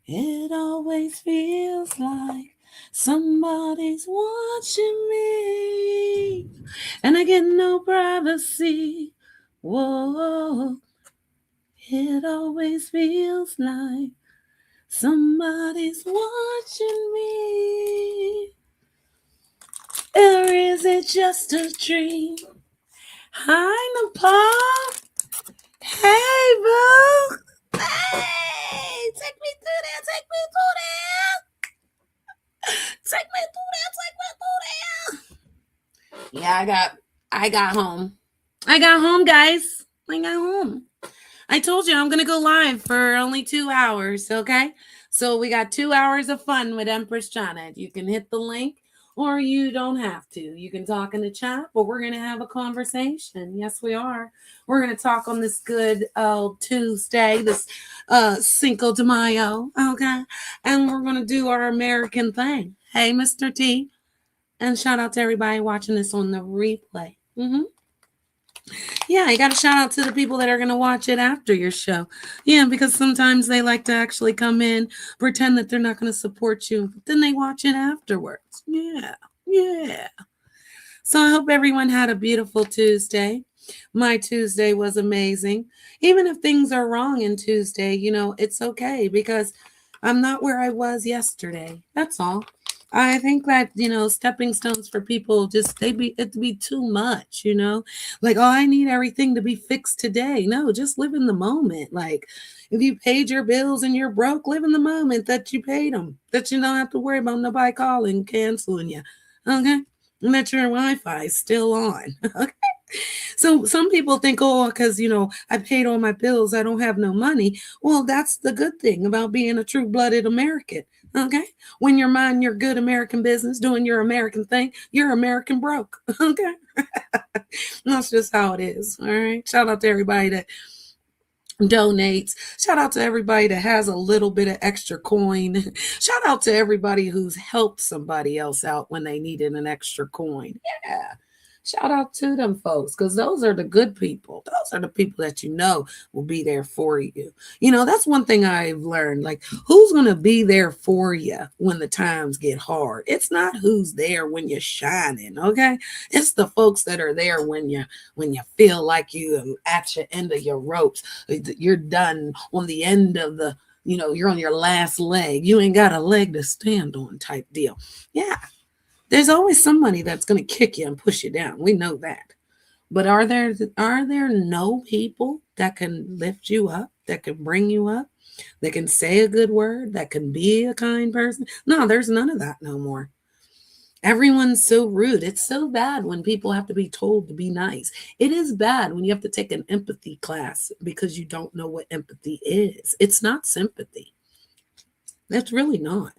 It always feels like somebody's watching me, and I get no privacy. Whoa, it always feels like somebody's watching me. Or is it just a dream? Hi, Nepal. Hey, boo. Hey, take me through there. Take me through there. Take me through there. Take me through there. Yeah, I got home. I got home, guys. I got home. I told you I'm gonna go live for only 2 hours, okay? So we got 2 hours of fun with Empress Janet. You can hit the link or you don't have to. You can talk in the chat, but we're gonna have a conversation. Yes, we are. We're gonna talk on this good Tuesday, this Cinco de Mayo, okay? And we're gonna do our American thing. Hey, Mr. T. And shout out to everybody watching this on the replay. Yeah, you got to shout out to the people that are going to watch it after your show. Yeah, because sometimes they like to actually come in, pretend that they're not going to support you, but then they watch it afterwards. Yeah, yeah. So I hope everyone had a beautiful Tuesday. My Tuesday was amazing. Even if things are wrong in Tuesday, it's okay because I'm not where I was yesterday. That's all. I think that, stepping stones for people just it'd be too much. Like, oh, I need everything to be fixed today. No, just live in the moment. Like, if you paid your bills and you're broke, live in the moment that you paid them, that you don't have to worry about nobody calling, canceling you. Okay? And that your Wi-Fi is still on. Okay. So some people think, oh, because I paid all my bills, I don't have no money. Well, that's the good thing about being a true-blooded American. Okay. When you're minding your good American business, doing your American thing, you're American broke. Okay. That's just how it is. All right. Shout out to everybody that donates. Shout out to everybody that has a little bit of extra coin. Shout out to everybody who's helped somebody else out when they needed an extra coin. Yeah. Shout out to them folks, because those are the good people. Those are the people that you know will be there for you. You know, that's one thing I've learned. Like, who's going to be there for you when the times get hard? It's not who's there when you're shining, okay? It's the folks that are there when you feel like you at your end of your ropes. You're done on the end of the, you're on your last leg. You ain't got a leg to stand on type deal. Yeah, there's always somebody that's going to kick you and push you down. We know that. But are there no people that can lift you up, that can bring you up, that can say a good word, that can be a kind person? No, there's none of that no more. Everyone's so rude. It's so bad when people have to be told to be nice. It is bad when you have to take an empathy class because you don't know what empathy is. It's not sympathy. That's really not.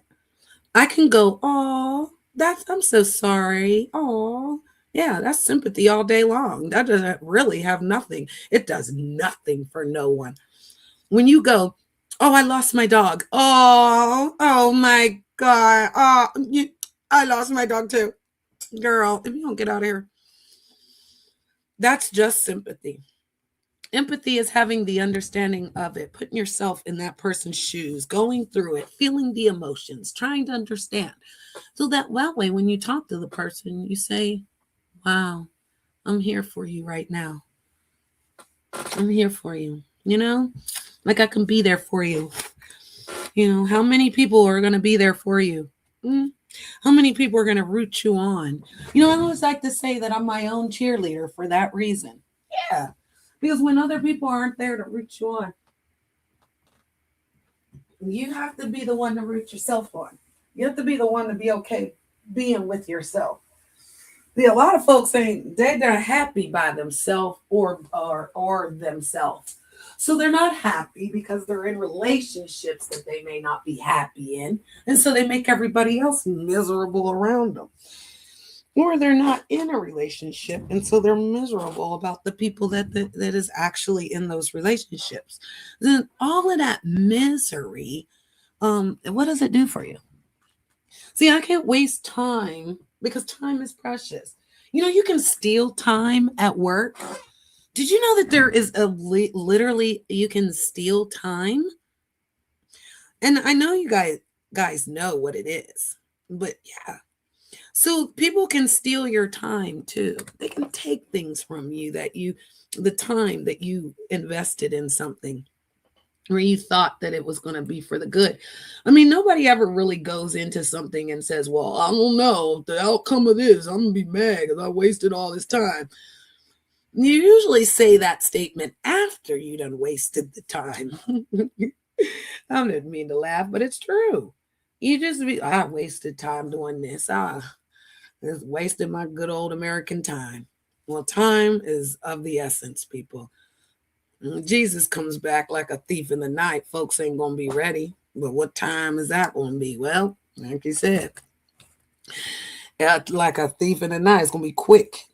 I can go, oh, I'm so sorry. Oh, yeah, that's sympathy all day long. That doesn't really have nothing. It does nothing for no one. When you go, oh, I lost my dog. Oh my God. I lost my dog too. Girl, if you don't get out of here, that's just sympathy. Empathy is having the understanding of it, putting yourself in that person's shoes, going through it, feeling the emotions, trying to understand. So that way, when you talk to the person, you say, wow, I'm here for you right now. I'm here for you. Like I can be there for you. How many people are going to be there for you? How many people are going to root you on? I always like to say that I'm my own cheerleader for that reason. Yeah. Because when other people aren't there to root you on, you have to be the one to root yourself on. You have to be the one to be okay being with yourself. See, a lot of folks they're not happy by themselves or themselves. So they're not happy because they're in relationships that they may not be happy in. And so they make everybody else miserable around them. Or they're not in a relationship, and so they're miserable about the people that is actually in those relationships. Then all of that misery, what does it do for you? See, I can't waste time because time is precious. You can steal time at work. Did you know that there is literally you can steal time? And I know you guys know what it is, but yeah. So people can steal your time too. They can take things from you the time that you invested in something where you thought that it was going to be for the good. I mean, nobody ever really goes into something and says, well, I don't know the outcome of this. I'm going to be mad because I wasted all this time. You usually say that statement after you done wasted the time. I didn't mean to laugh, but it's true. You just I wasted time doing this. Just wasted my good old American time. Well, time is of the essence, people. When Jesus comes back like a thief in the night, folks ain't going to be ready. But what time is that going to be? Well, like you said, like a thief in the night, it's going to be quick.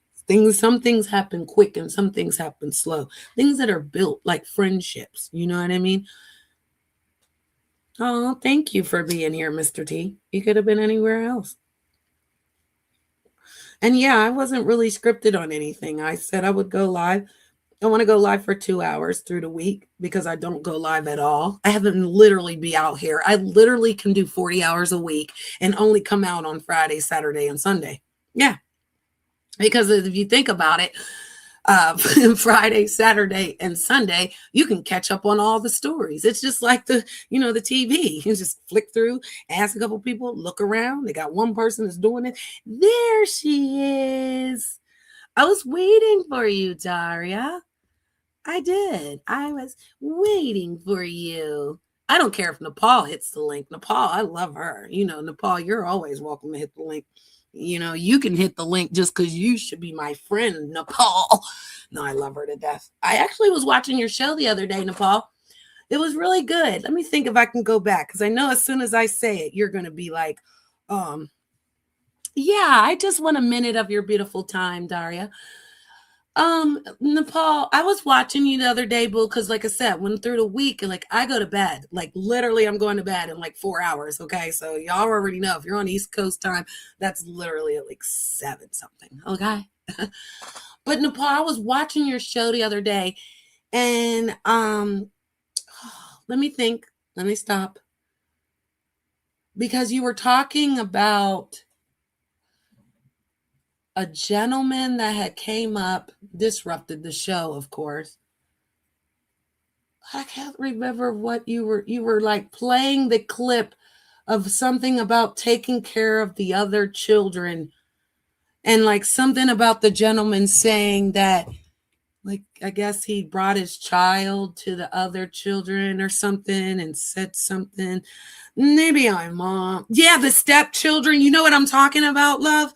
Some things happen quick and some things happen slow. Things that are built like friendships. You know what I mean? Oh, thank you for being here, Mr. T. You could have been anywhere else. And yeah, I wasn't really scripted on anything. I said I would go live. I want to go live for 2 hours through the week because I don't go live at all. I haven't literally be out here. I literally can do 40 hours a week and only come out on Friday, Saturday, and Sunday. Yeah. Because if you think about it, Friday, Saturday, and Sunday, you can catch up on all the stories. It's just like the TV. You just flick through, ask a couple people, look around. They got one person that's doing it. There she is. I was waiting for you, Daria. I did. I was waiting for you. I don't care if Nepal hits the link. Nepal, I love her. Nepal, you're always welcome to hit the link. You can hit the link just because you should be my friend, Nepal. No, I love her to death. I actually was watching your show the other day, Nepal. It was really good. Let me think if I can go back because I know as soon as I say it, you're going to be like, yeah, I just want a minute of your beautiful time, Daria. Nepal, I was watching you the other day, boo, because like I said, when through the week, like I go to bed. Like literally I'm going to bed in like 4 hours. Okay. So y'all already know if you're on East Coast time, that's literally at like seven something. Okay. But Nepal, I was watching your show the other day and let me think. Let me stop. Because you were talking about a gentleman that had came up, disrupted the show, of course. I can't remember what you were like playing the clip of something about taking care of the other children and like something about the gentleman saying that like I guess he brought his child to the other children or something and said something. Maybe I'm mom. Yeah, the stepchildren. You know what I'm talking about, love?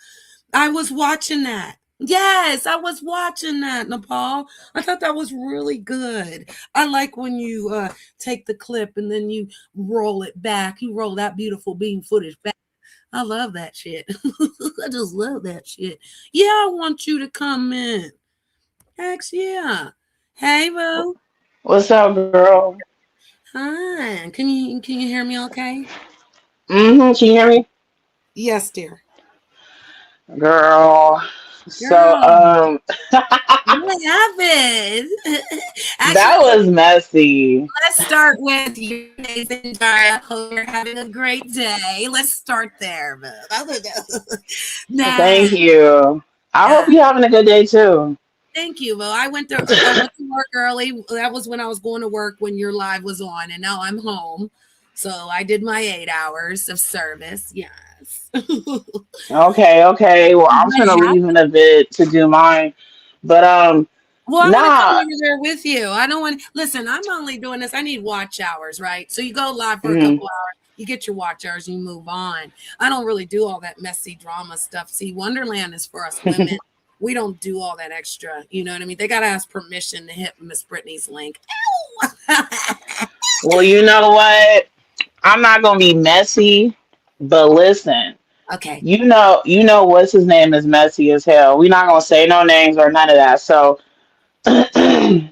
I was watching that. Yes, I was watching that, Nepal. I thought that was really good. I like when you take the clip and then you roll it back. You roll that beautiful beam footage back. I love that shit. I just love that shit. Yeah, I want you to come in. Heck yeah. Hey, Boo. What's up, girl? Hi. Can you hear me okay? Can you hear me? Yes, dear. Girl. So, Girl, what happened? Actually, that was messy. let's start with your amazing Daria. Hope you're having a great day. Let's start there, man. Nah, Thank you. I hope yeah. you're having a good day too. Thank you. Well, I went to work early. That was when I was going to work when your live was on, and now I'm home. So I did my 8 hours of service. Yes. Okay, okay. Well, I'm What gonna leave in happened? a bit to do mine. But Well, I want to come nah. over there with you. I don't want. Listen, I'm only doing this. I need watch hours, right? So you go live for a mhm, couple hours. You get your watch hours, you move on. I don't really do all that messy drama stuff. See, Wonderland is for us women. We don't do all that extra. You know what I mean? They got to ask permission to hit Miss Brittany's link. well, you know what? I'm not gonna be messy, but listen. Okay. You know what's his name is messy as hell. We're not gonna say no names or none of that. So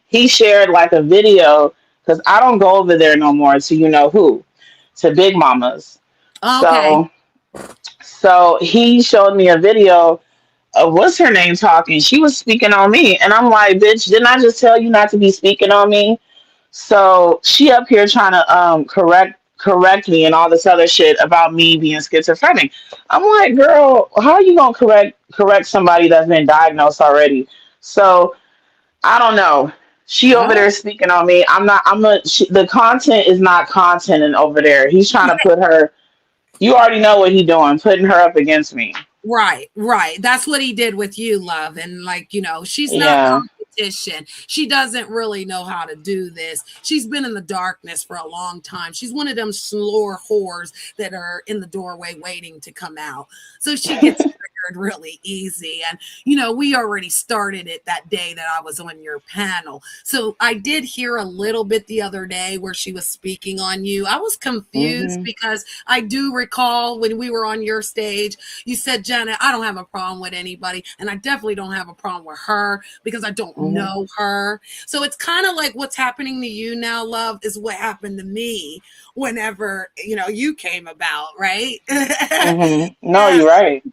he shared like a video because I don't go over there no more to you know who, to Big Mamas. Okay. So he showed me a video of what's her name talking. She was speaking on me, and I'm like, bitch, didn't I just tell you not to be speaking on me? So she up here trying to correct me and all this other shit about me being schizophrenic. I'm like, girl, how are you gonna correct somebody that's been diagnosed already? So I don't know. She over Oh, there speaking on me. I'm not. The content is not content and over there. He's trying to put her. You already know what he doing, putting her up against me. right, right. That's what he did with you, love. And like, she's not Yeah. competition. She doesn't really know how to do this. She's been in the darkness for a long time. She's one of them slore whores that are in the doorway waiting to come out. So she gets triggered really easy. And, we already started it that day that I was on your panel. So I did hear a little bit the other day where she was speaking on you. I was confused hmm because I do recall when we were on your stage, you said, Janet, I don't have a problem with anybody. And I definitely don't have a problem with her because I don't hmm know her. So it's kind of like what's happening to you now, love, is what happened to me whenever, you came about, right? No, Yeah, you're right.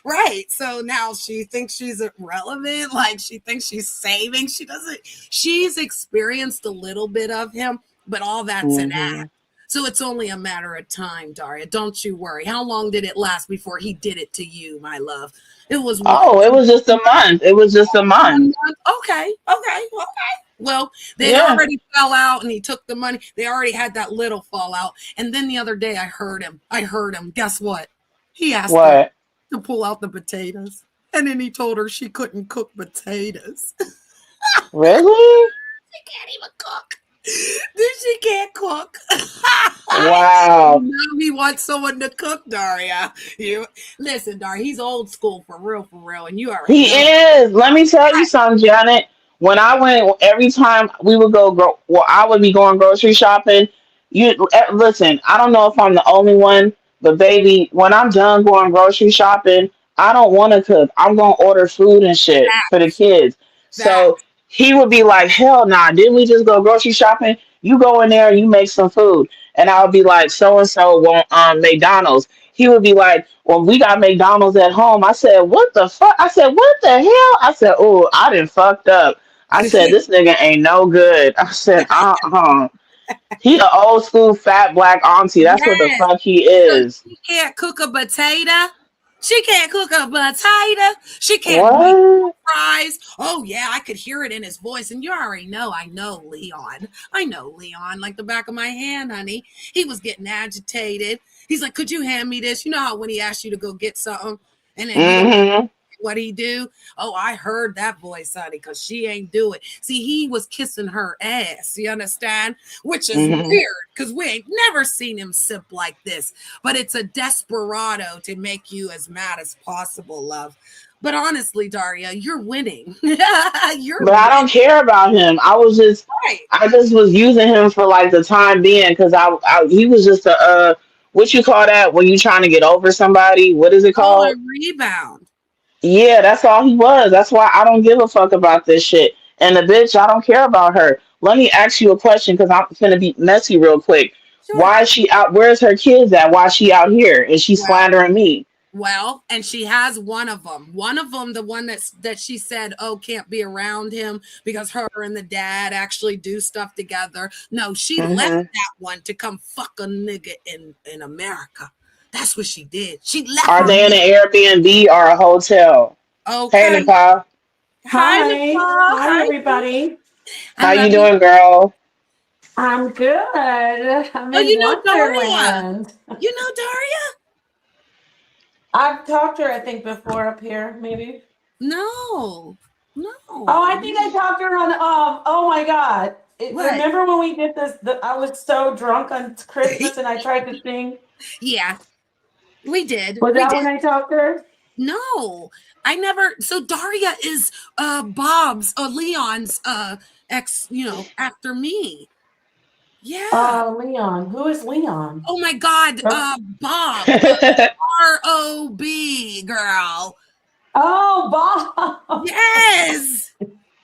right. So now she thinks she's irrelevant. Like she thinks she's saving. She doesn't. She's experienced a little bit of him, but all that's an hmm act. So it's only a matter of time, Daria. Don't you worry. How long did it last before he did it to you, my love? It was what? Oh, it was just a month. It was just a One month. month? Okay, okay, okay. Well, they'd Yeah. already fell out and he took the money. They already had that little fallout. And then the other day I heard him. I heard him. Guess what? He asked her What? to pull out the potatoes. And then he told her she couldn't cook potatoes. Really? She can't even cook. She can't cook. Wow. Now he wants someone to cook, Daria. You listen, Daria. He's old school for real, and you already He know. is. Let me tell you something, Janet. When I went, every time we would well, I would be going grocery shopping. Listen. I don't know if I'm the only one, but baby, when I'm done going grocery shopping, I don't want to cook. I'm gonna order food and shit for the kids. So he would be like, hell nah, didn't we just go grocery shopping? You go in there and you make some food. And I would be like, so and so want McDonald's. He would be like, well, we got McDonald's at home. I said, what the fuck? I said, what the hell? I said, oh, I done fucked up. I said, this nigga ain't no good. I said, uh-uh. He an old school fat black auntie. That's what the Yes. fuck he So is. she can't cook a potato. She can't cook a potato. She can't make What? fries. Oh yeah, I could hear it in his voice, and you already know. I know Leon. I know Leon like the back of my hand, honey. He was getting agitated. He's like, "Could you hand me this?" You know how when he asked you to go get something, and then you don't Mm-hmm. what he do? Oh, I heard that voice, honey, because she ain't do it. See, he was kissing her ass, you understand? Which is Mm-hmm. weird because we ain't never seen him simp like this. But it's a desperado to make you as mad as possible, love. But honestly, Daria, you're winning. You're But I winning. don't care about him. Right. I just was using him for like the time being because he was just a what you call that when you trying to get over somebody? What is it Oh, called? a rebound. Yeah, that's all he was. That's why I don't give a fuck about this shit. And the bitch, I don't care about her. Let me ask you a question because I'm gonna be messy real quick. Sure. Why is she out? Where's her kids at? Why is she out here? And she Well, slandering me? Well, and she has one of them. One of them, the one that she said, "Oh, can't be around him because her and the dad actually do stuff together." No, she left Hmm. that one to come fuck a nigga in America. That's what she did. She left Are her they in an nigga. Airbnb or a hotel? Hey, Okay. Nicole. Hi, Hi. Nicole. Hi, Hi. everybody. I How you love you. doing, girl? I'm good. I'm Oh, in you know Daria. Wonderland. You know Daria? I've talked to her, I think, before up here, maybe. No, Oh, no. I think I talked to her on, oh my God. What? Remember when we did this? I was so drunk on Christmas and I tried to sing. Yeah, we did. Was We that did. when I talked to her? No, I never. So Daria is Bob's or Leon's ex, after me. Yeah. Leon. Who is Leon? Oh my God, Oh, Bob, ROB girl. Bob. Yes.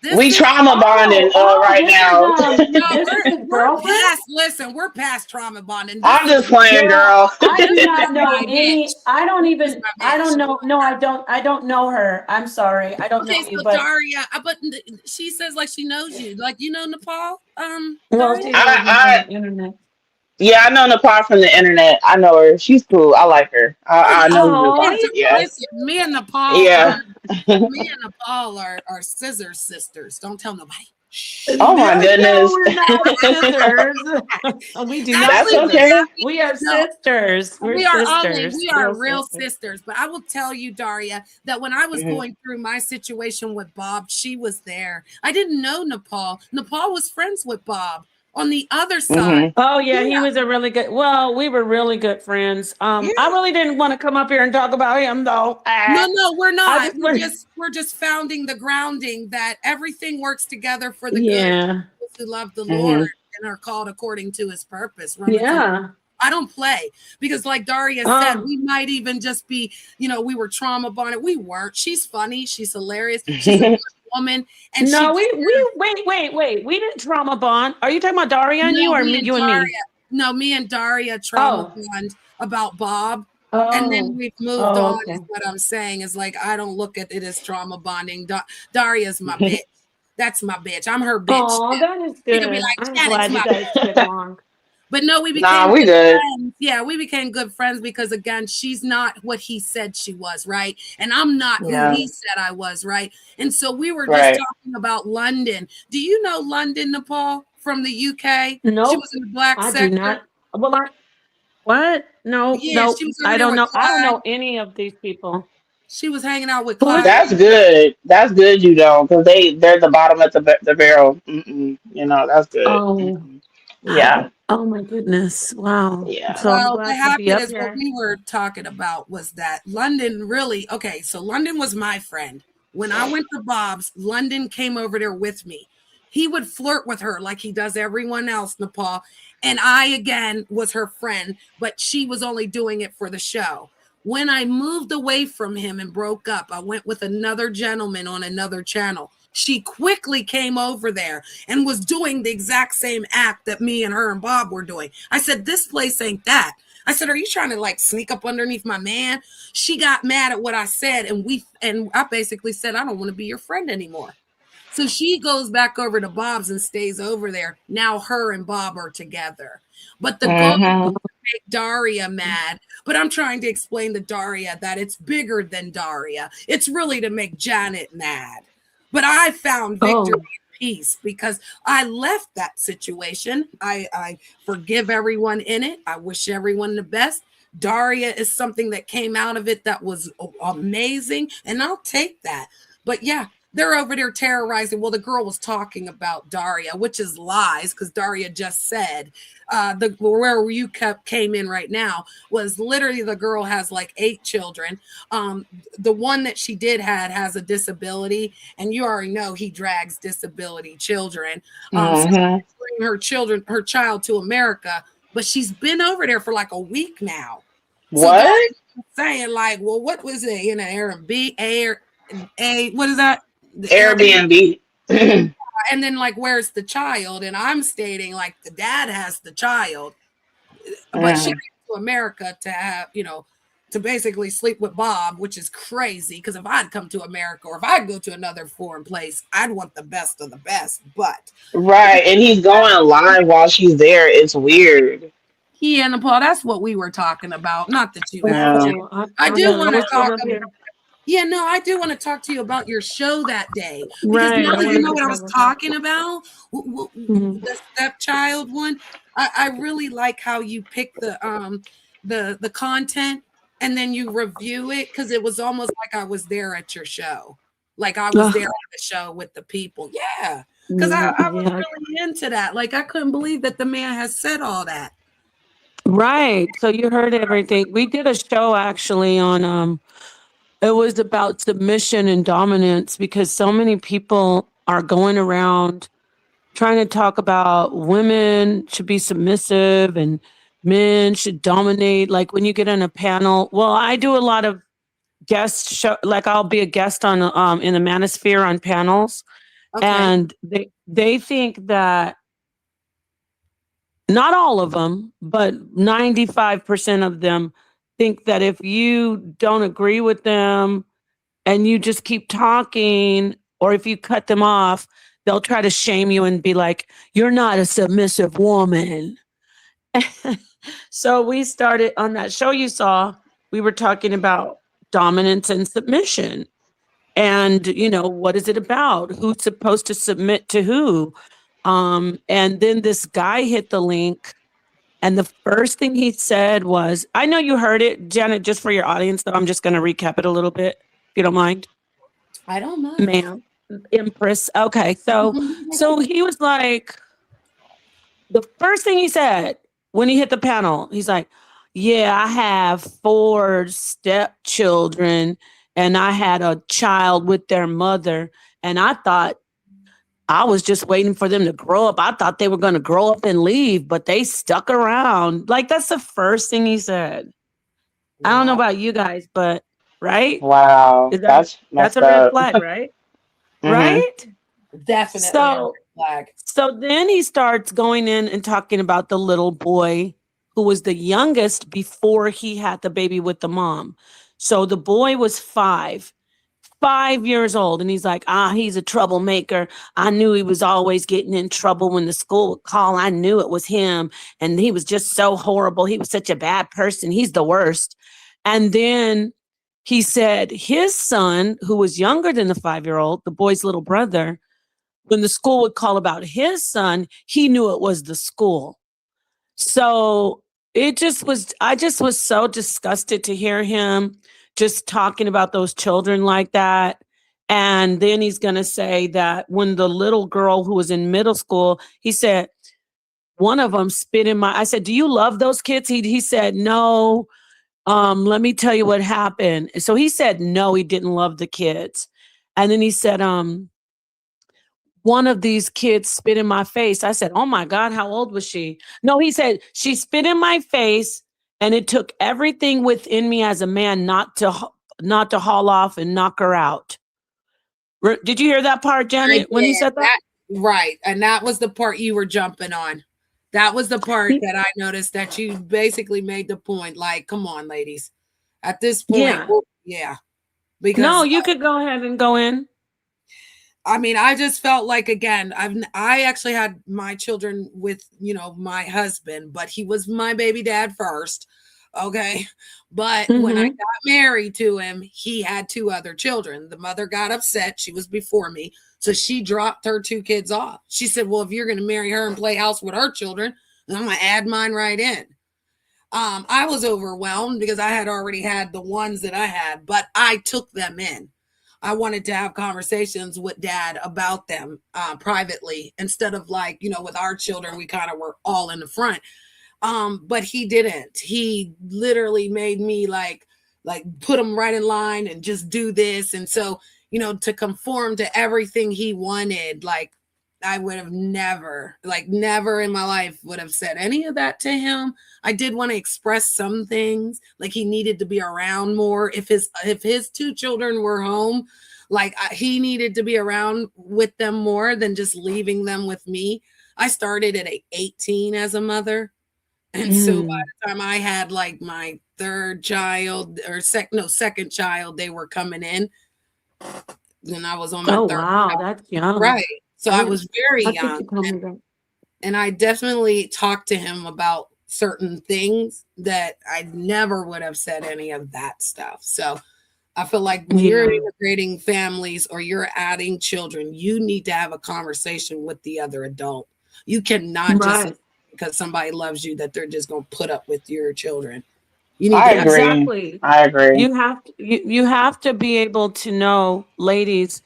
This We is trauma bonding right This is, now. no, this is his we're girlfriend? past. Listen, we're past trauma bonding. This I'm is just playing, Girl, girl. I do this is not know my bitch. any. I don't This is even. my I bitch. don't know. No, I don't know her. I'm sorry. I don't Okay, know you. so But Daria, but she says like she knows you, like Nepal, well, Daria. she knows me from I the internet. Yeah, I know Nepal from the internet. I know her. She's cool. I like her. Oh I yeah, know the Oh, Nepal. you Yeah, listen, yeah. Me and Nepal are scissor sisters. Don't tell nobody. Shh. Oh my no, goodness. we're not scissors. We do not That's Actually, scissors. okay. We are no, sisters. We're sisters. we are Real real sisters. sisters. But I will tell you, Daria, that when I was Hmm. going through my situation with Bob, she was there. I didn't know Nepal. Nepal was friends with Bob on the other side. Hmm. Oh yeah, he Yeah, was a really good. Well, we were really good friends. I yeah. really didn't want to come up here and talk about him though. No, we're I not. just want. We're just founding the grounding that everything works together for the good of Yeah. those who love the Lord Hmm. and are called according to his purpose. Romans 8. Yeah. I don't play because, like Daria said, Oh. we might even just be, we were trauma bonded. We weren't. She's funny. She's hilarious. She's a good woman. And she No, just, wait. We didn't trauma bond. Are you talking about Daria and you no, or me me, and you and me? Daria, no, me and Daria trauma Oh. bond about Bob. And then Oh. we've moved Oh, on, is okay. what I'm saying. Is like, I don't look at it as trauma bonding. Daria's my bitch. That's my bitch. I'm her bitch. Oh, that is She could be good. like, I'm Janet's glad you my guys bitch. get along. But no, we Nah, became we good good. friends. Yeah, we became good friends because again, she's not what he said she was, right? And I'm not who Yeah, he said I was, right? And so we were just right. talking about London. Do you know London, Nepal, from the UK? She was Nope. in the black I do sector. not. Well, what? No, Yeah, nope. she was over I there don't with know. I don't Clyde. know any of these people. She was hanging out with Who is Clyde. it? That's good. That's good. You don't, because they're the bottom of the barrel. Mm-mm. That's good. Oh, Mm-mm. Yeah, oh my goodness. Wow. yeah. So I'm Well, what glad to be happened up is what here. we were talking about was that London really, okay, so London was my friend. When I went to Bob's, London came over there with me. He would flirt with her like he does everyone else, Nepal. And I, again, was her friend, but she was only doing it for the show. When I moved away from him and broke up, I went with another gentleman on another channel. She quickly came over there and was doing the exact same act that me and her and Bob were doing. I said, this place ain't that. I said, are you trying to like sneak up underneath my man? She got mad at what I said, and I basically said, I don't want to be your friend anymore. So she goes back over to Bob's and stays over there. Now her and Bob are together. But the goal Mm-hmm. make Daria mad, but I'm trying to explain to Daria that it's bigger than Daria. It's really to make Janet mad. But I found victory Oh, and peace because I left that situation. I forgive everyone in it. I wish everyone the best. Daria is something that came out of it that was amazing, and I'll take that. But yeah, they're over there terrorizing. Well, the girl was talking about Daria, which is lies because Daria just said the where you came in right now was literally the girl has like 8 children. The one that she did had has a disability, and you already know he drags disability children. So Mm-hmm. bring her child to America, but she's been over there for like a week now. So Daria's What? saying like, well, what was it in an Airbnb? What is that? The Airbnb. Airbnb. And then like, where's the child? And I'm stating like the dad has the child, but she Mm. came to America to have, to basically sleep with Bob, which is crazy. Because if I'd come to America or if I'd go to another foreign place, I'd want the best of the best. But Right, and he's going live while she's there. It's weird. yeah, Nepal, that's what we were talking about. Not that you have Yeah. to. oh, I do I want to was talk up here. Yeah, no, I do want to talk to you about your show that day because Right. now I that you wanted know to what I talk was about that. talking about, Mhm. the stepchild one. I really like how you pick the content and then you review it because it was almost like I was there at your show, like I was there Oh, at the show with the people. Yeah, because I was yeah. really into that. Like I couldn't believe that the man has said all that. Right. So you heard everything. We did a show actually on it was about submission and dominance because so many people are going around trying to talk about women should be submissive and men should dominate. Like when you get on a panel, well, I do a lot of guest show, like I'll be a guest on in the manosphere on panels, Okay. and they think that not all of them, but 95% of them think that if you don't agree with them and you just keep talking, or if you cut them off, they'll try to shame you and be like, you're not a submissive woman. So we started on that show you saw, we were talking about dominance and submission. And, what is it about? Who's supposed to submit to who? And then this guy hit the link. And the first thing he said was, I know you heard it, Janet, just for your audience, though, I'm just going to recap it a little bit, if you don't mind. I don't mind. Ma'am, Empress. Okay, so he was like, the first thing he said when he hit the panel, he's like, "Yeah, I have 4 stepchildren, and I had a child with their mother, and I thought I was just waiting for them to grow up. I thought they were going to grow up and leave, but they stuck around." Like that's the first thing he said. I don't know Wow. about you guys, but right? Wow, Is that that's that's messed a red up. flag, right? Hmm. Right? Definitely a red So flag. so then he starts going in and talking about the little boy who was the youngest before he had the baby with the mom. So the boy was 5 years old. And he's like, he's a troublemaker. I knew he was always getting in trouble when the school would call. I knew it was him. And he was just so horrible. He was such a bad person. He's the worst. And then he said his son, who was younger than the 5 year old, the boy's little brother, when the school would call about his son, he knew it was the school. So I just was so disgusted to hear him just talking about those children like that. And then he's going to say that when the little girl who was in middle school, he said, one of them spit in I said, do you love those kids? He said, no. Let me tell you what happened. So he said, no, he didn't love the kids. And then he said, one of these kids spit in my face. I said, oh my God, how old was she? No, he said, she spit in my face And it took everything within me as a man not to haul off and knock her out. Did you hear that part, I Janet, when he did said that? that. Right. And that was the part you were jumping on. That was the part He- that I noticed that you basically made the point. Like, come on, ladies. At this point, yeah. yeah. No, Because you could go ahead and go in. I mean, I just felt like again, I actually had my children with, my husband, but he was my baby dad first. Okay. But when I Mm-hmm. got married to him, he had two other children. The mother got upset. She was before me. So she dropped her two kids off. She said, well, if you're going to marry her and play house with her children, then I'm going to add mine right in. I was overwhelmed because I had already had the ones that I had, but I took them in. I wanted to have conversations with dad about them privately instead of like, with our children, we kind of were all in the front. But he didn't. He literally made me like put them right in line and just do this. And so, to conform to everything he wanted, like I would have never in my life would have said any of that to him. I did want to express some things, like he needed to be around more. If his two children were home, like he needed to be around with them more than just leaving them with me. I started at 18 as a mother. And so by Mm. the time I had like my third child or second child, they were coming in. Then I was on my Oh, third wow. child. That's young. Right. So I I didn't, was very I think young. you told me that. And I definitely talked to him about certain things that I never would have said any of that stuff. So I feel like when you're Yeah. integrating families or you're adding children, you need to have a conversation with the other adult. You cannot just Right. because somebody loves you that they're just going to put up with your children. You need I to have agree. Exactly. I agree. You have to be able to know, ladies,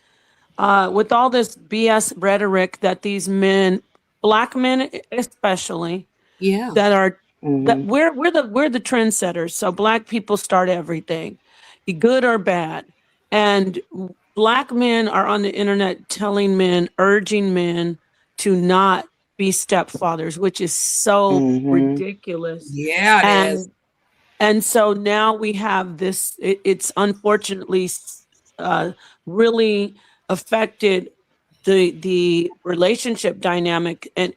with all this BS rhetoric that these men, black men especially, yeah. that are that Hmm. we're the trendsetters. So black people start everything, good or bad. And black men are on the internet telling men, urging men to not be stepfathers, which is so Hmm. ridiculous. Yeah, it is. And so now we have this, it's unfortunately uh, really affected the relationship dynamic. And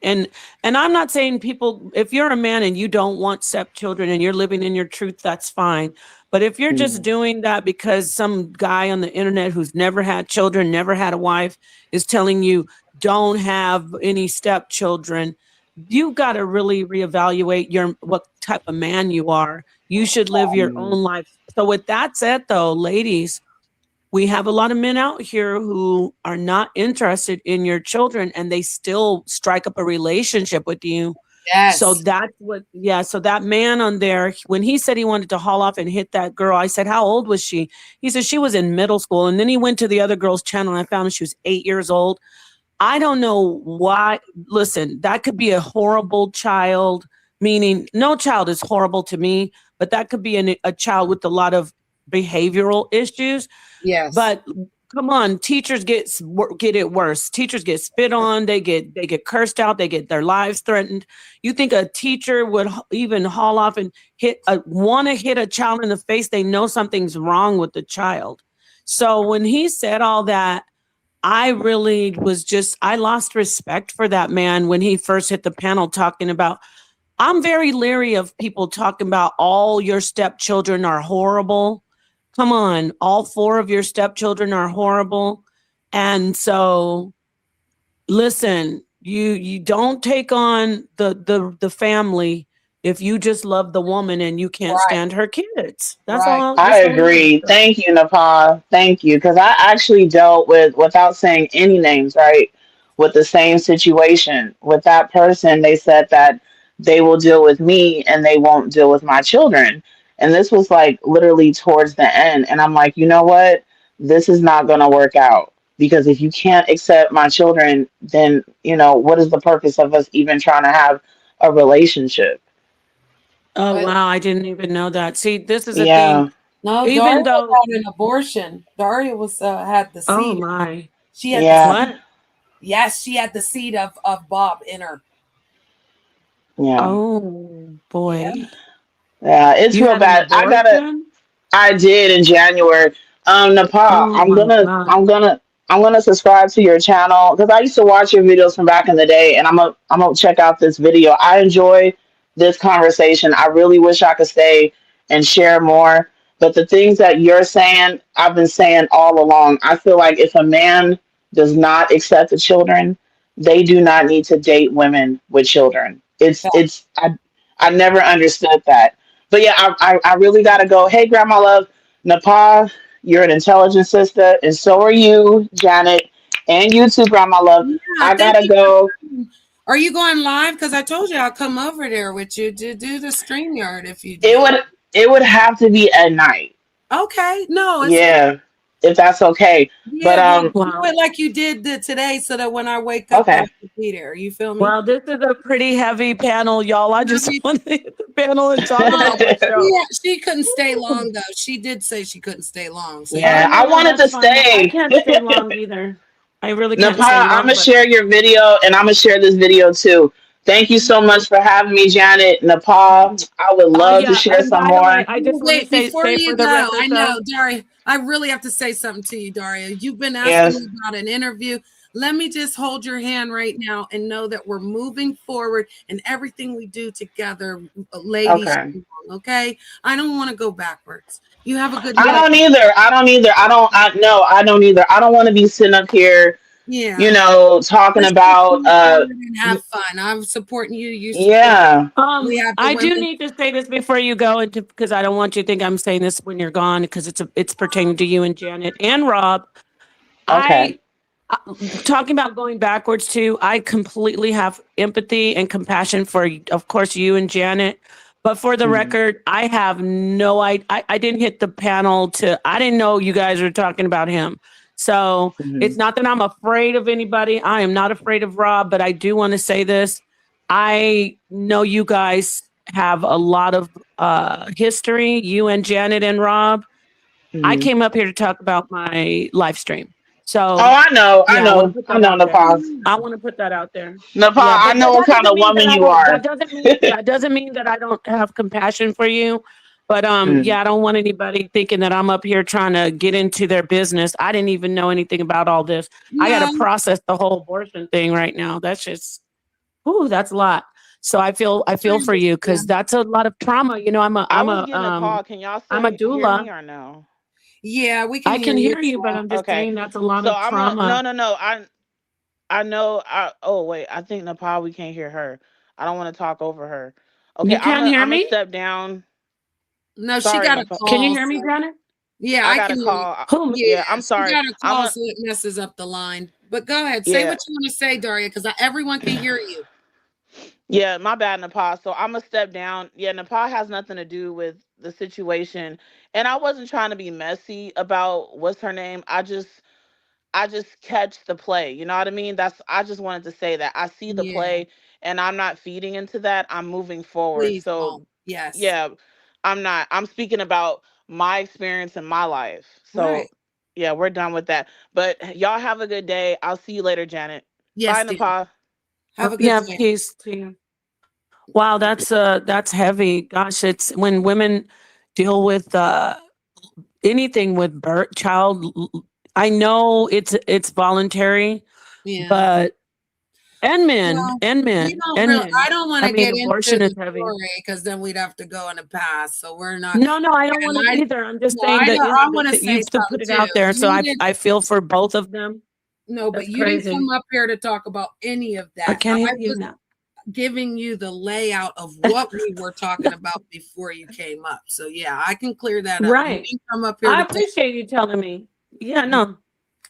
I'm not saying, people, if you're a man and you don't want stepchildren and you're living in your truth, that's fine. But if you're just Hmm. doing that because some guy on the internet who's never had children, never had a wife, is telling you don't have any stepchildren, you got to really reevaluate what type of man you are. You should live your Hmm. own life. So with that said, though, ladies, we have a lot of men out here who are not interested in your children and they still strike up a relationship with you. So Yes. that's what, yeah. So that man on there, when he said he wanted to haul off and hit that girl, I said, how old was she? He said she was in middle school. And then he went to the other girl's channel and I found she was 8 years old. I don't know why. Listen, that could be a horrible child, meaning no child is horrible to me, but that could be a child with a lot of behavioral issues. Yes. But come on, teachers get it worse. Teachers get spit on, they get cursed out, they get their lives threatened. You think a teacher would even haul off and want to hit a child in the face? They know something's wrong with the child. So when he said all that, I really I lost respect for that man when he first hit the panel talking about. I'm very leery of people talking about all your stepchildren are horrible. Come on, all four of your stepchildren are horrible. And so listen, you don't take on the family if you just love the woman and you can't Right. stand her kids. Right. I That's all I have to agree. say. Thank you, Nepal. Thank you. Because I actually dealt with, without saying any names, right, with the same situation. With that person, they said that they will deal with me and they won't deal with my children. And this was like literally towards the end. And I'm like, you know what? This is not going to work out. Because if you can't accept my children, then, what is the purpose of us even trying to have a relationship? Oh But wow, I didn't even know that. See, this is a thing. Yeah. no, Daria Even though, had an abortion. Daria was had the oh seed. my, She had the Yeah. what? yes, she had the seed of Bob in her. Yeah. Oh Yeah. boy. Yeah, it's You real had an bad. abortion? I did in January. Nepal, Oh my God. I'm gonna subscribe to your channel because I used to watch your videos from back in the day, and I'm gonna check out this video. I enjoy this conversation. I really wish I could stay and share more, but the things that you're saying, I've been saying all along. I feel like if a man does not accept the children, they do not need to date women with children. I never understood that. But yeah, I really gotta go. Hey, Grandma Love, Nepal, you're an intelligent sister, and so are you, Janet, and you too, Grandma Love. Yeah, I thank gotta you for go. coming. Are you going live? Because I told you I'll come over there with you to do the StreamYard if you It do. would it would have to be at night. Okay. No, it's fine. Yeah, if that's okay. But Yeah, well, do Wow. it like you did today so that when I wake up that okay. I can be there. You feel me? Well, this is a pretty heavy panel, y'all. I Love just you. want to hit the panel and talk about my Yeah, show. Yeah, she couldn't stay long though. She did say she couldn't stay long. So you Oh got no, I no, wanted that's to fine. I stay. can't stay long either. I really can't Nepal, stay I'm long, gonna but share your video, and I'm gonna share this video too. Thank you so much for having me, Janet. Nepal, I would oh love to yeah. share And some by the way, more. I just want to wait, before say you for the go, record I though. know, Daria, I really have to say something to you, Daria. You've been asking Yes. me about an interview. Let me just hold your hand right now and know that we're moving forward and everything we do together, ladies, Okay. okay? I don't want to go backwards. You have a good I Yeah. night. don't either. I don't either. I don't. I no. I don't either. I don't want to be sitting up here, Yeah. talking Let's just about. move forward and have fun. I'm supporting you. You support me. Yeah. We have the I do women. need to say this before you go into because I don't want you to think I'm saying this when you're gone because it's pertaining to you and Janet and Rob. Okay. I talking about going backwards too. I completely have empathy and compassion for, of course, you and Janet. But for the Mhm. record, I have no I didn't hit the panel to. I didn't know you guys were talking about him. So it's Mhm. not that I'm afraid of anybody. I am not afraid of Rob, but I do want to say this. I know you guys have a lot of history. You and Janet and Rob. I Mhm. came up here to talk about my live stream. Oh, So I know. I yeah, I want to know. put I that know out there. Nepal. I want to put that out there. Nepal. Yeah, I but know what that kind doesn't of mean woman that I you don't. are. That doesn't mean that I don't have compassion for you. But Mhm. yeah, I don't want anybody thinking that I'm up here trying to get into their business. I didn't even know anything about all this. I got to No, process the whole abortion thing right now. That's just, ooh, that's a lot. So I I feel for you because understand. that's a lot of trauma. You know, I was getting a call. Can y'all I'm a still hear me doula. or no? Yeah, we can I hear can you. hear you, but I'm just Okay. saying that's a lot So of I'm a no trauma. no no. I know. Oh wait, I think Nepal. We can't hear her. I don't want to talk over her. Okay, You can't hear I'm gonna me? step down. No, she Sorry, got a Nepal. Can you call. hear me, So Janet? yeah, I I got can a hear you. call. Who? Yeah, Yeah, I'm she sorry. got a I'm call, a so it messes up the line. But go ahead, say yeah what you want to say, Daria, because everyone can hear you. yeah. My bad, Nepal. So I'm gonna step down. Yeah, Nepal has nothing to do with the situation, and I wasn't trying to be messy about what's her name. I just catch the play. You know what I mean? That's I just wanted to say that I see the Yeah, play and I'm not feeding into that. I'm moving forward. please don't. So Yes. yeah, I'm not. I'm speaking about my experience in my life. So Right. yeah, we're done with that. But y'all have a good day. I'll see you later, Janet. Bye, Yes, dear. Nepal. Have a good Yeah, day. peace to you. Wow, that's heavy. Gosh, it's when women deal with anything with birth, I know it's voluntary, Yeah. but Well, we don't and really. men. I don't want I to mean, get into abortion is the heavy. story because then we'd have to go in the past. So we're not. No, no, I don't want And to I either. I'm just no, saying I that know. I want to say you've to put something it too. out there. So You didn't. I feel for both of them. No, but That's you didn't crazy. come up here to talk about any of I that. can't I hear you was now. giving you the layout of what we were talking about before you came up. So yeah, I can clear that up. You Right. didn't come up here I to talk. appreciate you telling me. Yeah, no,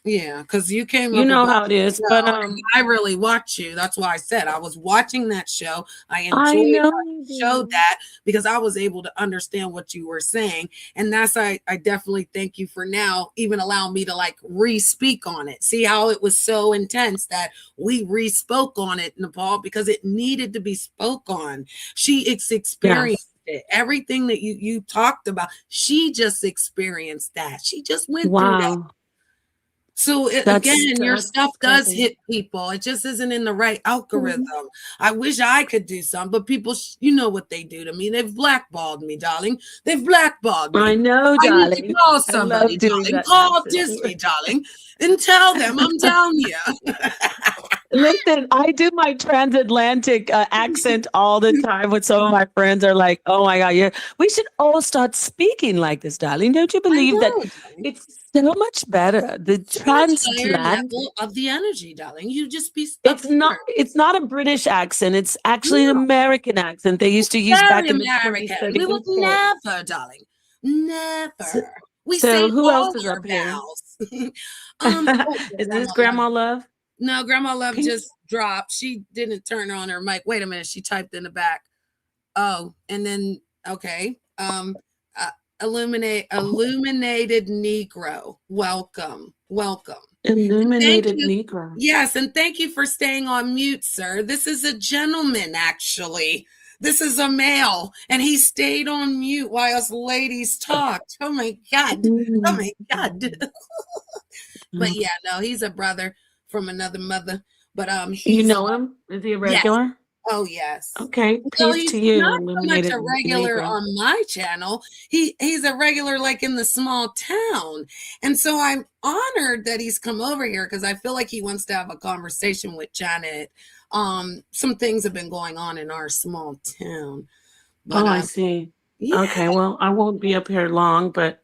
Yeah, because you came you up know about how it the is. But show, and I really watch you. That's why I said I was watching that show. I I enjoyed know how you you showed do. that because I was able to understand what you were saying. And I definitely thank you for now even allowing me to like re-speak on it. See how it was so intense that we re-spoke on it, Nepal, because it needed to be spoke on. Experienced Yes. it. Everything that you talked about, she just experienced that. She just went through that. Wow. So again, your stuff does hit people. It just isn't in the right algorithm. I wish I could do some, but people, you know what they do to me. They've blackballed me, darling. They've blackballed me. I know, I need to darling. call I love somebody, doing darling. that Call accent. Disney, darling, and tell them I'm down here. Listen, I do my transatlantic accent all the time when some of my friends are like, oh my God, yeah, we should all start speaking like this, darling. Don't you I believe that know, darling. it's so much better? The So much higher transatlantic. level of the energy, darling. You just be It's up not here. it's not a British accent. It's actually an No, American accent they used to use very back in the 20s, American. 30s, We and would 40s. never, darling. So, Never. We so say who else all is your up here? vows. Oh, Is this Grandma Love. Grandma Love? No, Grandma Love Can you- just dropped. She didn't turn on her mic. Wait a minute. She typed in the back. Oh, and then okay. Uh, illuminated Negro. Welcome. And thank Illuminated you. Negro. Yes, and thank you for staying on mute, sir. This is a gentleman, actually. This is a male, and he stayed on mute while us ladies talked. Oh my God. Oh my God. But yeah, no, he's a brother from another mother. But You he's know him? Is he a yes. regular? Oh yes. Okay, Well, peace he's to you, not so much Illuminated a regular Negro. on my channel. He's a regular like in the small town. And so I'm honored that he's come over here because I feel like he wants to have a conversation with Janet. Some things have been going on in our small town. But Oh, I see. yeah. Okay, well, I won't be up here long, but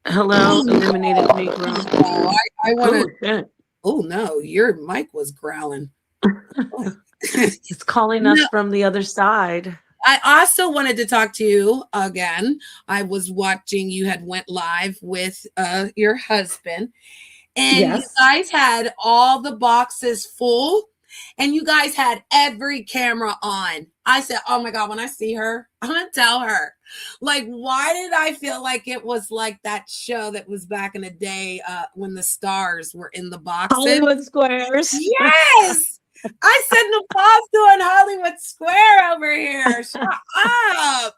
hello, Illuminated Negro. Oh, I want to. Oh, shit. Oh no, your mic was growling. Oh. It's calling No, us from the other side. I also wanted to talk to you again. I was watching you had went live with your husband, and you Yes. guys had all the boxes full, and you guys had every camera on. I said, "Oh my God, when I see her, I'm gonna tell her." Like, why did I feel like it was like that show that was back in the day when the stars were in the boxes? Hollywood Squares. Yes. I said Nepal's doing Hollywood Square over here. Shut up. I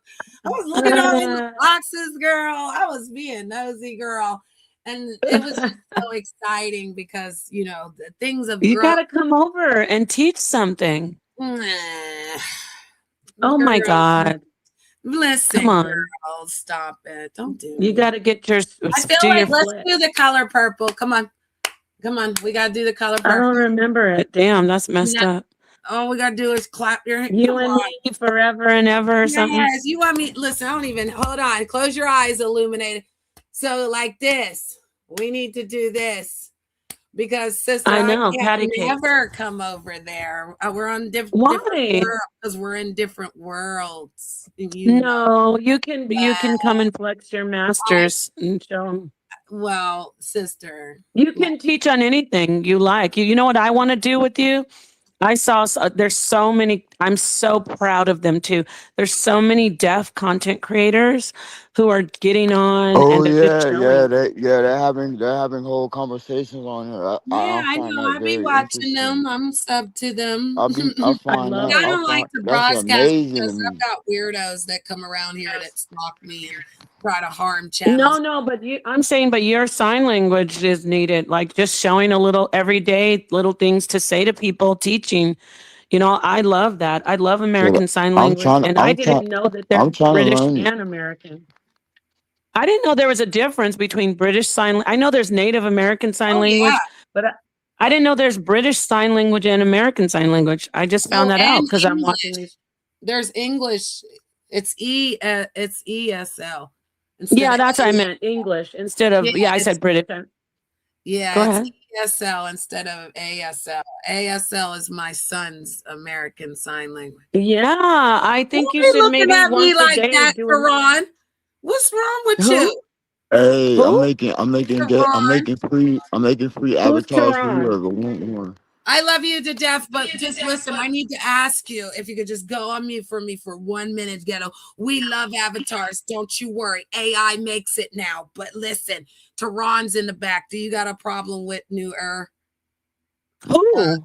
was looking all in the boxes, girl. I was being nosy, girl. And it was just so exciting because, you know, the things of You growth. got to come over and teach something. Oh my Girl, God. listen, Come on. girl, stop it. Don't do You me. got to get your I feel do your like let's flip. do the color purple. Come on. Come on. We got to do the color I don't purple. remember it. Damn, that's messed up. All we got to do is clap your hands. You and me forever and ever or something. Yes, you want me? Listen, I don't even hold on. Close your eyes, illuminated. So, like this, we need to do this because, sister, I know, can't patty cake. never come over there. We're on different Why? worlds because we're in different worlds. And you know. No, you can come and flex your masters and show them. Well, sister, You can teach on anything you like. You know what I want to do with you? I saw there's so many. I'm so proud of them too. There's so many deaf content creators who are getting on Oh and they're just showing. they're having whole conversations on here. yeah, I I find know. that I be very watching them. interesting. I'm sub to them. I I find love that I it. don't like to that's broadcast amazing to because me. I've got weirdos that come around here that stalk me and try to harm channels. No, but I'm saying, but your sign language is needed. Like just showing a little everyday little things to say to people, teaching. You know, I love that. I love American Sign Language, and I didn't know that there's I'm trying to British learn it. and American. I didn't know there was a difference between British Sign. I know there's Native American Sign Oh, Language, yeah. but I didn't know there's British Sign Language and American Sign Language. I just found Oh, that out and because I'm watching English. these. There's English. It's it's ESL. Yeah, that's what I meant. English instead of I it's said British. yeah, Go it's ahead. ESL instead of ASL. ASL is my son's American Sign Language. Yeah, I think you Why are should looking maybe at me once a like day that, do a Karan? What's wrong with who? you, Hey, Who? I'm Karan? making free Who's avatars for Tehran? whoever want one. I love you to death, but just listen. I need to ask you if you could just go on mute for me for 1 minute, Ghetto. We love avatars. Don't you worry. AI makes it now. But listen, Tehran's in the back. Do you got a problem with New Who?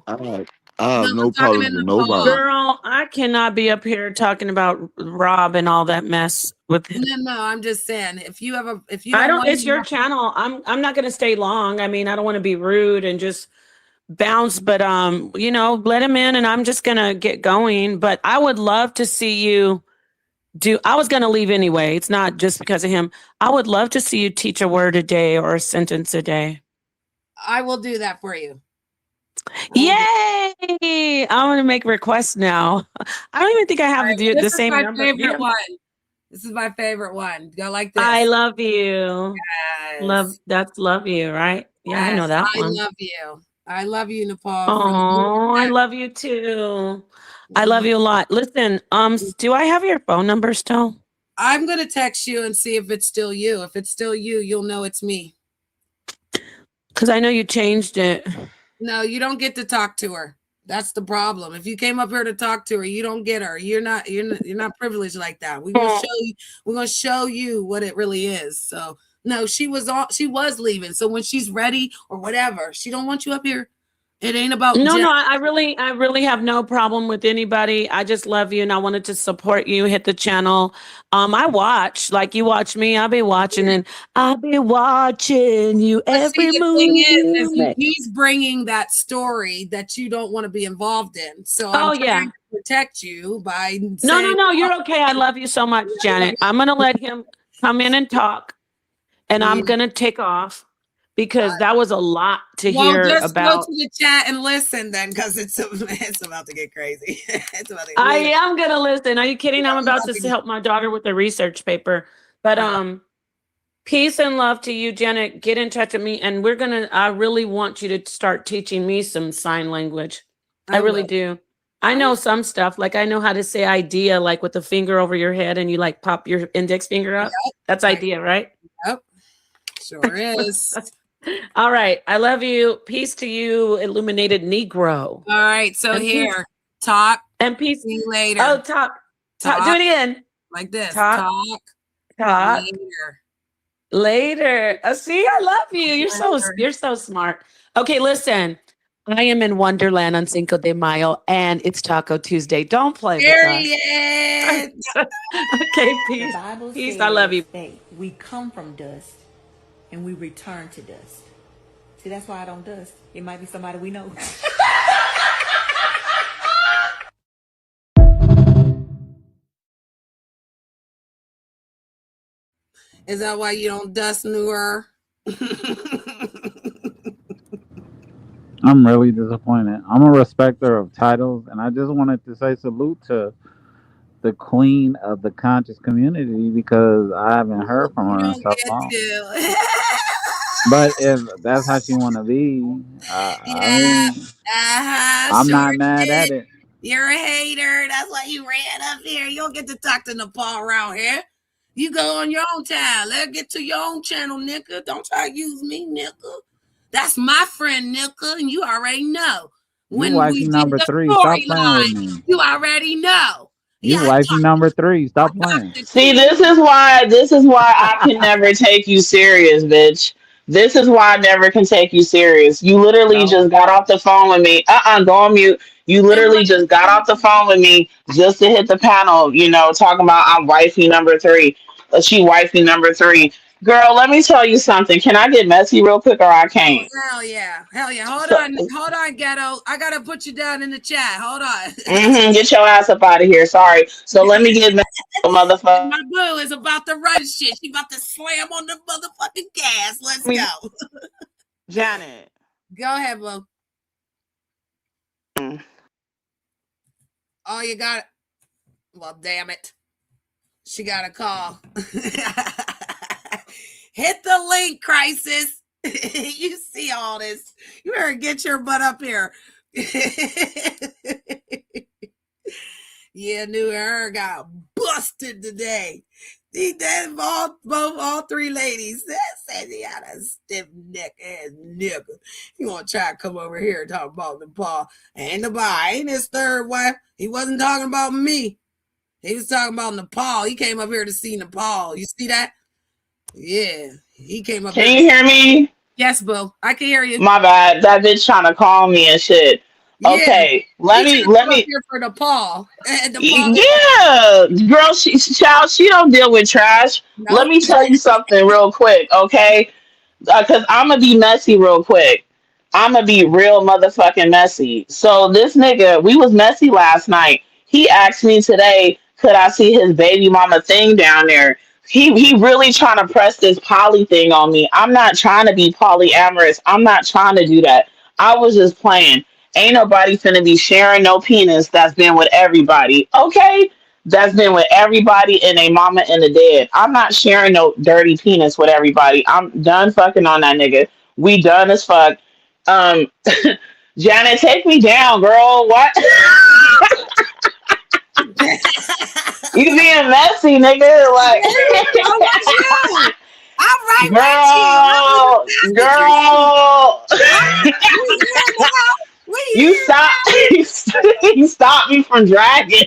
All right. I No, have no I'm talking problems to with Nepal. nobody. Girl, I cannot be up here talking about Rob and all that mess with him. No, I'm just saying if you I don't don't, want it's your channel. I'm not gonna stay long. I mean, I don't want to be rude and just bounce, but you know, let him in and I'm just gonna get going. But I would love to see you do. I was gonna leave anyway. It's not just because of him. I would love to see you teach a word a day or a sentence a day. I will do that for you. Yay! I'm gonna make requests now. I don't even think I have the This is same my number. favorite one. This is my favorite one. Go like this. I love you. Yes. Love you, right? Yeah, I know Yes. that I one. love you. I love you, Nepal, from Oh, I love you too. I love Mhm. you a lot. Listen, do I have your phone number still? I'm gonna text you and see if it's still you. If it's still you, you'll know it's me. Because I know you changed it. No, you don't get to talk to her. That's the problem. If you came up here to talk to her, you don't get her. You're not privileged like that. We're gonna show you what it really is. So no, she was leaving. So when she's ready or whatever, she don't want you up here. It ain't about No, Jen. no, I really have no problem with anybody. I just love you and I wanted to support you. Hit the channel. I watch like you watch me. I'll be watching and I'll be watching you But see, every the thing move you is make. he's bringing that story that you don't want to be involved in. So I'm Oh trying yeah. to protect you by No, no, saying, no. You're okay. I love you so much, Janet. I'm gonna let him come in and talk, and yeah. I'm gonna take off because that was a lot to Well, hear just go to about. the chat and listen then, because it's about to get crazy. It's about to get I weird. am gonna listen. Are you kidding? I'm about to help my daughter with the research paper. But peace and love to you, Janet. Get in touch with me, and I really want you to start teaching me some sign language. I I really will. do. I know some stuff, like I know how to say idea, like with the finger over your head and you like pop your index finger up. That's idea, right? Yep, sure is. All right. I love you. Peace to you, illuminated Negro. All right, so And peace. here, talk. And peace. See you later. Oh, talk. Talk. Do it again. Like this. Talk. Talk. Later. Later. See, I love you. You're so smart. Okay, listen. I am in Wonderland on Cinco de Mayo, and it's Taco Tuesday. Don't play with us. Period. Okay, The peace. Bible Peace. says I love you. that we come from dust and we return to dust. See, that's why I don't dust. It might be somebody we know. Is that why you don't dust newer? I'm really disappointed. I'm a respecter of titles, and I just wanted to say salute to the queen of the conscious community because I haven't heard from You her in don't so get long. to. But if that's how she want to be, I Yeah. mean, I'm Sure not mad did. at it. You're a hater. That's why you ran up here. You don't get to talk to Nepal around here. You go on your own time. Let's get to your own channel, nigga. Don't try to use me, nigga. That's my friend, nigga, and you already know. You When we wifey did number the 3. Stop playing with storyline, me. you already know. You Yeah, wifey number 3. Stop playing. See, this is why I can never take you serious, bitch. This is why I never can take you serious. You literally No. just got off the phone with me. Go on mute. You it literally just got off the was phone with me just to hit the panel, talking about I'm wifey number 3. She wifey number 3. Girl, let me tell you something. Can I get messy real quick or I oh, can't? hell yeah. Hell yeah. So, Hold on, ghetto. I gotta put you down in the chat. Hold on. get your ass up out of here. Sorry. So let me get messy, motherfucker. My boo is about to run shit. She about to slam on the motherfucking gas. Let's go. Janet. Go ahead, boo. Oh, you got it. Well, damn it. She got a call. Hit the link, Crisis. You see all this. You better get your butt up here. Yeah, New Era got busted today. All 3 ladies. That said he had a stiff neck ass nigga. You want to try to come over here and talk about Nepal? Ain't nobody. Ain't his third wife. He wasn't talking about me. He was talking about Nepal. He came up here to see Nepal. You see that? Yeah. He came up here. Can you hear me? Yes, boo. I can hear you. My bad. That bitch trying to call me and shit. Yeah, Okay, he let should me have let come up me here for DePaul. DePaul. yeah, girl, child, she don't deal with trash. Let Nope. me tell you something real quick, okay? Because I'm gonna be messy real quick. I'm gonna be real motherfucking messy. So this nigga, we was messy last night. He asked me today, could I see his baby mama thing down there? He really trying to press this poly thing on me. I'm not trying to be polyamorous. I'm not trying to do that. I was just playing. Ain't nobody finna be sharing no penis that's been with everybody. Okay? That's been with everybody and they mama and the dead. I'm not sharing no dirty penis with everybody. I'm done fucking on that nigga. We done as fuck. Um, Janet, take me down, girl. What? You being messy, nigga. Like, So was you. I'm right with you. I would girl, have blasted your shit. girl. I, we here now. We You here stop. You stop me from dragging.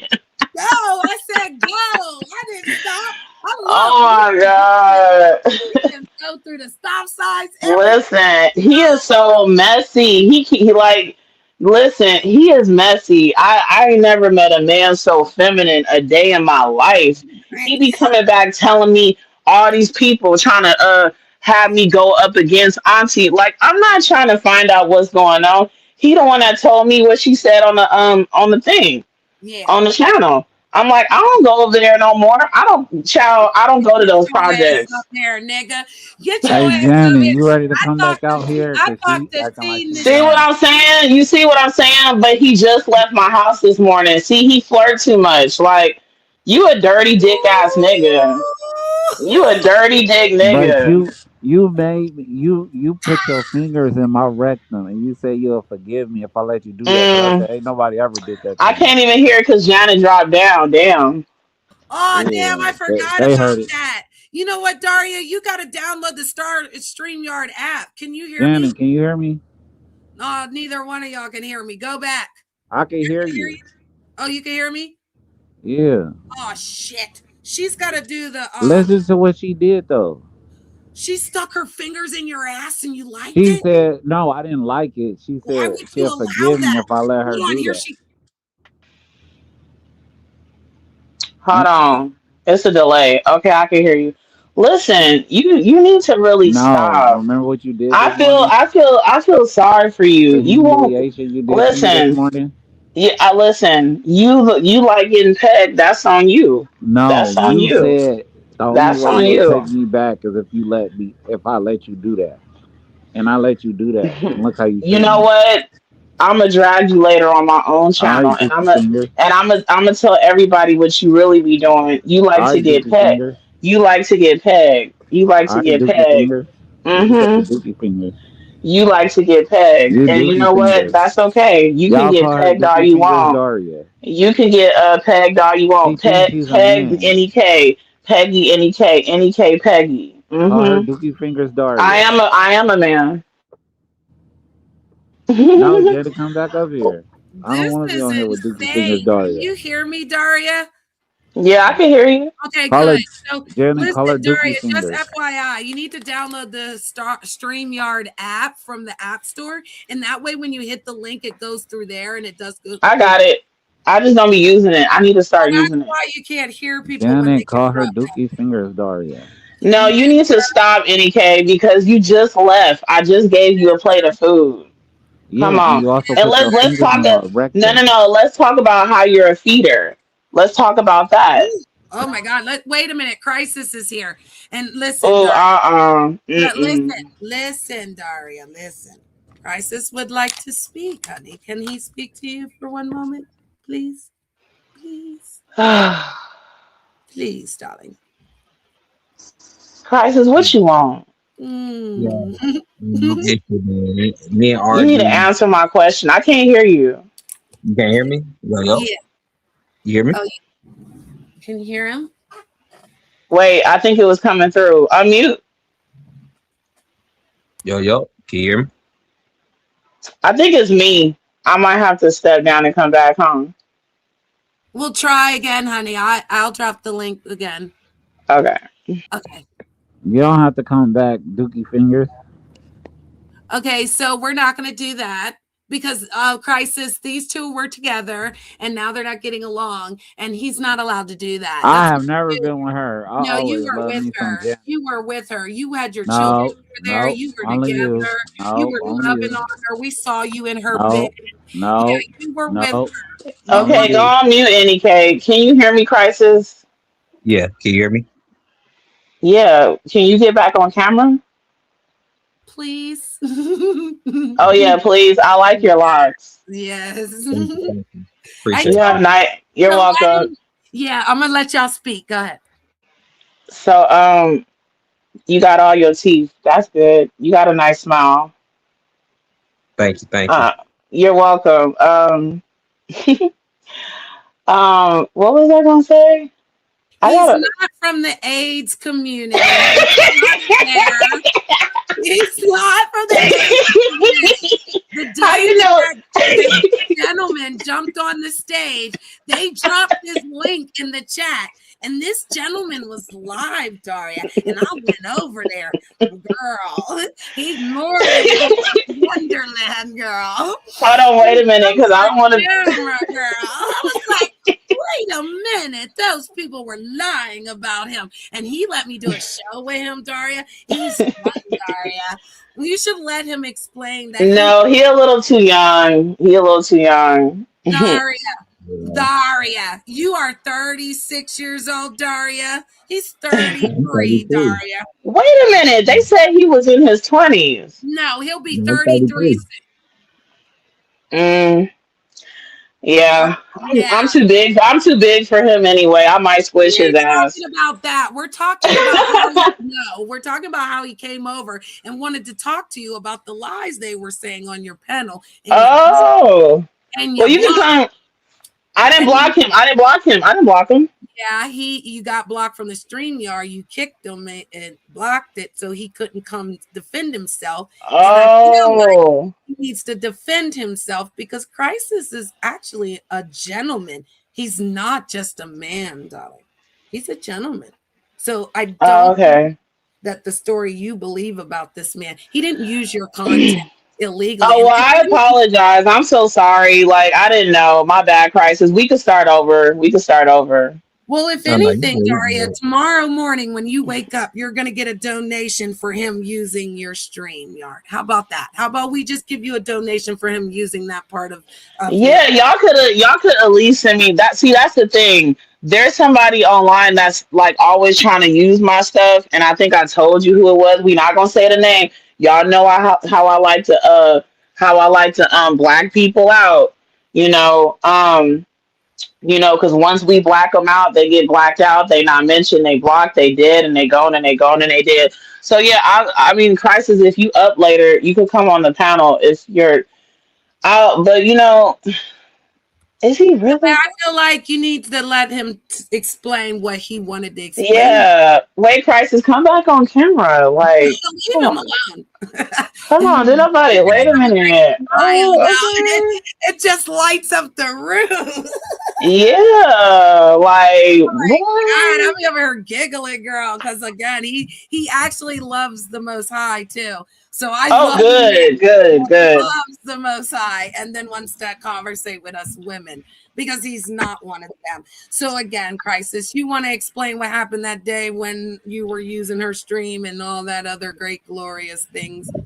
now. Go. I said go. I didn't stop. I look. Oh my god. We can go through the stop signs, everything. Listen, he is so messy. He like, listen, he is messy. I ain't never met a man so feminine a day in my life. He be coming back telling me all these people trying to have me go up against Auntie. Like, I'm not trying to find out what's going on. He the one that told me what she said on the thing Yeah. on the channel. I'm like, I don't go over there no more. I don't go to Get those your ass up projects. there, nigga. Get your Hey, ass up Janet, here. you ready to I come talked back to out here? I Cause she talked to acting like Steen she the See show. what scared. I'm saying? You see what I'm saying? But he just left my house this morning. See, he flirt too much. Like, you a dirty dick ass nigga. You a dirty dick But nigga. you put your fingers in my rectum and you say you'll forgive me if I let you do that. Cause I Mm, said ain't nobody ever did that to I me. can't even hear it because Janet dropped down. Damn. Oh damn, I Yeah, forgot they about heard it. that. You know what, Daria? You gotta download the StreamYard app. Can you hear me? Janet, can you hear me? Neither one of y'all can hear me. Go back. I can I hear can hear you. you. Oh, you can hear me? Yeah. Oh shit. She's gotta do the Listen to what she did though. she stuck her fingers in your ass and you liked She it? said, no, I didn't like it. She Why said would you she'll allow forgive me that? if I let her Hold on, do here that. she Hold And on. It's a delay. Okay, I can hear you. Listen, you need to really no, stop. remember what you did I this feel morning? I feel I feel sorry for you. The You won't humiliation you did to me this listen. morning? Yeah, I listen. You like getting pegged. That's on you. No, That's on you you. said the only That's way on you'll you. take me back is if I let you do that. And I let you do that. And look how you You treat know me. what? I'm gonna drag you later on my own All channel, right, and Dookie Fingers. I'm gonna tell everybody what you really be doing. You All like to right, get Dookie pegged. Fingers. You like to get pegged. You like All to right, get Dookie pegged. Fingers. You said Mm-hmm. Dookie Fingers. You like to get pegged, You and you Dookie know what? Fingers. That's okay. You can Y'all get call her pegged all Dookie you Fingers want. Daria. You can get pegged all you She want. thinks she's a Pegged man. any K. Peggy any K Peggy. Call her Mm-hmm. Dookie Fingers Daria. I am a man. No, Jada, come back up here. I don't this want to be is on here with Dookie Fingers insane. Can Daria. you hear me, Daria? Yeah, I can hear you. Okay, Call her good. So Janet. Call her listen, Dookie Daria, just Fingers. FYI, you need to download the StreamYard app from the App Store. And that way, when you hit the link, it goes through there and it does go I through. got it. I just don't be using it. I need to Well, start that's using it. why you can't hear people when they Janet, get call her dropped Dookie Fingers Daria. out. No, you need to stop, NK, because you just left. I just gave you a plate of food. Yeah, Come and on, you also and put your let's fingers talk. in my No, no, rectum. no. Let's talk about how you're a feeder. Let's talk about that. Ooh, oh my God. Wait a minute. Crisis is here. And listen, Oh, Daria. Listen, mm-mm. listen, Daria. Listen. Crisis would like to speak, honey. Can he speak to you for one moment? Please? Please? Please, darling. Crisis, what you want? Yeah, Mm. no issue, man. Me and You need to RG, answer my question. I can't hear you. you can hear me? Yo, yo, Yeah. you hear me? Oh, you can hear him? Wait, I think it was coming through. Unmute. Yo, yo, can you hear me? I think it's me. I might have to step down and come back home. We'll try again, honey. I'll drop the link again. Okay. Okay. You don't have to come back, Dookie Fingers. Okay, so we're not going to do that. because Crisis, these two were together and now they're not getting along, and he's not allowed to do that. I That's have what never you do. been with her. I No, you always were love with me some her. Janet. You were with her. You had your children No, over there. no, You were only you. together. You No, were only loving you. on her. We saw you in her bed. No, Yeah, no, you were with no, her. You only were. Okay, go you. on mute, NK. Can you hear me, Crisis? Yeah, can you hear me? Yeah. Can you get back on camera? Please. Oh yeah, please. I like your locks. Yes. Thank you, thank you. I Appreciate You it. have told night. you You're to let welcome. him. Yeah, I'm gonna let y'all speak. Go ahead. So you got all your teeth. That's good. You got a nice smile. Thank you, thank you. Uh, you're welcome. What was I gonna say? I He's gotta. not from the AIDS community. He's not there. He's not from the AIDS community. The How day you know? that this gentleman jumped on the stage, they dropped his link in the chat. And this gentleman was live, Daria. And I went over there. Girl, he's more than Wonderland, girl. Hold on, wait He's a minute, on because I the don't want to. camera, girl. I was like, wait a minute. Those people were lying about him. And he let me do a show with him, Daria. He's fun, Daria. You should let him explain that he, No, he a little too young. He a little too young. Daria, Yeah. Daria, you are 36 years old, Daria. He's I'm 33, 33. Daria. Wait a minute. They said he was in his 20s. No, he'll be I'm 33 33. soon. Mm, yeah, I'm Yeah. too big. I'm too big for him anyway. I might We squish his ain't talking ass. about that. We're talking about how he, no, we're talking about how he came over and wanted to talk to you about the lies they were saying on your panel, Oh, and you well, you can blocked, come. I didn't and block him. I didn't block him. I didn't block him. yeah, you got blocked from the StreamYard. You kicked him and blocked it so he couldn't come defend himself. And I feel like Oh, he needs to defend himself because Crisis is actually a gentleman. He's not just a man, darling. He's a gentleman. So I oh don't okay. that the story you believe about this man, he didn't use your content illegally. Oh, And well, I apologize. I'm so sorry. Like, I didn't know. My bad, Crisis. We could start over. We could start over. well, if No, no, you anything, good, you Daria, good. tomorrow morning when you wake up, you're going to get a donation for him using your StreamYard. How about that? How about we just give you a donation for him using that part of your. Yeah, y'all could at least send me that. See, that's the thing. There's somebody online that's like always trying to use my stuff, and I think I told you who it was. We not gonna say the name. Y'all know how I like to black people out. You know, because once we black them out, they get blacked out. They not mentioned. They blocked. They did, and they gone and they gone and they did. So yeah, I mean, Crisis. If you up later, you could come on the panel if you're out. But is he really? I feel like you need to let him explain what he wanted to explain. Yeah. Wait, Crisis, come back on camera. Like, Leave come him on. alone. Come on. Did nobody? Wait a minute. Lying Oh, about it. okay. It just lights up the room. Yeah. Like, God, boy. I'm over here giggling, girl, because again, he actually loves the Most High too. So I Oh, love a man good, good, who good. loves the Most High and then wants to conversate with us women because he's not one of them. So again, Crisis, you want to explain what happened that day when you were using her stream and all that other great glorious things? What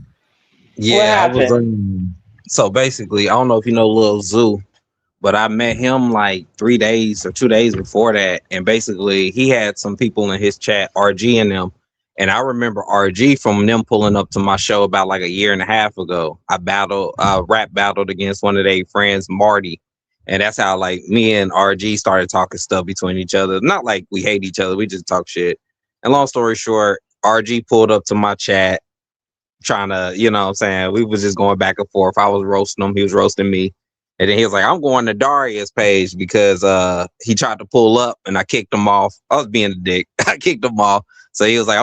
Yeah, I was happened? so basically, I don't know if you know Lil Zoo, but I met him like 3 days or 2 days before that, and basically he had some people in his chat, RG and them, and I remember RG from them pulling up to my show about like a year and a half ago. Rap battled against one of their friends, Marty, and that's how like me and RG started talking stuff between each other. Not like we hate each other, we just talk shit. And long story short, RG pulled up to my chat trying to, you know what I'm saying? We was just going back and forth. I was roasting him, he was roasting me. And then he was like, I'm going to Daria's page because he tried to pull up and I kicked him off. I was being a dick. I kicked him off. So he was like,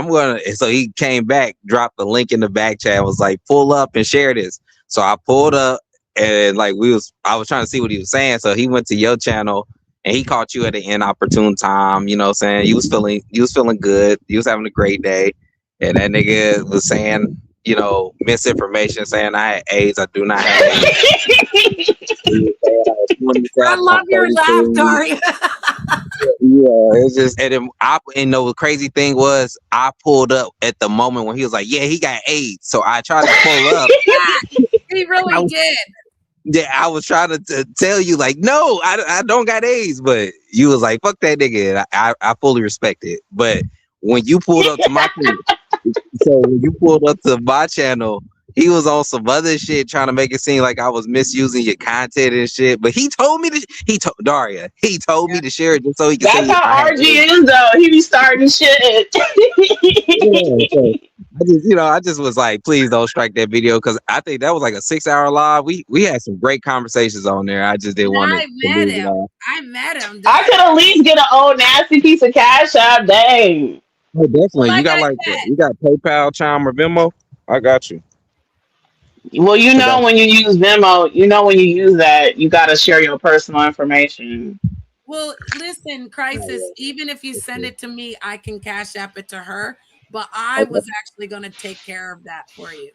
so he came back, dropped the link in the back chat, was like, pull up and share this. So I pulled up and like I was trying to see what he was saying. So he went to your channel and he caught you at an inopportune time, you know what I'm saying? You was feeling good. You was having a great day. And that nigga was saying misinformation saying I had AIDS. I do not have AIDS. He was saying I was I 27, I'm love your laugh, 33. Daria. Yeah, it's just and the crazy thing was I pulled up at the moment when he was like, "Yeah, he got AIDS." So I tried to pull up. He I really was did. Yeah, I was trying to tell you like, no, I don't got AIDS, but you was like, fuck that nigga. And I fully respect it. But when you pulled up to my when you pulled up to my channel, he was on some other shit trying to make it seem like I was misusing your content and shit. But he told Daria, he told me to share it just so he could That's say I how had RG AIDS. is, though. He be starting shit. Yeah, so I just was like, please don't strike that video because I think that was like a 6 hour live. We had some great conversations on there. I just didn't And want it I to met lose it him. all. I met him, I Daria. could at least get an old nasty piece of cash out. Dang. Oh, definitely. You Like got I like said, you got PayPal, Chime, or Venmo? I got you. Well, you 'Cause I, know when you use Venmo, you know when you use that, you got to share your personal information. well, listen, Crisis, even if you send it to me, I can cash app it to her. But I okay. was actually going to take care of that for you.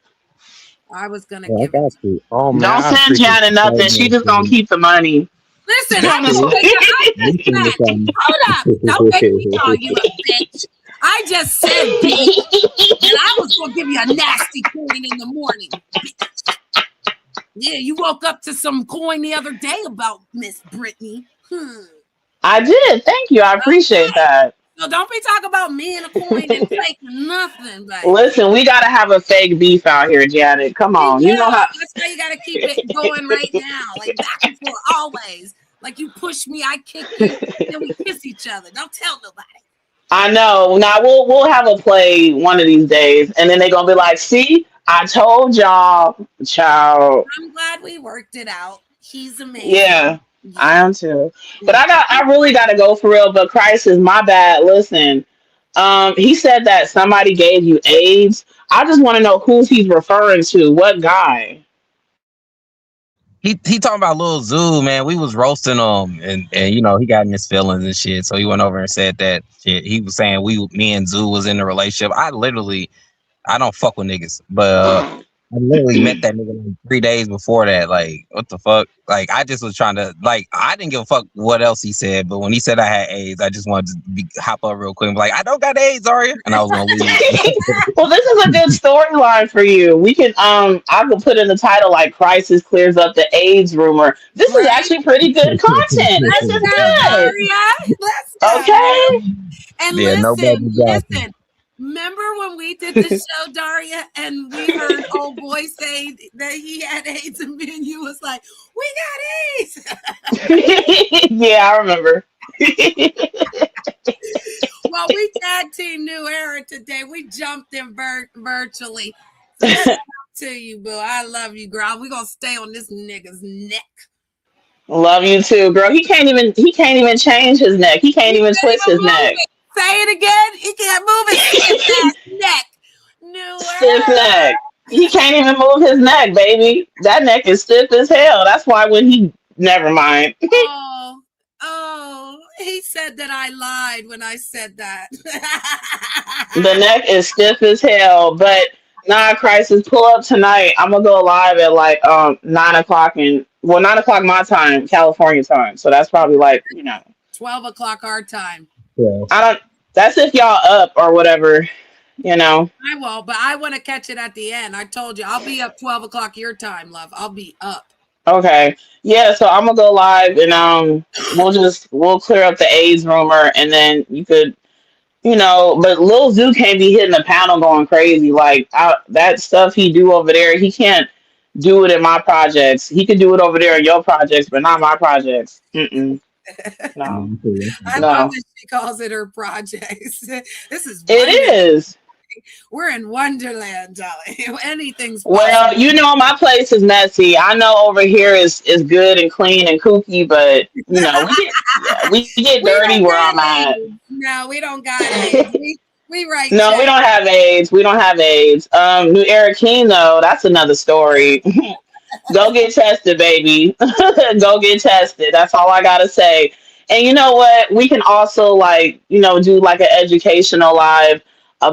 I was going to Yeah, I give it got to you. Oh man, Don't I send appreciate Janet you so nothing. She just gonna much. keep the money. Listen, She I gonna. just take I just You send me said, hold up. Don't make me call you a bitch. I just said, bitch, that I was gonna give you a nasty coin in the morning. Bitch. Yeah, you woke up to some coin the other day about Miss Brittany. I did. Thank you. I appreciate Okay. that. So don't be talking about me and a coin and fake nothing, baby. Listen, we gotta have a fake beef out here, Janet. Come We on. You know do. how. That's why you gotta keep it going right now, like back and forth, always. Like you push me, I kick you, then we kiss each other. Don't tell nobody. I know. Now we'll have a play one of these days, and then they're gonna be like, "See, I told y'all, child." I'm glad we worked it out. He's amazing. Yeah, I Yeah. am too. But Yeah. I really gotta go for real. But Christ is my bad. Listen, he said that somebody gave you AIDS. I just want to know who he's referring to. What guy? He talking about Lil Zoo, man. We was roasting him, and he got in his feelings and shit. So he went over and said that shit. He was saying me and Zoo was in a relationship. I don't fuck with niggas, but I literally met that nigga like 3 days before that. Like, what the fuck? Like, I just was trying to I didn't give a fuck what else he said, but when he said I had AIDS, I just wanted to hop up real quick and be like, I don't got AIDS, Arya, and I was gonna leave. Well, this is a good storyline for you. We can I could put in the title like "Crisis clears up the AIDS rumor." This is Right? actually pretty good content. This Let's is go, good. Daria. Let's go. Okay. And Yeah, no listen, baby Johnson. listen. Remember when we did the show, Daria, and we heard old boy say that he had AIDS, and me and you was like, "We got AIDS." Yeah, I remember. Well, we tag team New Era today. We jumped in virtually. So shout out to you, boo. I love you, girl. We're gonna stay on this nigga's neck. Love you too, girl. He can't even change his neck. He He can't even can't twist even his move neck. it. Say it again. He can't move his stiff ass neck. New Stiff Era. neck. He can't even move his neck, baby. That neck is stiff as hell. That's why when he never mind. Oh, oh, he said that I lied when I said that. The neck is stiff as hell. But nah, crisis. Pull up tonight. I'm gonna go live at like 9 o'clock 9 o'clock my time, California time. So that's probably like 12 o'clock our time. Yeah. I don't. That's if y'all up or whatever. You know. I won't, but I want to catch it at the end. I told you I'll be up 12 o'clock your time, love. I'll be up. Okay. Yeah, so I'm gonna go live and we'll clear up the AIDS rumor and then you could but Lil Zoo can't be hitting the panel going crazy. Like that stuff he do over there, he can't do it in my projects. He could do it over there in your projects, but not my projects. Mm-mm. No. I love No. that she calls it her projects. This is It wonderful. is. We're in Wonderland, darling. Anything's Well, possible. my place is messy. I know over here is good and clean and kooky, but we get We dirty don't where got I'm at. AIDS. No, we don't got AIDS. We write No, we checks. don't have AIDS. We don't have AIDS. New Eric King though, that's another story. Go get tested, baby. Go get tested. That's all I gotta say. And you know what? We can also do like an educational live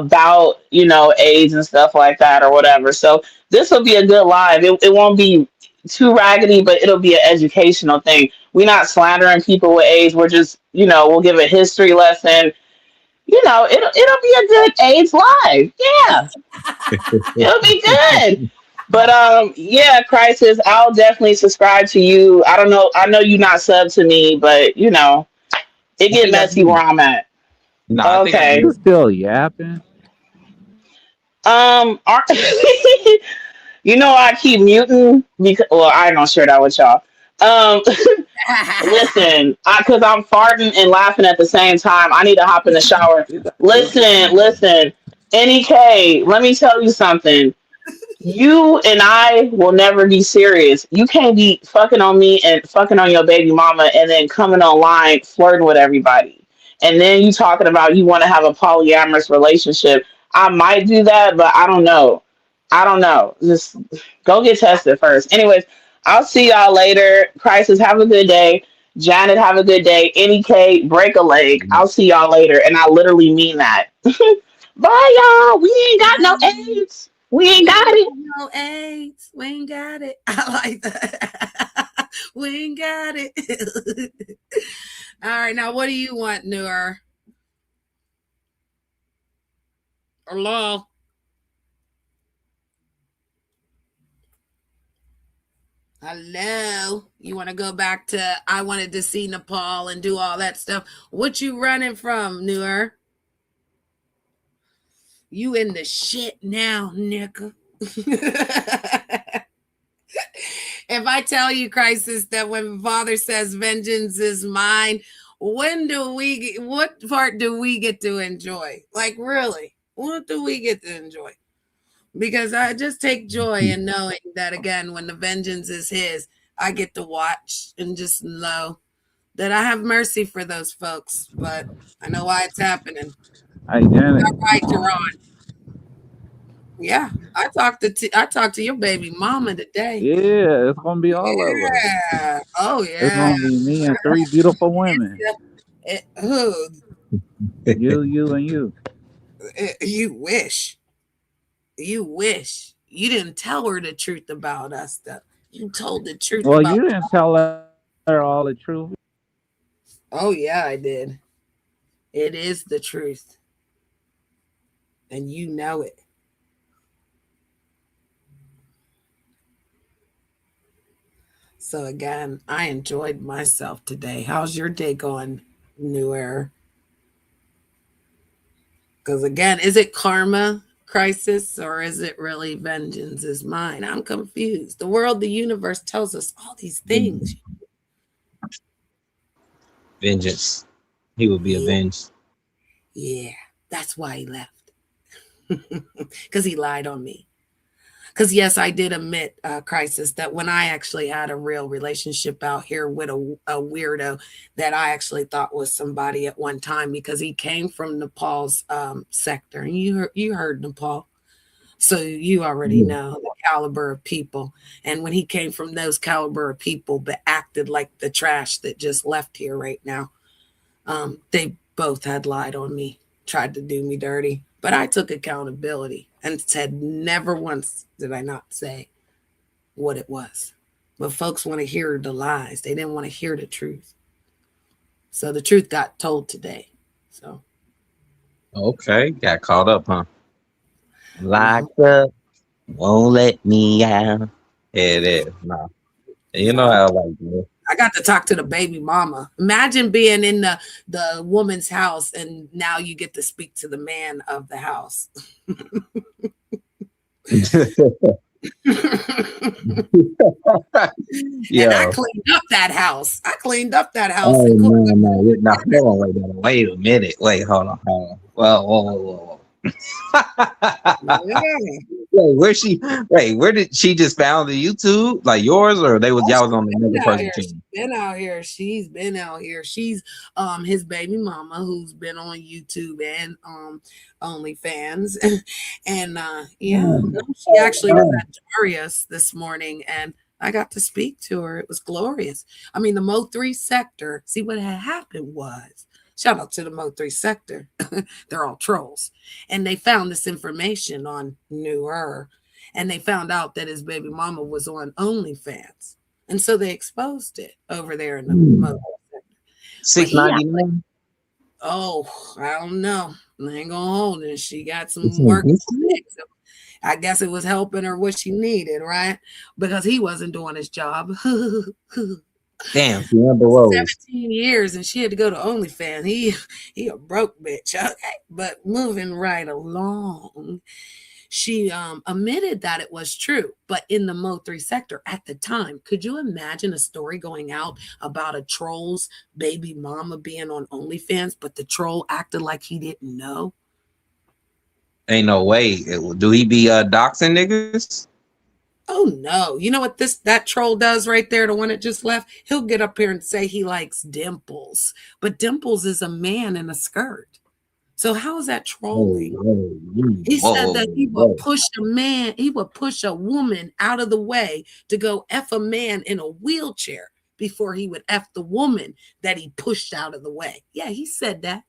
about, AIDS and stuff like that or whatever. So this will be a good live. It won't be too raggedy, but it'll be an educational thing. We're not slandering people with AIDS. We're just, we'll give a history lesson. It'll be a good AIDS live. Yeah, it'll be good. But yeah, Crisis, I'll definitely subscribe to you. I don't know. I know you not sub to me, but it I get think I messy do. where I'm at. No, I think I Okay. You do. still yapping? Are, I keep muting because I ain't gonna share that with y'all. Um, listen, because I'm farting and laughing at the same time. I need to hop in the shower. You got Listen, listen. NEK, let me tell you something. You and I will never be serious. You can't be fucking on me and fucking on your baby mama and then coming online flirting with everybody. And then you talking about you want to have a polyamorous relationship. I might do that, but I don't know. I don't know. Just go get tested first. Anyways, I'll see y'all later. Crisis, have a good day. Janet, have a good day. NEK, break a leg. I'll see y'all later. And I literally mean that. Bye, y'all. We ain't got no AIDS. We ain't We got ain't it. got no AIDS. We ain't got it. I like that. We ain't got it. All right, now what do you want, Noor? Hello? Hello? You want to go back to I wanted to see Nepal and do all that stuff? What you running from, Noor? You in the shit now, nigga. If I tell you, Crisis, that when Father says vengeance is mine, what part do we get to enjoy? Like, really, what do we get to enjoy? Because I just take joy in knowing that, again, when the vengeance is his, I get to watch and just know that I have mercy for those folks. But I know why it's happening. Hey, Janet. Right, Jerron. Yeah, I talked to your baby mama today. Yeah, it's gonna be all of us. Yeah. Oh It's yeah. gonna be me and three beautiful women. Who? You, and you. You wish. You wish. You didn't tell her the truth about us, though. You told the truth Well, about. you didn't tell her all the truth. Oh yeah, I did. It is the truth, and you know it. So again, I enjoyed myself today. How's your day going, New Era? Because again, is it karma crisis or is it really vengeance is mine? I'm confused. The world, the universe tells us all these things. Vengeance. He will be Yeah, avenged. yeah. That's why he left. Because he lied on me. Because yes, I did admit, Crisis, that when I actually had a real relationship out here with a weirdo that I actually thought was somebody at one time, because he came from Nepal's sector, and you heard Nepal, so you already Yeah. know the caliber of people. And when he came from those caliber of people, but acted like the trash that just left here right now, they both had lied on me, tried to do me dirty, but I took accountability and said never once did I not say what it was. But folks want to hear the lies. They didn't want to hear the truth. So the truth got told today. So, Okay, got caught up, huh? well, Locked up, won't let me out. Yeah, it is. No, you know yeah. how I like it. I got to talk to the baby mama. Imagine being in the woman's house and now you get to speak to the man of the house. And I Yo. cleaned up that house. I cleaned up that house Oh and cooked. no, no, no, hold on, wait a minute. Wait, hold on, hold on. Well, whoa. Yeah. Wait, where did she just found the YouTube? Like yours, or Oh, y'all was she's on been another out person's here. channel? She's been out here. She's his baby mama who's been on YouTube and OnlyFans. And yeah, no, she actually was at Darius this morning and I got to speak to her. It was glorious. I mean, the Mo 3 sector, see what had happened was Shout out to the Mo3 sector. They're all trolls. And they found this information on Newer. And they found out that his baby mama was on OnlyFans. And so they exposed it over there in the Mo3 sector. But Six he, ninety nine. oh, I don't know. I ain't gonna hold it. She got some work. I guess it was helping her what she needed, right? Because he wasn't doing his job. Damn, she Amber Rose. 17 years and she had to go to OnlyFans. He a broke bitch. Okay. But moving right along, she admitted that it was true. But in the Mo3 sector at the time, could you imagine a story going out about a troll's baby mama being on OnlyFans, but the troll acted like he didn't know? Ain't no way. Do he be doxing niggas? Oh no. You know what that troll does right there, the one that just left? He'll get up here and say he likes Dimples. But Dimples is a man in a skirt. So how is that trolling? He said that he would push a man, he would push a woman out of the way to go F a man in a wheelchair before he would F the woman that he pushed out of the way. Yeah, he said that.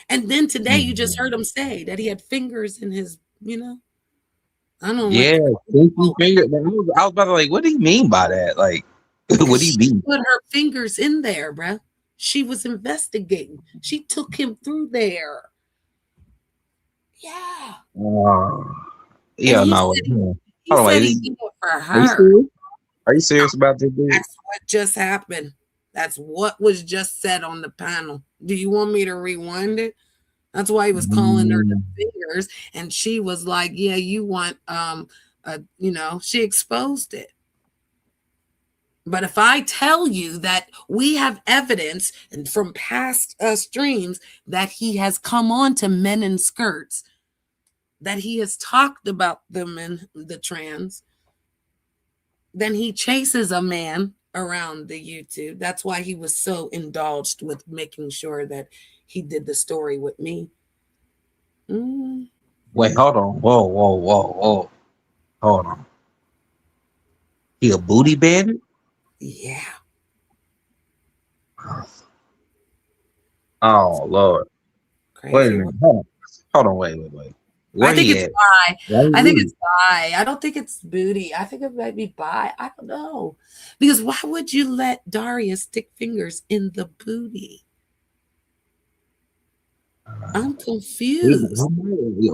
And then today you just heard him say that he had fingers in his, I don't like. Yeah, finger. I was about to like, what do you mean by that? Like, what do you mean? Put her fingers in there, bruh. She was investigating. She took him through there. Yeah. Yeah, no. He said he did it for her. Are you serious about this, dude? That's what just happened. That's what was just said on the panel. Do you want me to rewind it? That's why he was calling her the fingers, and she was like, "Yeah, you want she exposed it." But if I tell you that we have evidence and from past streams that he has come on to men in skirts, that he has talked about them in the trans, then he chases a man around the YouTube. That's why he was so indulged with making sure that he did the story with me. Wait, hold on. Whoa. Hold on. He a booty bandit? Yeah. Oh Lord. Crazy. Wait a minute. Hold on. Wait. I think it's bi. I think it's bi. I don't think it's booty. I think it might be bi. I don't know. Because why would you let Daria stick fingers in the booty? I'm confused.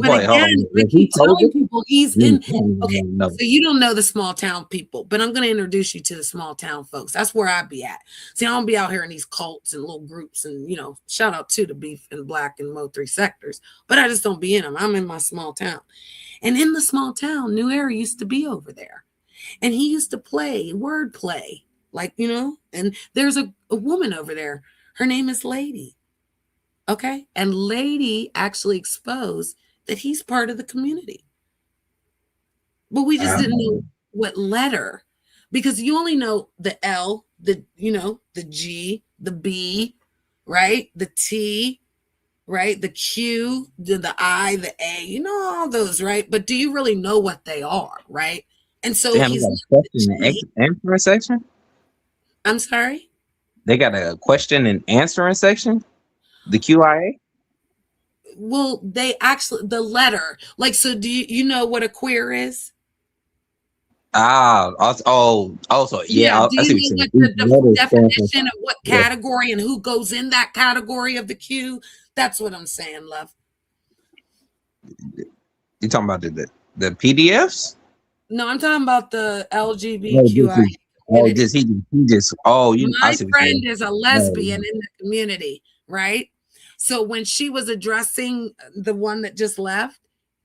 But again, I keep telling people he's in. Okay, so you don't know the small town people, but I'm going to introduce you to the small town folks. That's where I be at. See, I don't be out here in these cults and little groups, and shout out to the beef and black and Mo3 sectors, but I just don't be in them. I'm in my small town, and in the small town, New Era used to be over there, and he used to play word play, and there's a woman over there. Her name is Lady. Okay. And Lady actually exposed that he's part of the community. But we just didn't know what letter, because you only know the L, the G, the B, right? The T, right? The Q, the I, the A, all those, right? But do you really know what they are, right? And so he's question and answering section. I'm sorry? They got a question and answering section? The QIA? Well, they actually, the letter, so do you know what a queer is? So yeah. Do you know what the definition of what category and who goes in that category of the Q? That's what I'm saying, love. You talking about the PDFs? No, I'm talking about the LGBTQI. My friend is a lesbian in the community, right? So when she was addressing the one that just left,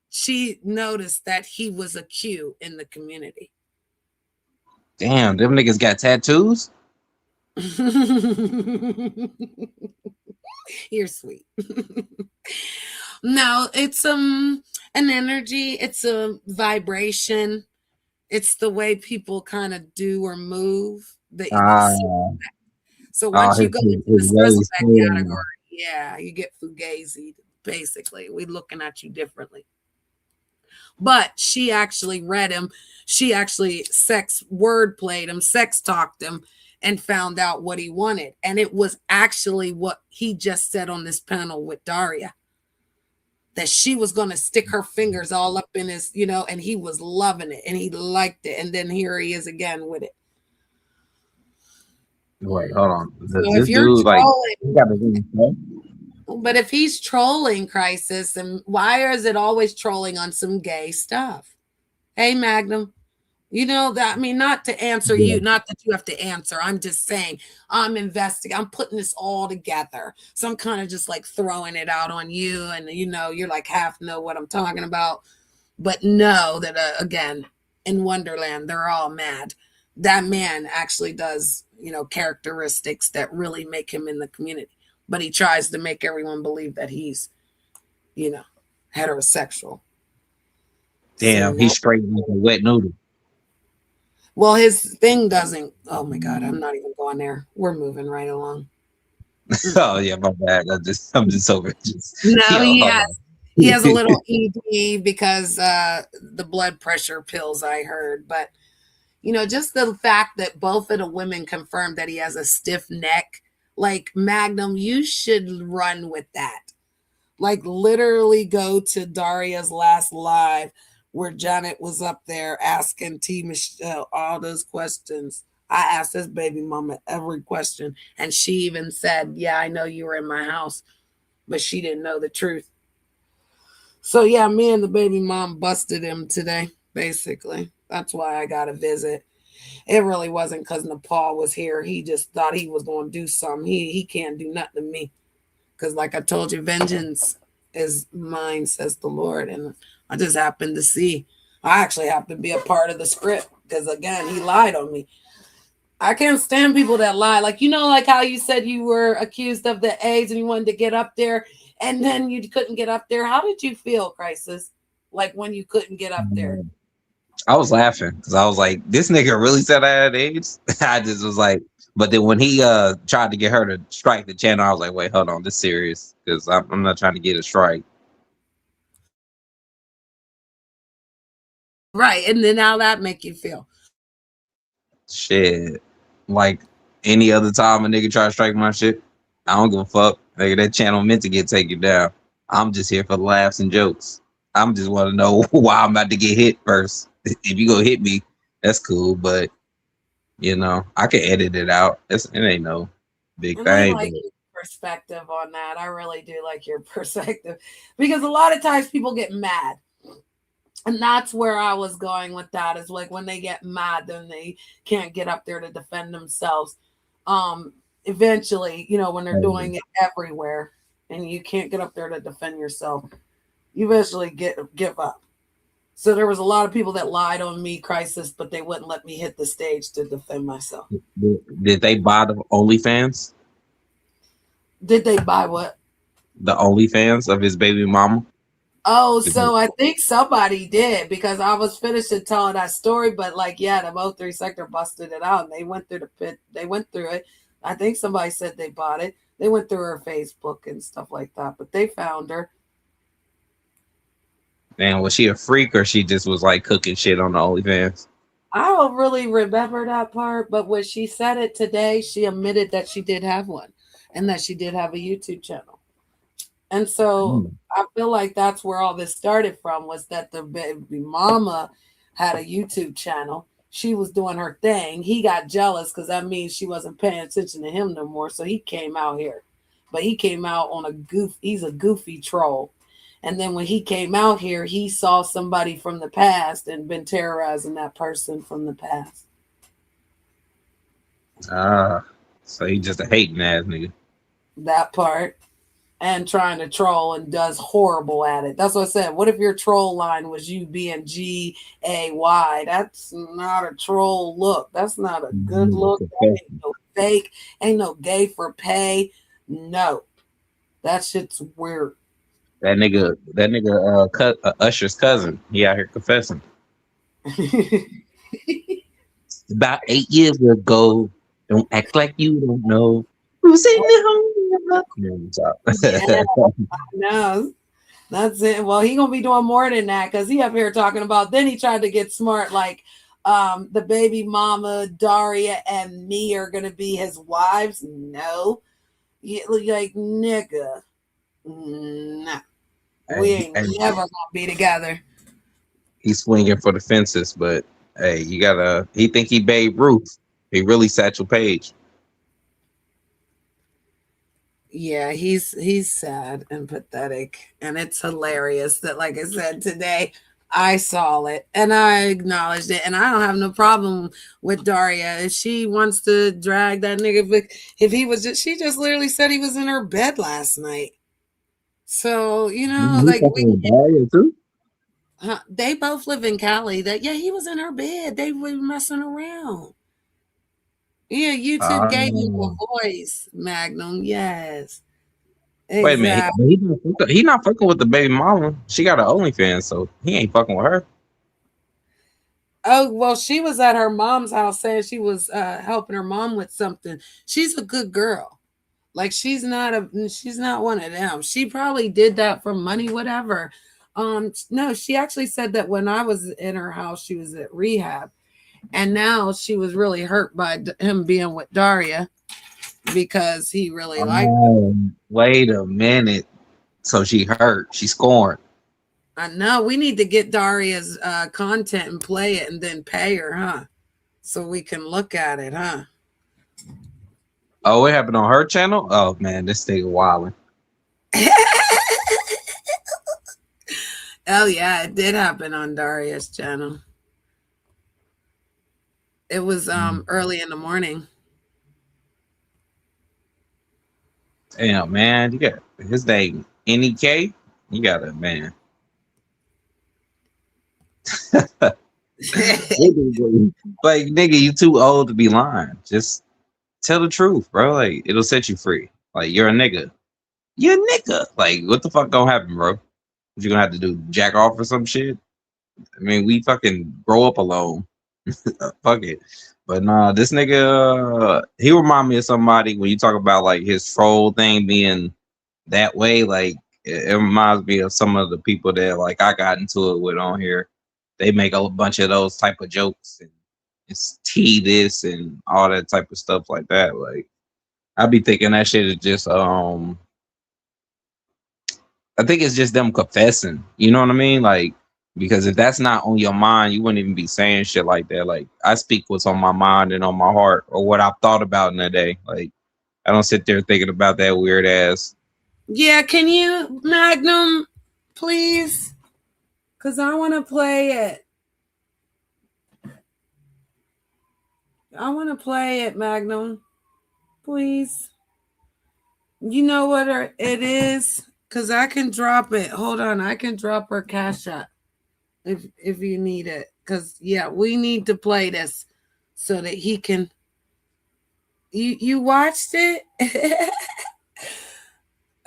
she noticed that he was a Q in the community. Damn, them niggas got tattoos? You're sweet. No, it's an energy, it's a vibration. It's the way people kind of do or move. So once you go into the suspect category, you get fugazi, basically. We're looking at you differently. But she actually read him. She actually sex word played him, sex talked him, and found out what he wanted. And it was actually what he just said on this panel with Daria, that she was going to stick her fingers all up in his, and he was loving it and he liked it. And then here he is again with it. Wait, hold on. So This if you're dude, like, trolling, he got the but if he's trolling, Crisis, and why is it always trolling on some gay stuff? Hey, Magnum, that, I mean, not to answer you, not that you have to answer. I'm just saying I'm investigating. I'm putting this all together. So I'm kind of just like throwing it out on you. And, you're like half know what I'm talking about. But know that, again, in Wonderland, they're all mad. That man actually does, characteristics that really make him in the community. But he tries to make everyone believe that he's, heterosexual. damn, So, he's straight like a wet noodle. well, his thing doesn't. Oh my God, I'm not even going there. We're moving right along. Oh yeah, my bad. I'm just over just No, yo, he hold has a on. little ED because the blood pressure pills I heard. But just the fact that both of the women confirmed that he has a stiff neck, like Magnum, you should run with that. Like literally go to Daria's last live where Janet was up there asking T. Michelle all those questions. I asked this baby mama every question, and she even said, yeah, I know you were in my house, but she didn't know the truth. So yeah, me and the baby mom busted him today, basically. That's why I got a visit. It really wasn't because Nepal was here. He just thought he was going to do something. He can't do nothing to me. Because like I told you, vengeance is mine, says the Lord. And I just happened to see. I actually happened to be a part of the script. Because again, he lied on me. I can't stand people that lie. Like, like how you said you were accused of the AIDS and you wanted to get up there. And then you couldn't get up there. How did you feel, Crisis? Like when you couldn't get up there? I was laughing because I was like, this nigga really said I had AIDS. I just was like, but then when he tried to get her to strike the channel, I was like, wait, hold on, this serious because I'm not trying to get a strike. Right. And then how that make you feel? Shit, like any other time a nigga try to strike my shit, I don't give a fuck. Nigga, that channel meant to get taken down. I'm just here for the laughs and jokes. I'm just want to know why I'm about to get hit first. If you go hit me, that's cool, but I can edit it out. It ain't no big And I thing. like your perspective on that. I really do like your perspective because a lot of times people get mad. And that's where I was going with that is like when they get mad, then they can't get up there to defend themselves. Eventually, when they're doing it everywhere and you can't get up there to defend yourself, you eventually give up. So there was a lot of people that lied on me, Crisis, but they wouldn't let me hit the stage to defend myself. Did they buy the OnlyFans? Did they buy what? The OnlyFans of his baby mama? Oh, so I think somebody did because I was finishing telling that story, but like, yeah, the Mo3 sector busted it out and they went through the pit. They went through it. I think somebody said they bought it. They went through her Facebook and stuff like that, but they found her. Man, was she a freak or she just was like cooking shit on the OnlyFans? I don't really remember that part, but when she said it today, she admitted that she did have one and that she did have a YouTube channel. And so I feel like that's where all this started from was that the baby mama had a YouTube channel. She was doing her thing. He got jealous because that means she wasn't paying attention to him no more. So he came out here. But he came out on he's a goofy troll. And then when he came out here, he saw somebody from the past and been terrorizing that person from the past. So he just a hating ass nigga. That part. And trying to troll and does horrible at it. That's what I said. What if your troll line was you being GAY? That's not a troll look. That's not a good look. That ain't no fake. Ain't no gay for pay. No. That shit's weird. That nigga Usher's cousin. He out here confessing. About 8 years ago. Don't act like you don't know. Who's in the home? Yeah, I know. That's it. Well, he gonna be doing more than that because he up here talking about. Then he tried to get smart, like, the baby mama, Daria, and me are gonna be his wives. No. Like, nigga. Nah. We Hey, ain't hey, never gonna be together. he's swinging for the fences, but hey, you gotta. He think he Babe Ruth. He really Satchel Paige. Yeah, he's sad and pathetic, and it's hilarious that, like I said today, I saw it and I acknowledged it, and I don't have no problem with Daria if she wants to drag that nigga. But if he was just, she just literally said he was in her bed last night. So He like fucking with Daria too. they both live in Cali. That yeah, he was in her bed. They were messing around. Yeah, YouTube gave him a Oh, voice, Magnum. Yes, wait a minute. exactly. He not fucking with the baby mama. She got an OnlyFans, so he ain't fucking with her. Oh, well, she was at her mom's house saying she was helping her mom with something. She's a good girl. Like she's not one of them. She probably did that for money, whatever. No, she actually said that when I was in her house, she was at rehab. And now she was really hurt by him being with Daria because he really liked her. Oh, wait a minute. So she hurt. She scorned. I know we need to get Daria's content and play it and then pay her, huh? So we can look at it, huh? Oh, it happened on her channel? Oh man, this thing wilding. Oh yeah, it did happen on Daria's channel. It was early in the morning. Damn, man. You got his name NEK. You got it, man. Like nigga, you too old to be lying. Just tell the truth, bro. Like it'll set you free. Like you're a nigga. You're a nigga. Like what the fuck gonna happen, bro? What you gonna have to do? Jack off or some shit? I mean, we fucking grow up alone. Fuck it. But nah, this nigga, he remind me of somebody when you talk about like his troll thing being that way. Like it reminds me of some of the people that like I got into it with on here. They make a bunch of those type of jokes and it's T this and all that type of stuff like that. Like I be thinking that shit is just I think it's just them confessing. You know what I mean? Like because if that's not on your mind, you wouldn't even be saying shit like that. Like I speak what's on my mind and on my heart or what I've thought about in a day. Like I don't sit there thinking about that weird ass. Yeah, can you Magnum, please? Cause I want to play it. I want to play it, Magnum. Please. You know what it is? Cause I can drop it. Hold on, I can drop her cash app if you need it. Cause yeah, we need to play this so that he can. You watched it?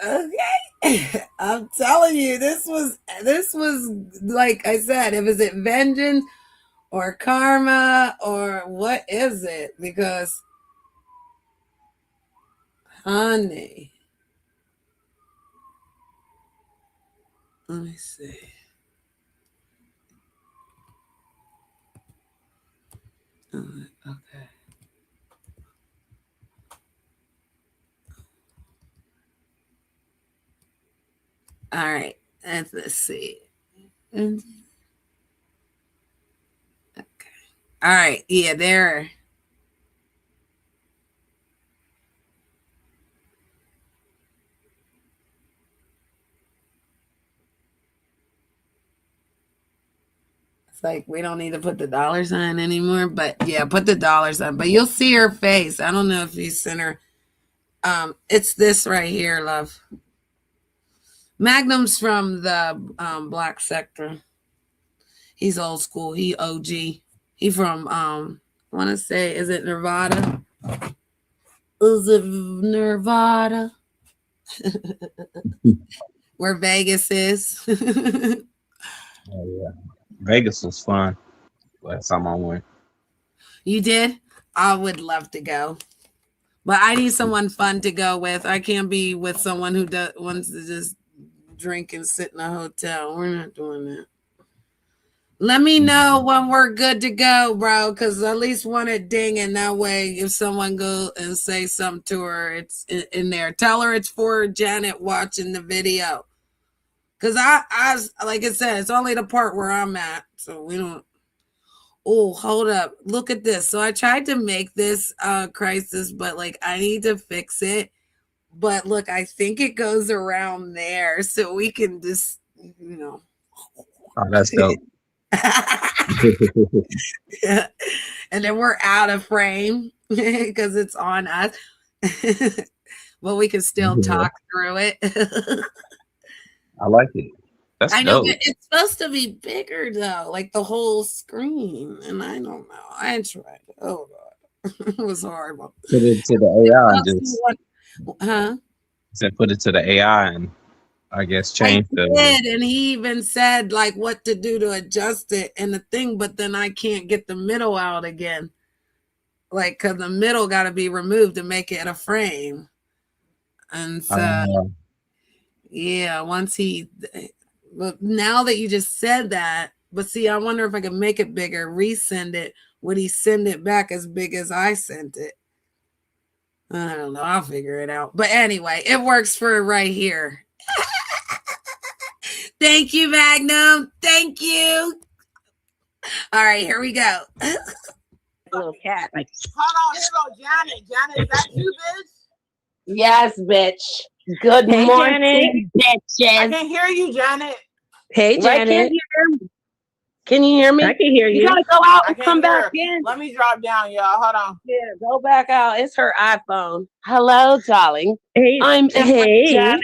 Okay. I'm telling you, this was like I said, if it's vengeance or karma or what is it? Because honey, let me see. Okay. All right. Let's see. Okay. All right. Yeah, there. It's like we don't need to put the dollar sign anymore, but yeah, put the dollar sign. But you'll see her face. I don't know if you sent her. It's this right here, love. Magnum's from the black sector. He's old school. He OG. He from I want to say, is it Nevada? Is it Nevada? Where Vegas is. Oh yeah, Vegas was fun. Last time I went. You did? I would love to go. But I need someone fun to go with. I can't be with someone who wants to just drink and sit in a hotel. We're not doing that. Let me know when we're good to go, bro, because I at least want it dinging. That way, if someone go and say something to her, it's in there. Tell her it's for Janet watching the video. Because I like I said, it's only the part where I'm at. So we don't. Oh, hold up. Look at this. So I tried to make this crisis, but like I need to fix it. But look, I think it goes around there. So we can just, Oh, that's dope. and then we're out of frame because it's on us. But we can still talk through it. I like it. That's I know, dope. but it's supposed to be bigger though, like the whole screen. And I don't know. I tried. Oh god, it was horrible. Put it to the AI and just put it to the AI and I guess change I did, and he even said like what to do to adjust it and the thing, but then I can't get the middle out again. Like, cause the middle got to be removed to make it a frame. And so, yeah, but now that you just said that, but see, I wonder if I can make it bigger, resend it. Would he send it back as big as I sent it? I don't know. I'll figure it out. But anyway, it works for right here. Thank you, Magnum. Thank you. All right, here we go. Little cat. Like, Hold on, here go Janet. Janet, is that you, bitch? Yes, bitch. Good hey, morning, I bitches. can hear you, Janet. Hey, Right, Janet. can you hear me? I can hear You you. gotta go out I and can't come hear. back in. Let me drop down, y'all. Hold on. Yeah, go back out. It's her iPhone. Hello, darling. Hey, I'm Empress hey. Janet.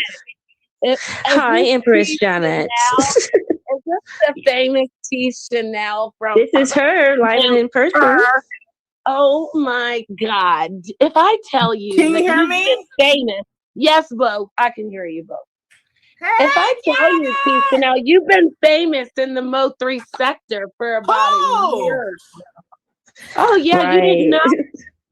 Hi, Empress Janet. Is this the famous T. Chanel from? This is her live and in person. Oh my God! If I tell you Can you that hear you've me? been famous, yes, Bo, I can hear you, Bo. Hey, If I tell you, T. Chanel, you've been famous in the Mo 3 sector for about a year. Oh yeah, you didn't know?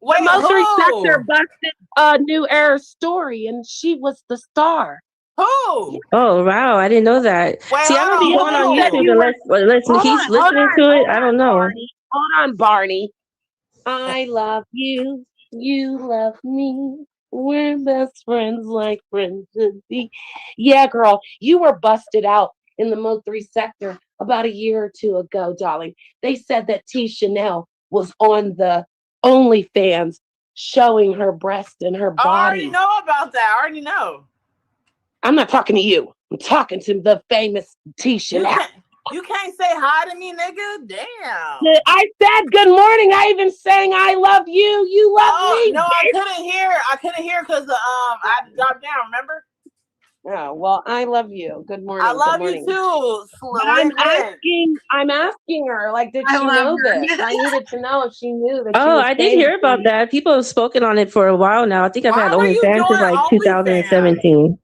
Wait, Mo 3 who? sector busted a New Era story, and she was the star. Who? Oh wow, I didn't know that. Wait, See, I don't be hold going on on. YouTube unless he's listening to it. I don't know. Barney. Hold on, Barney. I love you. You love me. We're best friends like friends should be. Yeah, girl, you were busted out in the Mo 3 sector about a year or two ago, darling. They said that T. Chanel was on the OnlyFans showing her breast and her body. I already know about that. I already know. I'm not talking to you. I'm talking to the famous T. Chanel. You can't say hi to me, nigga. Damn. I said good morning. I even sang I love you. You love me. No, I couldn't hear. I couldn't hear because I dropped down. Remember? Oh, well, I love you. Good morning. I love good you morning. too. I'm asking her, like, did she know this? I needed to know if she knew that. Oh, I did hear about that. People have spoken on it for a while now. I think I've had OnlyFans since like 2017.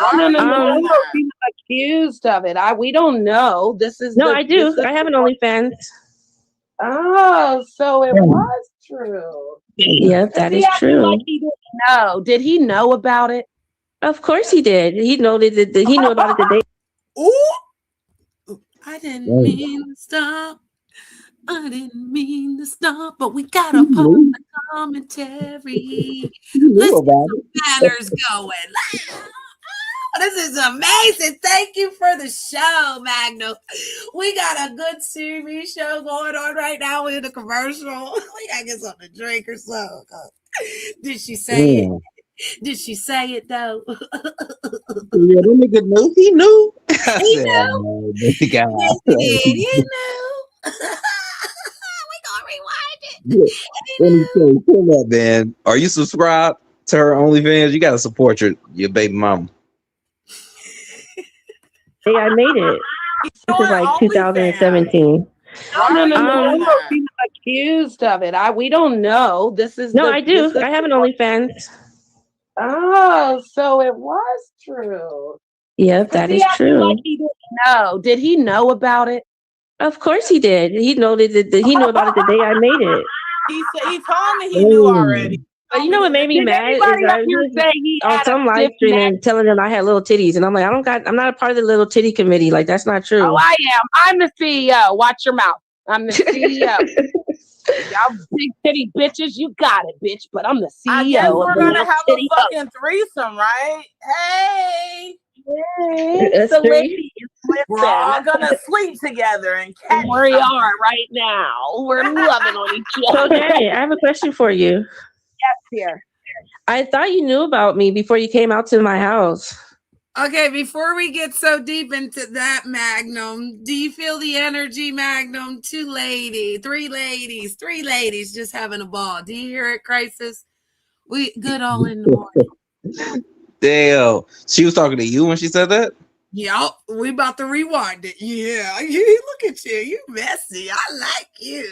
No. She's accused of it. We don't know. This is I do. I have an OnlyFans. Oh, so it was true. Yeah, that is true. Like he didn't know. Did he know about it? Of course he did. He knew about it the day. Ooh, I didn't mean to stop. I didn't mean to stop, but we gotta pause the commentary. Let's get some banners going. This is amazing. Thank you for the show, Magno. We got a good TV show going on right now. We're in a commercial. We gotta get something to drink or so. Did she say it? Did she say it though? Yeah, that nigga knew. He knew. He knew. He knew. We gonna rewind it. Let me tell you, pull up, man. Are you subscribed to her OnlyFans? You gotta support your baby mama. Hey, I made it. This is like 2017. No. She's accused of it. We don't know. This is I do. I have an OnlyFans. Oh, so it was true. Yeah, that is true. Like he didn't know. Did he know about it? Of course he did. He knew about it the day I made it. He told me he knew already. But you know what made me Did mad is anybody up I here was say he on had a some live stiff stream neck? and telling them I had little titties, and I'm like, I'm not a part of the little titty committee. Like that's not Oh, true. I am. I'm the CEO. Watch your mouth. I'm the CEO. Y'all big titty bitches, you got it, bitch. But I'm the I guess CEO of we're the gonna little have a titty hub. fucking threesome, right? Hey, It's That's the true. ladies. we're all Listen, gonna sleep together and catch we something. are right now. We're loving on each So other. Janet, I have a question for you. Here. I thought you knew about me before you came out to my house. Okay, before we get so deep into that, Magnum, do you feel the energy, Magnum? Three ladies just having a ball. Do you hear it, Crisis? We good all in the morning. Damn. She was talking to you when she said that? Yup, we about to rewind it. Yeah, you look at you. You messy. I like you.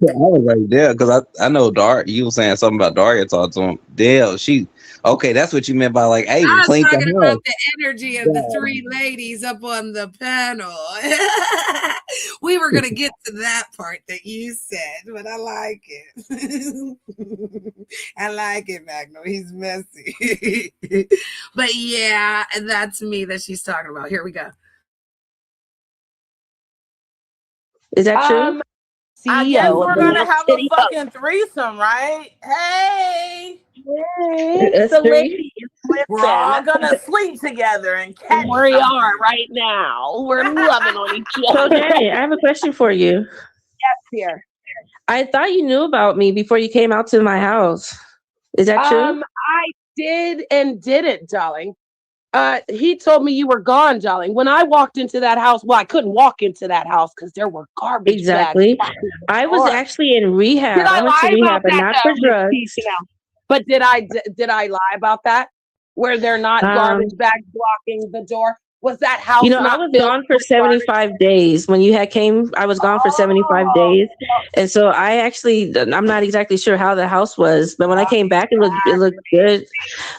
Yeah, I was right there because I know Dar. You were saying something about Daria talked to him. Damn, okay. That's what you meant by like, hey, I we was cleaned talking the about house. the energy of the three ladies up on the panel. We were going to get to that part that you said, but I like it. I like it, Magno. He's messy. But yeah, that's me that she's talking about. Here we go. Is that true? I guess CEO of we're the gonna little have a titty hub. fucking threesome, right? Hey, It's That's the true. ladies. we're all Listen, gonna sleep together and catch we something. are right now. We're loving on each So other. Janet, I have a question for you. Here. I thought you knew about me before you came out to my house. Is that true? I did and didn't, darling. He told me you were gone, darling. When I walked into that house, well, I couldn't walk into that house because there were garbage Exactly. bags. I was actually in rehab. Did I I went to lie rehab, about but that not though, for Miss drugs. TCL? But did I lie about that? Where they're not garbage bags blocking the door? Was that house I not was filled gone for with garbage? 75 days. When you had came, I was gone for 75 days. And so I'm not exactly sure how the house was, but when I came back, it looked good.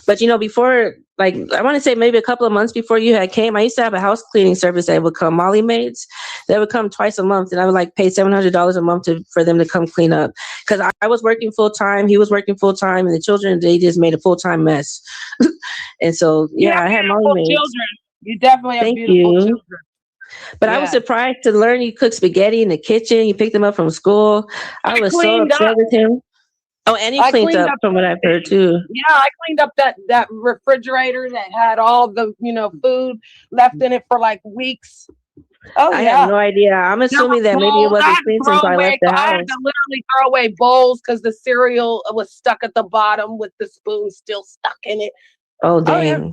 But before, like, I want to say maybe a couple of months before you had came, I used to have a house cleaning service that would come, Molly maids. They would come twice a month, and I would like pay $700 a month for them to come clean up. Because I was working full time, he was working full time, and the children, they just made a full time mess. And so, yeah, I had Molly maids. Children. You definitely have Thank beautiful you. children. But I was surprised to learn you cook spaghetti in the kitchen. You picked them up from school. I was so cleaned upset up. with him. Oh, and he I cleaned cleaned up up from what I've heard too. Yeah, I cleaned up that refrigerator that had all the food left in it for like weeks. Oh I yeah. have no idea. I'm assuming that maybe it wasn't clean since I left the I had house. to literally throw away bowls because the cereal was stuck at the bottom with the spoon still stuck in it. Oh, dang. Yeah.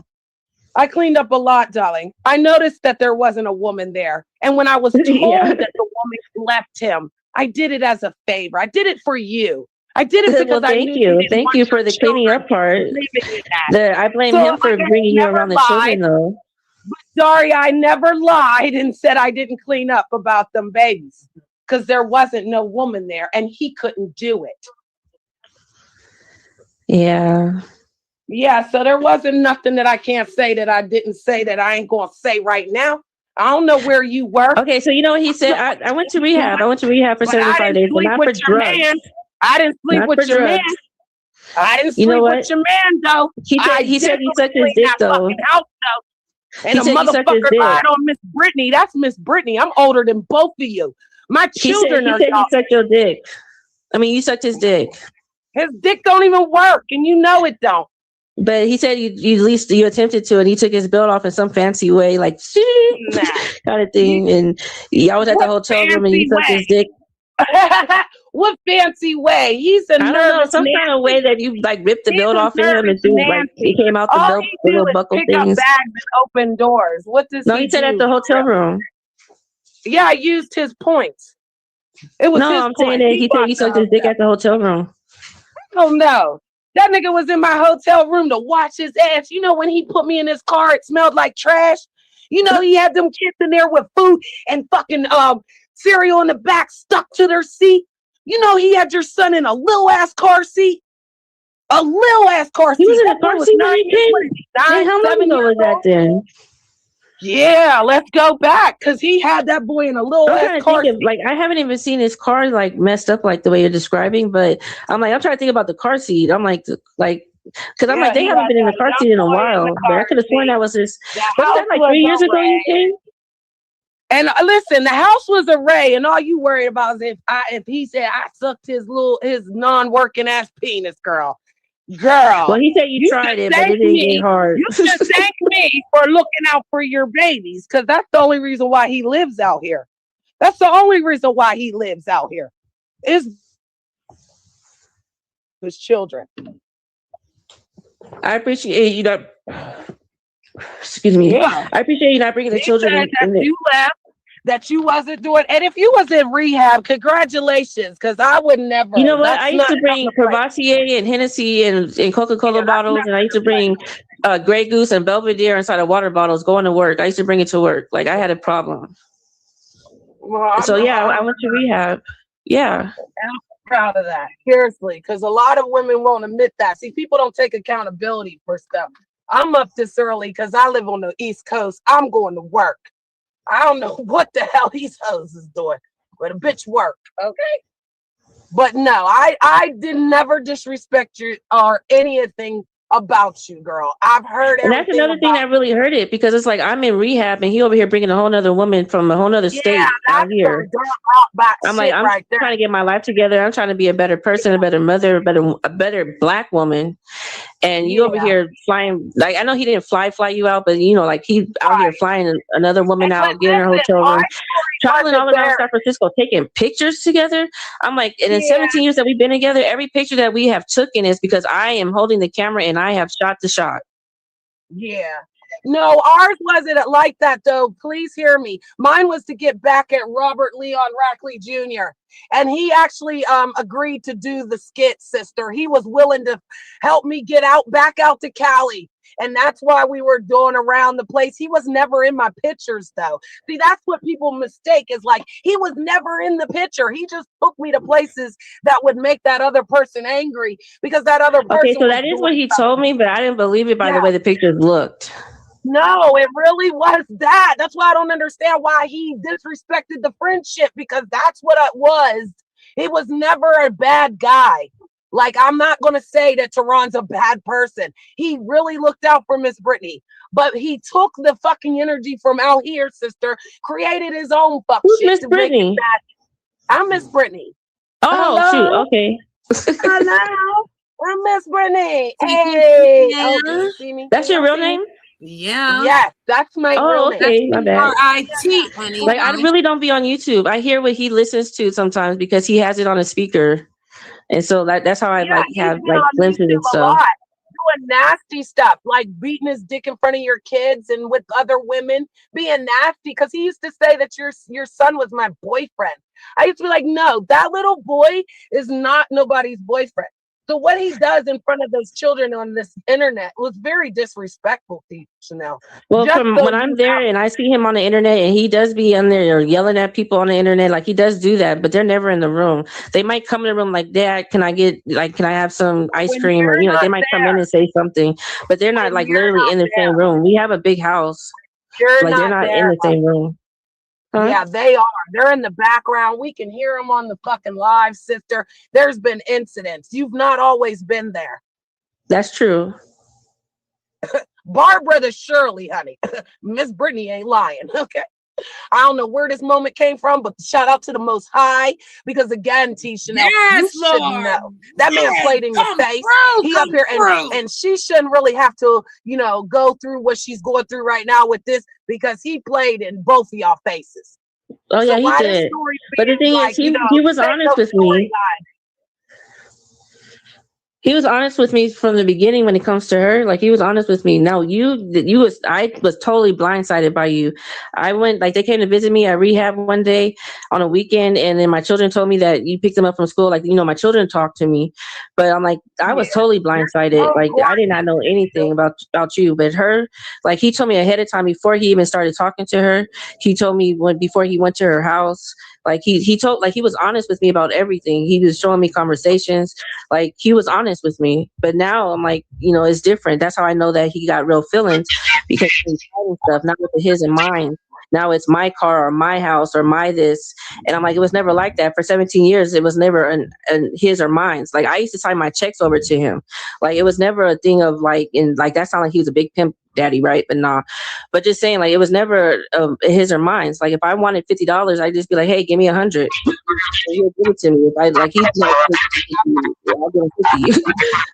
I cleaned up a lot, darling. I noticed that there wasn't a woman there. And when I was told that the woman left him, I did it as a favor. I did it for you. I did it because I knew Thank you for the cleaning up part. I blame him for bringing you around the children, though. But Daria, I never lied and said I didn't clean up about them babies because there wasn't no woman there and he couldn't do it. Yeah. Yeah, so there wasn't nothing that I can't say that I didn't say that I ain't going to say right now. I don't know where you were. Okay, so you know what he said? I went to rehab. I went to rehab for 75 days, but not for drugs. I didn't sleep with your man. I didn't sleep with your man, though. He said he sucked his dick, though. And a motherfucker lied on Miss Brittany. That's Miss Brittany. I'm older than both of you. My children he said he sucked your dick. I mean, you sucked his dick. His dick don't even work, and you know it don't. But he said you at least you attempted to, and he took his belt off in some fancy way, like kind of thing. And y'all was at the hotel room, and you sucked his dick. What fancy way? He's a I don't know, some kind of way that you like ripped the belt off of him and threw, like he came out the belt, the little buckle things. Bags and open doors. What does he said at the hotel room. Yeah, I used his points. It was I'm saying that he said he sucked his dick at the hotel room. Oh no. That nigga was in my hotel room to watch his ass. You know, when he put me in his car, it smelled like trash. You know, he had them kids in there with food and fucking cereal in the back stuck to their seat. You know, he had your son in a little ass car seat. A little ass car seat. He was in a car seat when he came. How long ago was that then? Yeah, let's go back because he had that boy in a little I'm ass trying to car think of seat. like I haven't even seen his car like messed up like the way you're describing, but I'm trying to think about the car seat. I'm like because I'm like Yeah, they he haven't had been in the that car young seat in a boy in the while, but I car could have sworn seat. that was his. The Wasn't that house like was 3 years a ago you wreck. came? And listen, the house was a ray, and all you worried about is if he said I sucked his non-working ass penis, girl. Well, Girl, he said you you tried should it, but thank it didn't get me. hard. You should thank me for looking out for your babies, because that's the only reason why he lives out here. That's the only reason why he lives out here. Is his children. I appreciate you not. Excuse me. Yeah. I appreciate you not bringing the He children said that in it. you left, that you wasn't doing, and if you was in rehab, congratulations, because I would You never. know what? I That's used not to kind bring of place. Courvoisier and Hennessy and Yeah, Coca-Cola that's bottles, not and I used to the place. bring Grey Goose and Belvedere inside of water bottles going to work. I used to bring it to work. Like I had a problem. Well, So yeah, I went to rehab. Yeah. I'm proud of that. Seriously, because a lot of women won't admit that. See, people don't take accountability for stuff. I'm up this early because I live on the East Coast. I'm going to work. I don't know what the hell these hoes is doing, but a bitch work, okay? But no, I did never disrespect you or anything about you, girl. I've heard And that's everything another thing about that really hurt it because it's like I'm in rehab and he over here bringing a whole nother woman from a whole nother you. Yeah, state out that's some here. girl out back I'm like, shit I'm right there. trying to get my life together. I'm trying to be a better person, a better mother, a better black woman. And you over Yeah, here flying, like, I know he didn't fly you out, but like he out here right. flying another woman But out, getting her listen, hotel my room, story traveling all wasn't around there. San Francisco, taking pictures together. I'm like, and in Yeah, 17 years that we've been together, every picture that we have taken is because I am holding the camera and I have shot the shot. yeah. No, ours wasn't like that though. Please hear me. Mine was to get back at Robert Leon Rackley Jr. And he actually agreed to do the skit, sister. He was willing to help me get back out to Cali. And that's why we were doing around the place. He was never in my pictures though. See, that's what people mistake is like he was never in the picture. He just took me to places that would make that other person angry because that other Okay, person so was that is doing what he something. told me, but I didn't believe it by Yeah. the way the pictures looked. No, it really was that. That's why I don't understand why he disrespected the friendship because that's what it was. He was never a bad guy. Like, I'm not going to say that Tehran's a bad person. He really looked out for Miss Brittany, but he took the fucking energy from out here, sister, created his own fuck Who's shit Miss to make it Brittany? bad. I'm Miss Brittany. Oh, shoot. Hello? Okay. Hello? I'm Miss Brittany. See you Hey. Oh, do there. you see me? That's Can your y'all real see me? name? Yeah. Yes, that's my real Oh, name. That's okay. My bad. RIT, honey Like, I bun. really don't be on YouTube. I hear what he listens to sometimes because he has it on a speaker. And so that's how I Yeah, like he's have been like on glimpses and YouTube a stuff. lot, doing nasty stuff, like beating his dick in front of your kids and with other women, being nasty. Because he used to say that your son was my boyfriend. I used to be like, no, that little boy is not nobody's boyfriend. So what he does in front of those children on this internet was very disrespectful to you, Chanel. Well, Just from so when you I'm there know. and I see him on the internet and he does be on there yelling at people on the internet, like he does do that, but they're never in the room. They might come in the room like, Dad, can I have some ice When cream? Or, you're they not might come in there, and say something, but they're not when like you're literally not in the there, same room. We have a big house. you're Like they're not not in there. the same room. Huh? Yeah, they are. They're in the background. We can hear them on the fucking live, sister. There's been incidents. You've not always been there. That's true. Barbara the Shirley, honey. Miss Brittany ain't lying. Okay. I don't know where this moment came from, but shout out to the Most High because again, T. Chanel, you Yes, should Lord. know that man Yes. played in your Come face. through. He up Come here through. and she shouldn't really have to, go through what she's going through right now with this because he played in both of y'all faces. Oh So yeah, he why this did. story But the being thing is, like, he was this ain't no honest with story me. He was honest with me from the beginning when it comes to her. Like he was honest with me. Now I was totally blindsided by you. I went, like they came to visit me at rehab one day on a weekend, and then my children told me that you picked them up from school. Like my children talked to me, but I'm like I was totally blindsided. Of Like I course did not know you anything do. about you, but her, like he told me ahead of time before he even started talking to her. He told me before he went to her house. Like he told, like he was honest with me about everything. He was showing me conversations, like he was honest with me. But now I'm like, it's different. That's how I know that he got real feelings, because he's fighting stuff, not with the his and mine. Now it's my car or my house or my this. And I'm like, it was never like that. For 17 years, it was never an his or mine's. Like I used to sign my checks over to him. Like it was never a thing of like, and like that sounded like he was a big pimp daddy, right? But nah. But just saying, like it was never his or mine's. Like if I wanted $50, I'd just be like, hey, give me 100. He'll give it to me. If I like, he's like, I'll give him 50.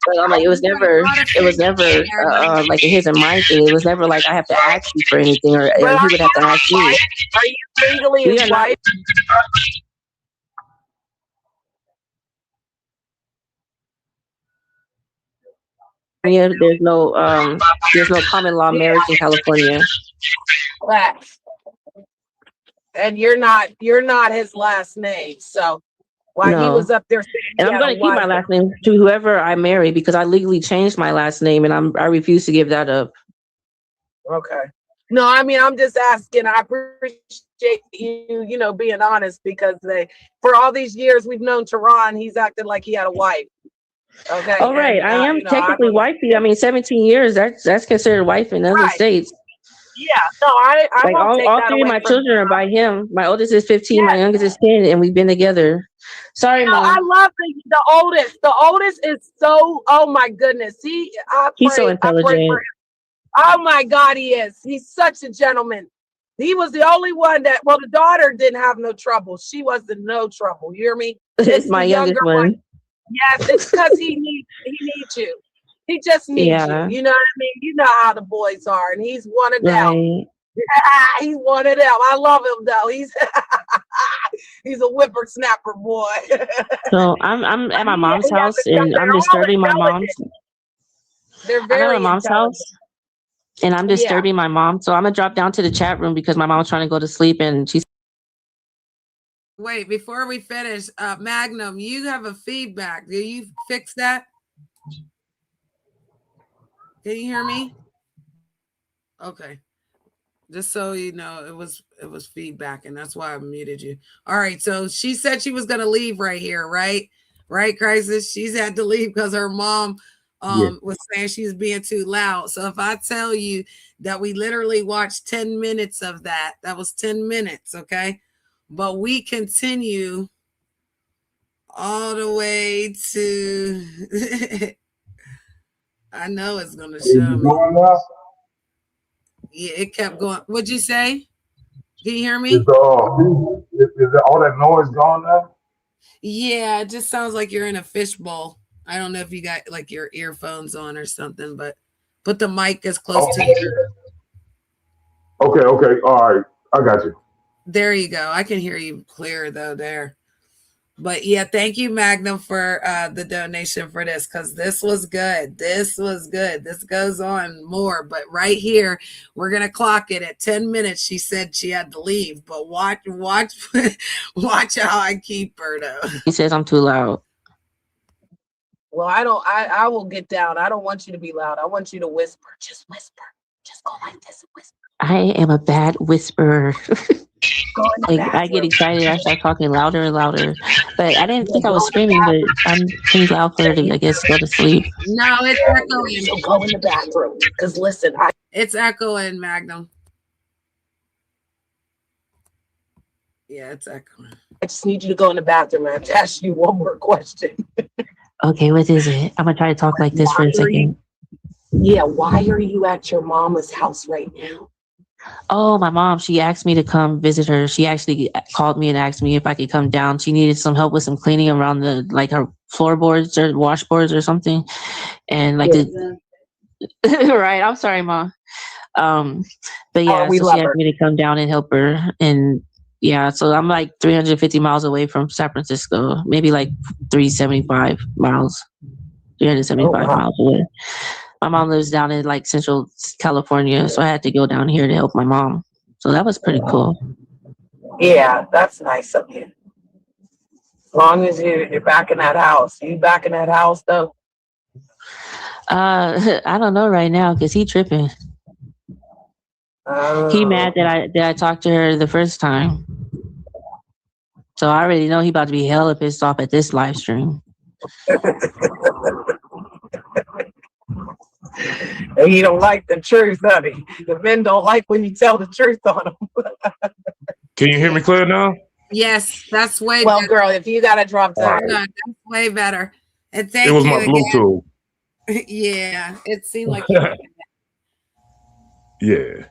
But I'm like, it was never like a his and mine thing. It was never like I have to ask you for anything, or he would have to ask me. Are you legally We his are not. wife? Yeah, there's no common law marriage in California. Facts. And you're not his last name. So while he No. was up there saying And he I'm had going a to keep my wife. last name to whoever I marry, because I legally changed my last name, and I refuse to give that up. Okay. No, I mean, I'm just asking. I appreciate you, being honest, because for all these years we've known Tehran, he's acted like he had a wife. Okay. Oh, right. And, I am technically wifey. I mean, 17 years, that's considered wife in other states. Yeah. No, I Like won't take all that three of away my from children you. are by him. My oldest is 15, my youngest is 10, and we've been together. Sorry, Mom. I love the oldest. The oldest is so, oh my goodness. He's so I pray for intelligent. him. Oh my God, he is. He's such a gentleman. He was the only one the daughter didn't have no trouble. She was in no trouble. You hear me? It's my youngest one. Yes, it's because he needs you. He just needs you. You know what I mean? You know how the boys are, and he's one of them. Right. He's one of them. I love him though. He's a whippersnapper boy. So I'm at my mom's house, and I'm disturbing my mom's. They're I'm very at my mom's house, and I'm disturbing my mom. So I'm gonna drop down to the chat room because my mom's trying to go to sleep, and she's. Wait, before we finish, Magnum, you have a feedback. Do you fix that? Can you hear me? Okay. Just so you know, it was feedback, and that's why I muted you. All right, so she said she was gonna leave right here, right? Right, Crisis? She's had to leave because her mom was saying she was being too loud. So if I tell you that we literally watched 10 minutes of that was 10 minutes, okay? But we continue all the way to I know it's gonna show me. Yeah, it kept going. What'd you say? Can you hear me? Is all that noise gone now? Yeah, it just sounds like you're in a fishbowl. I don't know if you got like your earphones on or something, but put the mic as close to you. Okay. All right. I got you. There you go. I can hear you clear though there. But yeah, thank you, Magnum, for the donation for this, because this was good. This was good. This goes on more, but right here, we're gonna clock it at 10 minutes. She said she had to leave, but watch how I keep her though. He says I'm too loud. Well, I will get down. I don't want you to be loud. I want you to whisper. Just whisper. Just go like this and whisper. I am a bad whisperer. Like I get excited, I start talking louder and louder. But I didn't think I was screaming, but I'm too loud for her to, I guess, go to sleep. No, it's echoing. So go in the bathroom. Because listen, it's echoing, Magnum. Yeah, it's echoing. I just need you to go in the bathroom. I have to ask you one more question. Okay, what is it? I'm gonna try to talk like this for a second. Why are you at your mama's house right now? Oh, my mom, she asked me to come visit her. She actually called me and asked me if I could come down. She needed some help with some cleaning around her floorboards or washboards or something. And right. I'm sorry, Mom. But yeah, so she asked me to come down and help her. And yeah, so I'm like 350 miles away from San Francisco, maybe like 375 miles miles away. My mom lives down in like Central California, so I had to go down here to help my mom. So that was pretty cool. Yeah, that's nice of you. As long as you're back in that house. You back in that house though? I don't know right now because he tripping. He mad that I talked to her the first time. So I already know he about to be hella pissed off at this live stream. And he don't like the truth, honey. The men don't like when you tell the truth on them. Can you hear me clear now? Yes, that's way Well, better. girl, if you gotta drop down, That's way better. And It thank was you my again. Bluetooth. Yeah, it seemed like you were Yeah.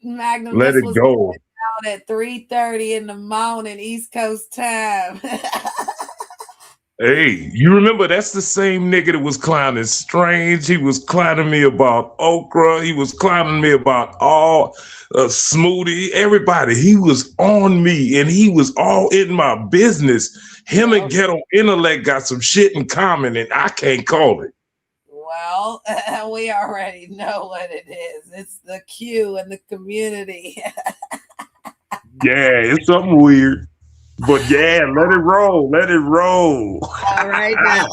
Magnum. Let This it was go. out at 3:30 in the morning, East Coast time. Hey, you remember that's the same nigga that was clowning Strange. He was clowning me about Okra. He was clowning me about all Smoothie. Everybody. He was on me and he was all in my business. Him and Ghetto Intellect got some shit in common and I can't call it. Well, we already know what it is. It's the Q and the community. Yeah, it's something weird. But yeah, let it roll. Let it roll. All right now.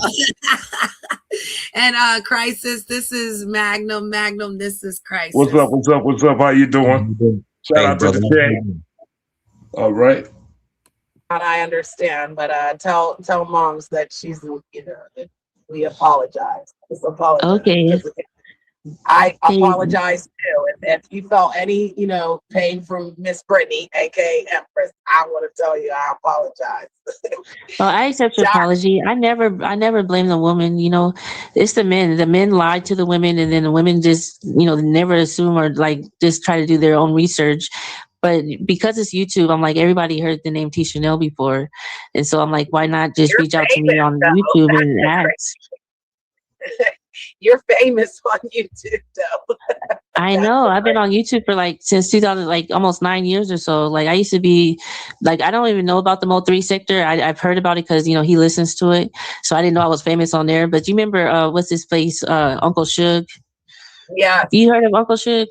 And Crisis, this is Magnum. Magnum, this is Crisis. What's up? What's up? What's up? How you doing? Shout Hey, out to brother. the chat. All right. I understand, but tell moms that she's, that we apologize. Just apologize. Okay. I apologize too. If you felt any, pain from Miss Brittany, aka Empress, I want to tell you I apologize. Well, I accept your apology. I never blame the woman. It's the men. The men lie to the women, and then the women just, never assume or like just try to do their own research. But because it's YouTube, I'm like, everybody heard the name T Chanel before, and so I'm like, why not just reach out to me on YouTube and ask? You're famous on YouTube, though. I know. I've been on YouTube for since 2000, almost 9 years or so. I used to be I don't even know about the Mo3 sector. I've heard about it because, he listens to it. So I didn't know I was famous on there. But you remember, what's his face? Uncle Suge. Yeah. You heard of Uncle Suge?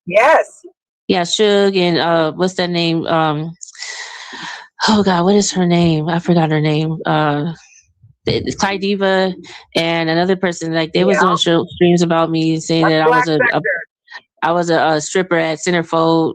Yes. Yeah, Suge and what's that name? Oh God, what is her name? I forgot her name. Ty Diva and another person, they was doing streams about me saying that I was a stripper at Centerfold.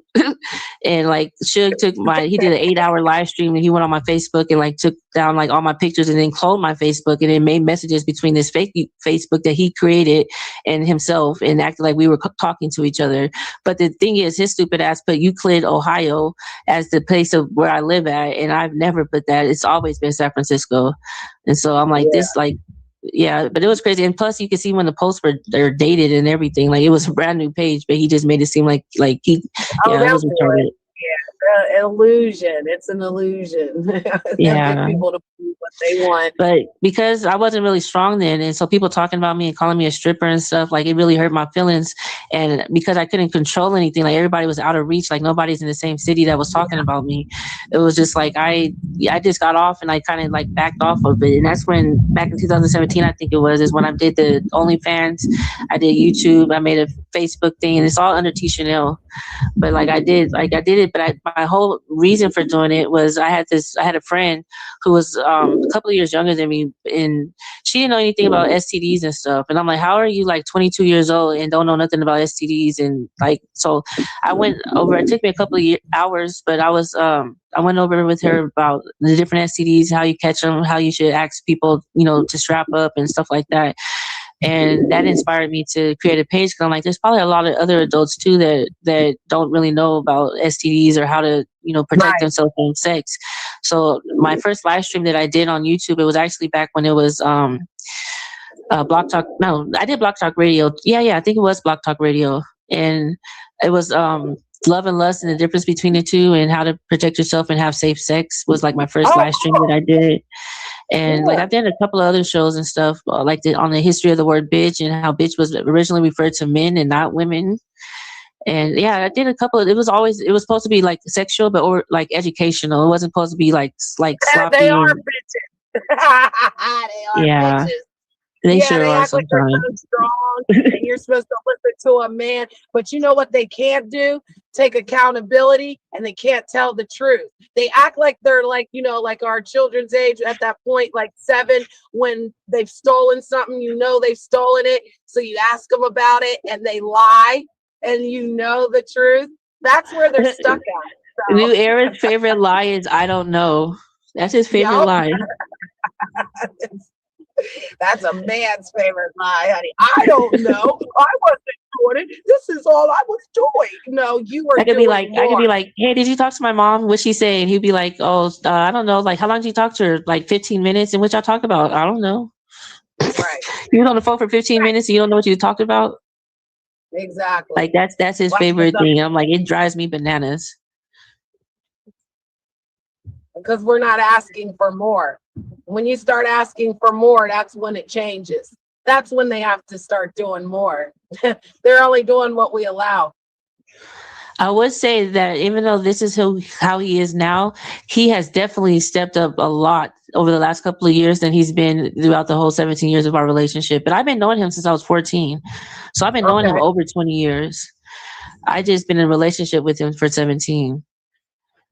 And Suge he did an 8-hour live stream and he went on my Facebook and took down all my pictures and then cloned my Facebook and then made messages between this fake Facebook that he created and himself and acted like we were talking to each other. But the thing is, his stupid ass put Euclid, Ohio as the place of where I live at, and I've never put that. It's always been San Francisco. And so I'm yeah, but it was crazy. And plus, you could see when the posts were dated and everything. It was a brand new page, but he just made it seem like he. Yeah, it was retarded. Yeah, illusion. It's an illusion. Yeah. Get people to believe what they want. But because I wasn't really strong then, and so people talking about me and calling me a stripper and stuff, it really hurt my feelings. And because I couldn't control anything, everybody was out of reach. Nobody's in the same city that was talking about me. It was just I just got off and I kind of backed off of it. And that's when, back in 2017, I think it was, is when I did the OnlyFans. I did YouTube. I made a Facebook thing, and it's all under T Chanel. But I did it. But my whole reason for doing it was I had a friend who was a couple of years younger than me, and she didn't know anything about STDs and stuff. And I'm like, how are you 22 years old and don't know nothing about STDs? And so I went over. It took me a couple of hours, but I went over with her about the different STDs, how you catch them, how you should ask people, to strap up and stuff like that. And that inspired me to create a page because I'm like, there's probably a lot of other adults too that don't really know about STDs or how to, protect themselves from sex. So my first live stream that I did on YouTube, it was actually back when it was Block Talk. No, I did Block Talk Radio. Yeah, I think it was Block Talk Radio. And it was Love and Lust and the difference between the two and how to protect yourself and have safe sex was my first live stream that I did. And I've done a couple of other shows and stuff, on the history of the word bitch and how bitch was originally referred to men and not women. And yeah, I did a couple of, it was supposed to be sexual, but or educational. It wasn't supposed to be sloppy. They are bitches. They are bitches. They sure they are act like they're so strong and you're supposed to listen to a man, but you know what they can't do? Take accountability, and they can't tell the truth. They act like they're our children's age at that point, 7, when they've stolen something, they've stolen it. So you ask them about it and they lie and the truth. That's where they're stuck at. New Era's favorite lie is I don't know. That's his favorite Yup. lie. That's a man's favorite lie, honey. I don't know. I wasn't doing it. This is all I was doing. No, you were I could doing be more. like, hey, did you talk to my mom? What'd she say? And he'd be like, oh, I don't know. Like, how long did you talk to her? Like 15 minutes. And what y'all talk about? I don't know. Right. You was on the phone for 15 minutes and you don't know what you talked about? Exactly. Like that's his favorite thing. I'm like, it drives me bananas. Because we're not asking for more. When you start asking for more, that's when it changes. That's when they have to start doing more. They're only doing what we allow. I would say that even though this is how he is now, he has definitely stepped up a lot over the last couple of years than he's been throughout the whole 17 years of our relationship. But I've been knowing him since I was 14. So I've been knowing him over 20 years. I just been in a relationship with him for 17.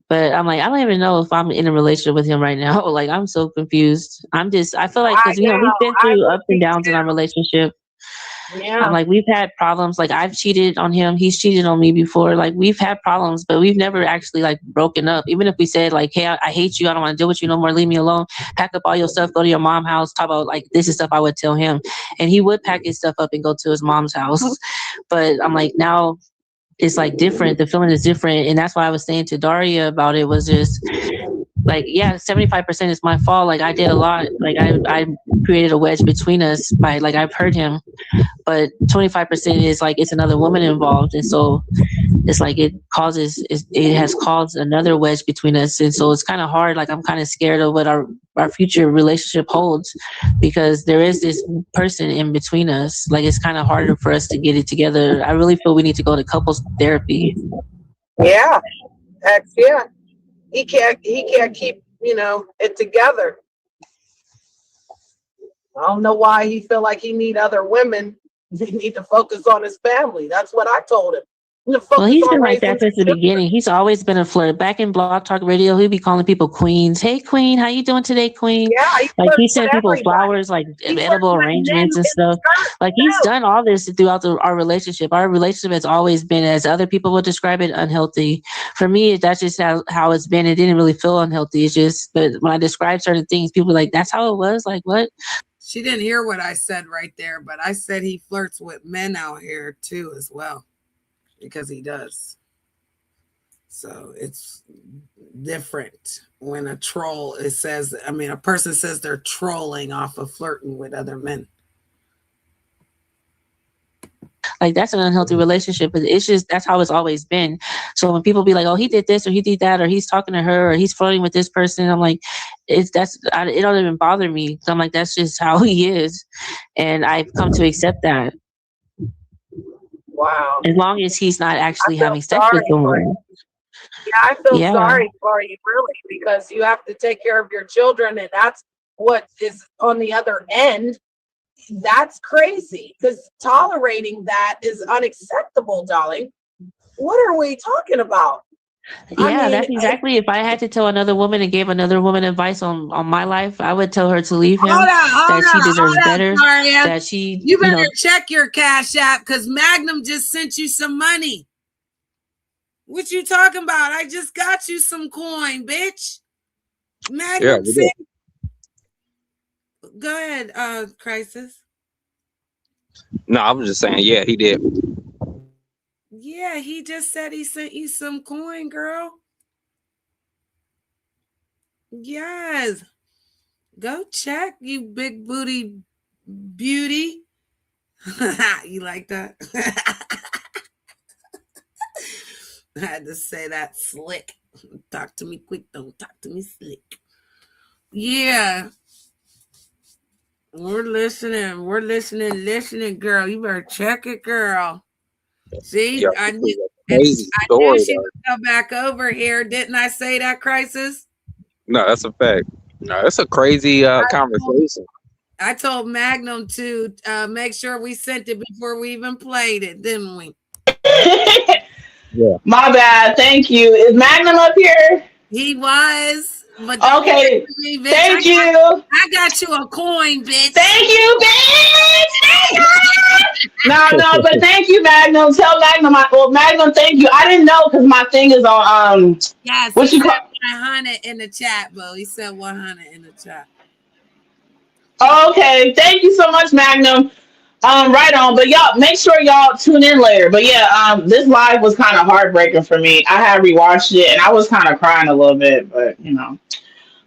But I'm like, I don't even know if I'm in a relationship with him right now. Like, I'm so confused. I feel like, because, we've been through ups and downs in our relationship. Yeah. I'm like, we've had problems. Like, I've cheated on him. He's cheated on me before. Like, we've had problems, but we've never actually, like, broken up. Even if we said, like, hey, I hate you. I don't want to deal with you no more. Leave me alone. Pack up all your stuff. Go to your mom's house. Talk about, like, this is stuff I would tell him. And he would pack his stuff up and go to his mom's house. But I'm like, now it's, like, different. The feeling is different. And that's why I was saying to Daria about it was just, like, yeah, 75% is my fault. Like, I did a lot. Like, I created a wedge between us by, like, I've hurt him. But 25% is like it's another woman involved, and so it's like it has caused another wedge between us, and so it's kind of hard. Like, I'm kind of scared of what our future relationship holds, because there is this person in between us. Like, it's kind of harder for us to get it together. I really feel we need to go to couples therapy. Yeah, yeah. He can't keep it together. I don't know why he feel like he need other women. He need to focus on his family. That's what I told him. Well, he's been like that since the beginning. He's always been a flirt. Back in Blog Talk Radio, he'd be calling people queens. Hey, queen, how you doing today, queen? Yeah, like he sent people flowers, like edible arrangements and stuff. Like, he's done all this throughout our relationship. Our relationship has always been, as other people would describe it, unhealthy. For me, that's just how it's been. It didn't really feel unhealthy. It's just, but when I describe certain things, people are like, that's how it was? Like, what? She didn't hear what I said right there, but I said he flirts with men out here too as well, because he does. So it's different when a person says they're trolling off of flirting with other men. Like, that's an unhealthy relationship, but it's just, that's how it's always been. So when people be like, oh, he did this or he did that, or he's talking to her, or he's flirting with this person, I'm like, it don't even bother me. So I'm like, that's just how he is. And I've come to accept that. Wow. As long as he's not actually having sex with someone. Yeah, I feel sorry for you, really, because you have to take care of your children, and that's what is on the other end. That's crazy, because tolerating that is unacceptable, darling. What are we talking about? Yeah, that's exactly. If I had to tell another woman and gave another woman advice on my life, I would tell her to leave him. She deserves better. That you better check your Cash App, because Magnum just sent you some money. What you talking about? I just got you some coin, bitch. Magnum sent. Go ahead, Crisis. No, I was just saying, yeah, he did. Yeah, he just said he sent you some coin, girl. Yes. Go check, you big booty beauty. You like that? I had to say that slick. Talk to me quick, don't talk to me slick. Yeah. We're listening, girl. You better check it, girl. See, Yeah, I knew she would come back over here. Didn't I say that, Crisis? No, that's a fact. No, that's a crazy conversation. I told Magnum to make sure we sent it before we even played it, didn't we? Yeah. My bad. Thank you. Is Magnum up here? He was. But don't give Okay. it to me, bitch. Thank you. I got you a coin, bitch. Thank you, bitch. No, but thank you, Magnum. Tell Magnum. Magnum, thank you. I didn't know because my thing is on Yes, what he you said call. 100 in the chat, bro. He said 100 in the chat. Okay, thank you so much, Magnum. Right on. But y'all, make sure y'all tune in later. But yeah, this live was kind of heartbreaking for me. I had rewatched it and I was kind of crying a little bit, but you know.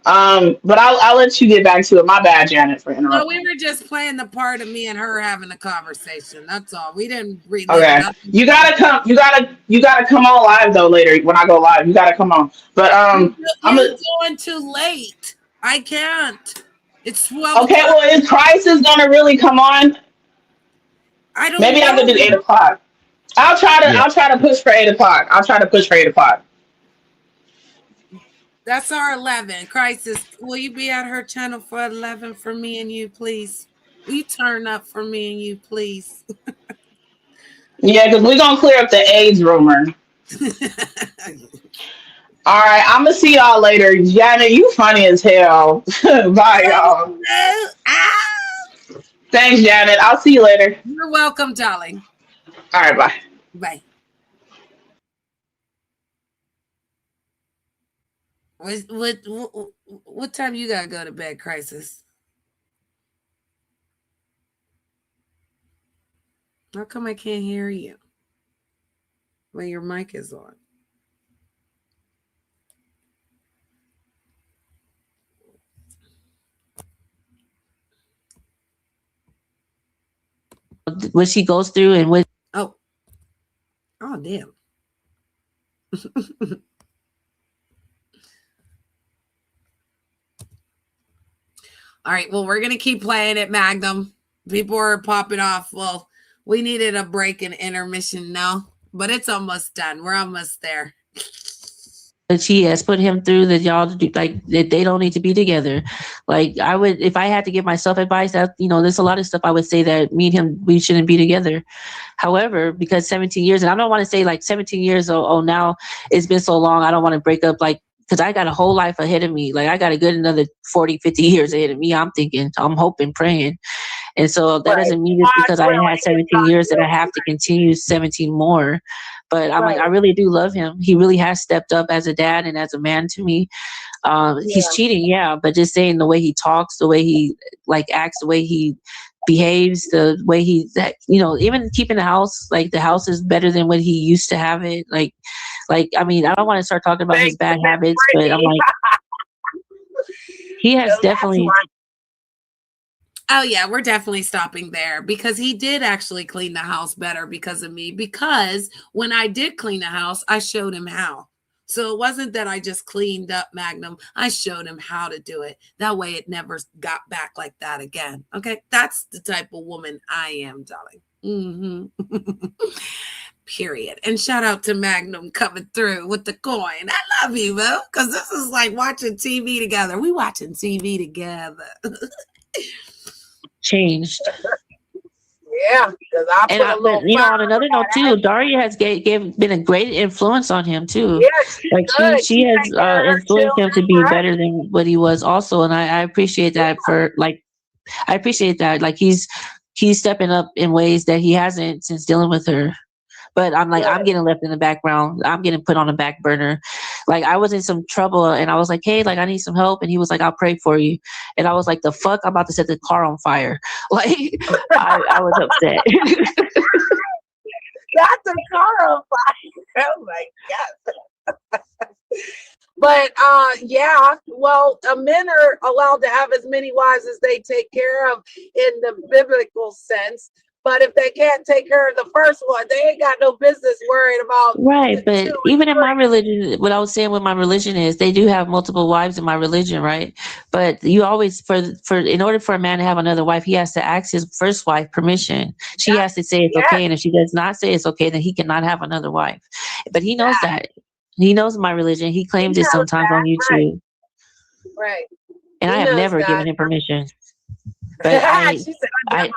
But I'll let you get back to it. My bad, Janet, for No, we interrupting. were just playing the part of me and her having a conversation. That's all. We didn't relive Okay, nothing. you gotta come. You gotta come on live though later when I go live. You gotta come on. But I'm You're a, going too late. I can't. It's 12 okay. o'clock. Well, is Crisis gonna really come on? I don't Maybe I could do know. 8 o'clock. I'll try to. Yeah. I'll try to push for 8 o'clock. I'll try to push for 8 o'clock. That's our 11. Crisis, will you be at her channel for 11 for me and you, please? Will you turn up for me and you, please? Yeah, because we're gonna clear up the AIDS rumor. All right, I'm gonna see y'all later. Janet, you funny as hell. Bye, y'all. Thanks, Janet. I'll see you later. You're welcome, darling. All right, bye. Bye. What time you gotta go to bed, Crisis? How come I can't hear you when your mic is on? What she goes through and what. Oh damn. All right, well, we're gonna keep playing it, Magnum. People are popping off. Well, we needed a break and intermission now, but it's almost done. We're almost there. That she has put him through, that y'all do, like that they don't need to be together. Like I would, if I had to give myself advice, that there's a lot of stuff I would say that me and him, we shouldn't be together. However, because 17 years, and I don't want to say like 17 years, now it's been so long, I don't want to break up, like, because I got a whole life ahead of me. Like I got a good another 40, 50 years ahead of me. I'm thinking, I'm hoping, praying. And so that doesn't mean just because I had 17 years that I have to continue 17 more. But I'm like, I really do love him. He really has stepped up as a dad and as a man to me. He's cheating, yeah, but just saying the way he talks, the way he acts, the way he behaves, the way he even keeping the house, like the house is better than what he used to have it. Like I mean, I don't want to start talking about his bad habits, but I'm like, he has definitely. Oh yeah, we're definitely stopping there because he did actually clean the house better because of me. Because when I did clean the house, I showed him how. So it wasn't that I just cleaned up Magnum. I showed him how to do it. That way it never got back like that again. Okay. That's the type of woman I am, darling. Mm-hmm. Period. And shout out to Magnum coming through with the coin. I love you, bro. Because this is like watching TV together. We watching TV together. Changed. Yeah, because I put a little. On another note too, Daria has been a great influence on him too. Yeah, she has influenced him to be better than what he was also, and I appreciate that I appreciate that. Like he's stepping up in ways that he hasn't since dealing with her. But I'm like, I'm getting left in the background. I'm getting put on the back burner. Like I was in some trouble and I was like, hey, like I need some help. And he was like, I'll pray for you. And I was like, the fuck? I'm about to set the car on fire. Like I was upset. Got the car on fire. Oh my God. But yeah, well, men are allowed to have as many wives as they take care of in the biblical sense. But if they can't take care of the first one, they ain't got no business worrying about. Right, but even in my religion, what I was saying with my religion is they do have multiple wives in my religion, right? But you always in order for a man to have another wife, he has to ask his first wife permission. She has to say it's okay, and if she does not say it's okay, then he cannot have another wife. But he knows that. He knows my religion. He claims it sometimes on YouTube. Right. And I have never given him permission. But she said, I I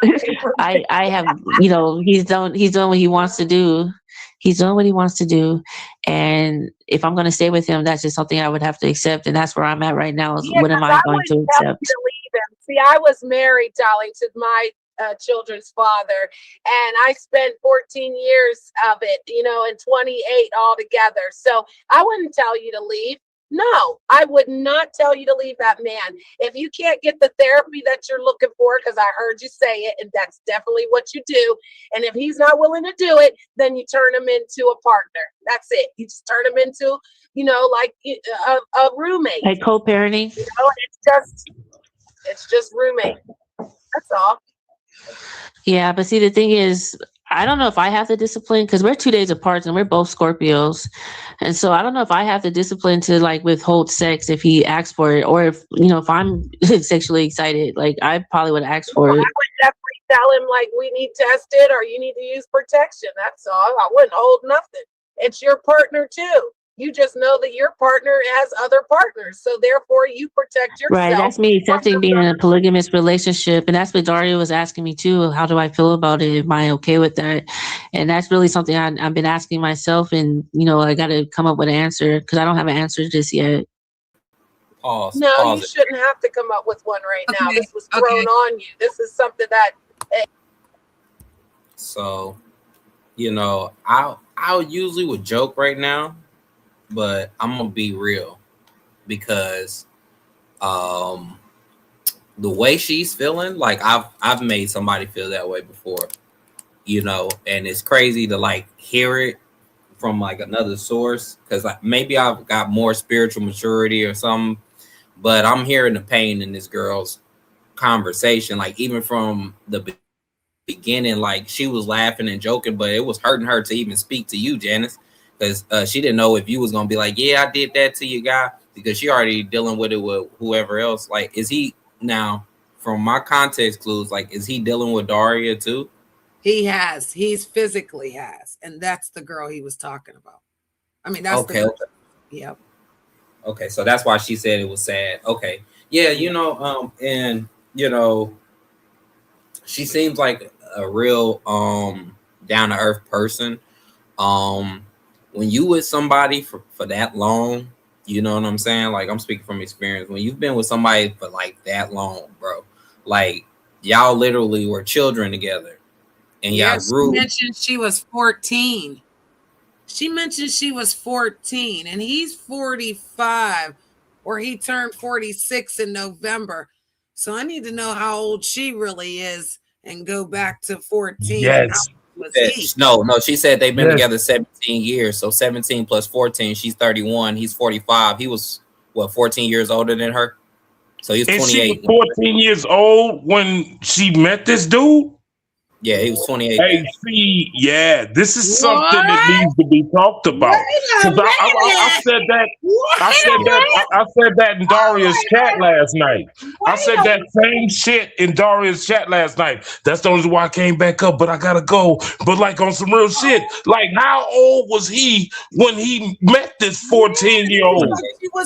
I have, he's doing what he wants to do. He's doing what he wants to do. And if I'm going to stay with him, that's just something I would have to accept. And that's where I'm at right now is Yeah, what am 'cause I I going to wouldn't tell you accept? to leave him. See, I was married, darling, to my children's father, and I spent 14 years of it, and 28 altogether. So I wouldn't tell you to leave. No, I would not tell you to leave that man. If you can't get the therapy that you're looking for, because I heard you say it, and that's definitely what you do. And if he's not willing to do it, then you turn him into a partner. That's it. You just turn him into, like a roommate. Like co-parenting? It's just roommate. That's all. Yeah, but see, the thing is, I don't know if I have the discipline because we're 2 days apart and we're both Scorpios. And so I don't know if I have the discipline to like withhold sex if he asks for it, or if I'm sexually excited, like I probably would ask for I it. would definitely tell him like we need tested or you need to use protection. That's all. I wouldn't hold nothing. It's your partner too. You just know that your partner has other partners, so therefore you protect yourself. Right, that's me accepting being in a polygamous relationship, and that's what Dario was asking me too. How do I feel about it? Am I okay with that? And that's really something I've been asking myself, and I got to come up with an answer because I don't have an answer just yet. Pause. No, Pause you it. shouldn't have to come up with one right now. Okay, This was thrown on you. This is something that. So, I usually would joke right now, but I'm gonna be real because the way she's feeling, like I've made somebody feel that way before, and it's crazy to like hear it from like another source because maybe I've got more spiritual maturity or something, but I'm hearing the pain in this girl's conversation, like even from the beginning, like she was laughing and joking, but it was hurting her to even speak to you, Janice, because she didn't know if you was gonna be like, yeah, I did that to you, guy, because she already dealing with it with whoever else. Like, is he now? From my context clues, like, is he dealing with Daria too? He's physically has, and that's the girl he was talking about. I mean, that's Okay. Yep. Okay, so that's why she said it was sad. Okay, yeah, and she seems like a real down to earth person. When you with somebody for that long, you know what I'm saying? Like, I'm speaking from experience. When you've been with somebody for like that long, bro, like y'all literally were children together, and y'all grew. She mentioned she was 14. She mentioned she was 14, and he's 45, or he turned 46 in November. So I need to know how old she really is and go back to 14. Yes. Was he? No, she said they've been Yes. together 17 years. So 17 plus 14, she's 31. He's 45. He was, 14 years older than her? So he's And she 28. was 14 years old when she met this dude? Yeah, he was 28. Hey, see, this is something that needs to be talked about. Because I said that. I said that in Daria's chat last night. I said that same shit in Daria's chat last night. That's the only reason why I came back up, but I gotta go. But like on some real shit, like how old was he when he met this 14-year-old?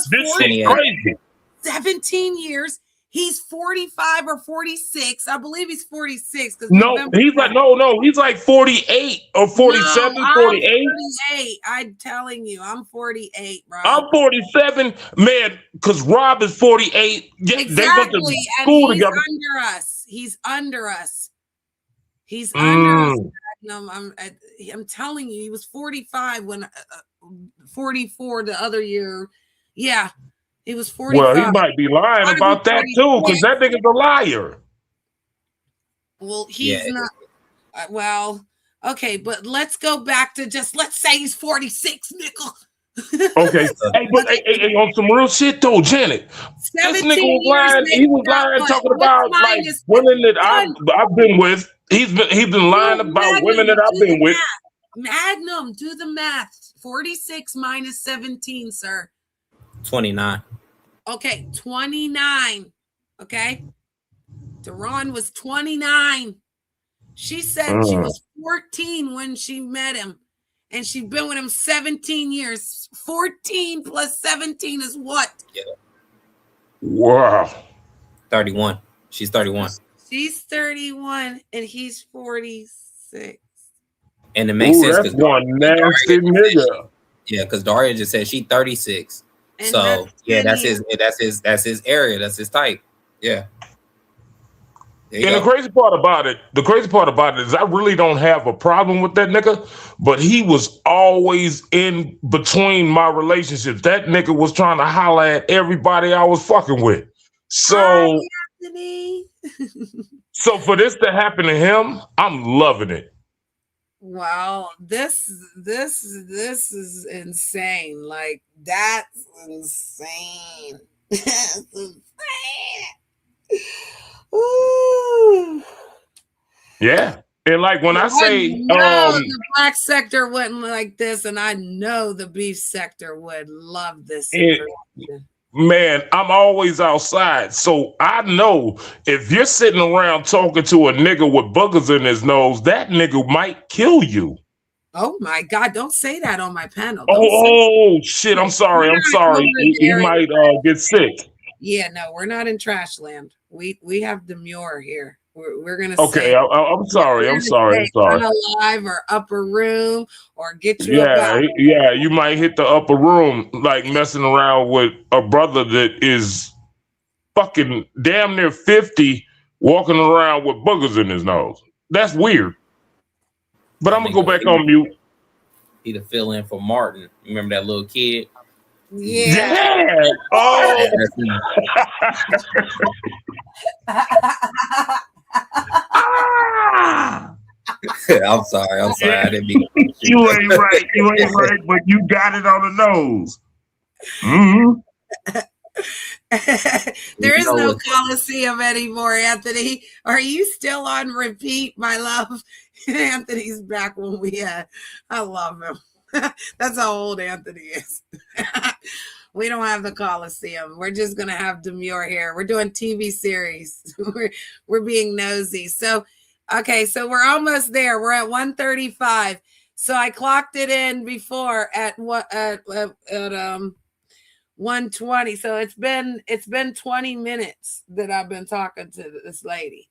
This shit crazy. 17 years. He's 45 or 46. I believe he's 46. No, he's like 48 or 47, no, 48. 48. I'm telling you, I'm 48, bro. I'm 47, man, because Rob is 48. Exactly. They went to and school he's together. under us. He's under us. He's under us. I'm telling you, he was 45 when 44 the other year. Yeah. He was 45. Well, he might be lying about that too, because that nigga's a liar. Well, he's not. Well, okay, but let's go back to let's say he's 46, nickel. Okay. Hey, on some real shit though, Janet. This nigga was lying. He was lying talking about like women that I've been with. He's been lying about women that I've been with. Magnum, do the math. 46 minus 17, sir. 29. Okay, 29. Okay. Daron was 29. She said she was 14 when she met him, and she'd been with him 17 years. 14 plus 17 is what? Yeah. Wow. 31. She's 31. She's 31 and he's 46. And it makes sense that's because one nasty nigga. because Daria just said she 36. And So yeah, that's that's his area. That's his type. Yeah. There you And the go. crazy part about it is I really don't have a problem with that nigga, but he was always in between my relationships. That nigga was trying to holler at everybody I was fucking with. Hi, So Anthony. so for this to happen to him, I'm loving it. Wow, this is insane. Like that's insane. That's insane. Ooh. Yeah. And like when I say know the black sector wouldn't like this, and I know the beef sector would love this information. man, I'm always outside. So I know if you're sitting around talking to a nigga with boogers in his nose, that nigga might kill you. Oh my God, don't say that on my panel. Oh shit, I'm sorry. He might get sick. Yeah, no, we're not in trash land. We have demure here. We're gonna Okay, say I'm sorry. I'm sorry. unalive or upper room or get you up out. Yeah, you might hit the upper room like messing around with a brother that is fucking damn near 50 walking around with boogers in his nose. That's weird. But I'm gonna go back on mute. He the fill in for Martin. Remember that little kid? Yeah. Oh. I'm sorry. I didn't mean You ain't right, but you got it on the nose. Mm-hmm. There is no Coliseum anymore, Anthony. Are you still on repeat, my love? Anthony's back when we had. I love him. That's how old Anthony is. We don't have the Coliseum. We're just gonna have demure here. We're doing TV series. we're being nosy. So, okay, so we're almost there. We're at 135. So I clocked it in before at what at 120. So it's been 20 minutes that I've been talking to this lady.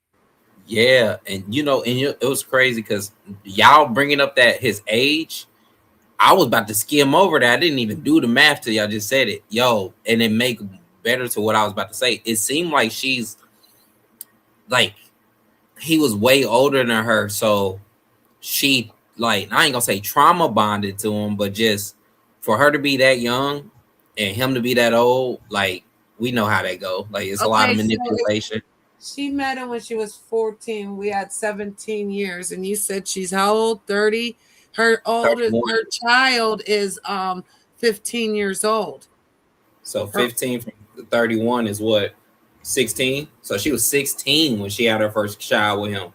Yeah, and it was crazy because y'all bringing up that his age. I was about to skim over that. I didn't even do the math till y'all just said it. Yo, and it make better to what I was about to say. It seemed like she's like he was way older than her, so she like I ain't gonna say trauma bonded to him, but just for her to be that young and him to be that old, like we know how that go. Like it's a lot of manipulation. So she met him when she was 14. We had 17 years, and you said she's how old? 30. Her child is 15 years old. So 15 from 31 is what? 16? So she was 16 when she had her first child with him.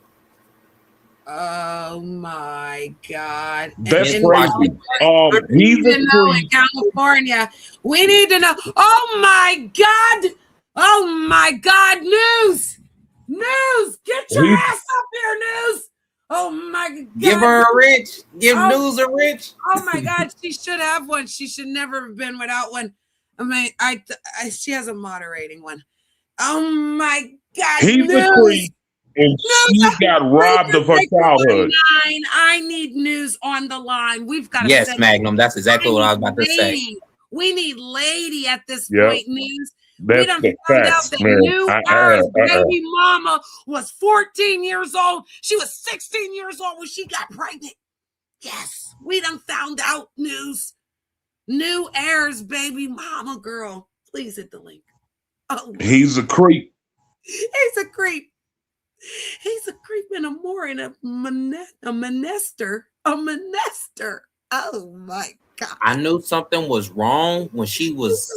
Oh my God. That's crazy. We need to know in California. We need to know. Oh my God. Oh my God. News. Get your ass up here, News. Oh my God. Give her a rich. Give News a rich. Oh my God. She should have one. She should never have been without one. I mean, she has a moderating one. Oh my God. He's a creep. And she got robbed of her childhood. I need News on the line. We've got to Yes, Magnum. That's exactly what I was about to say. We need lady at this point, News. That's we done found out that New baby mama was 14 years old. She was 16 years old when she got pregnant. Yes, we done found out, News. New Air's baby mama, girl. Please hit the link. Oh, he's a creep. He's a creep. He's a creep and a more and a menester. Oh my God. I knew something was wrong when she was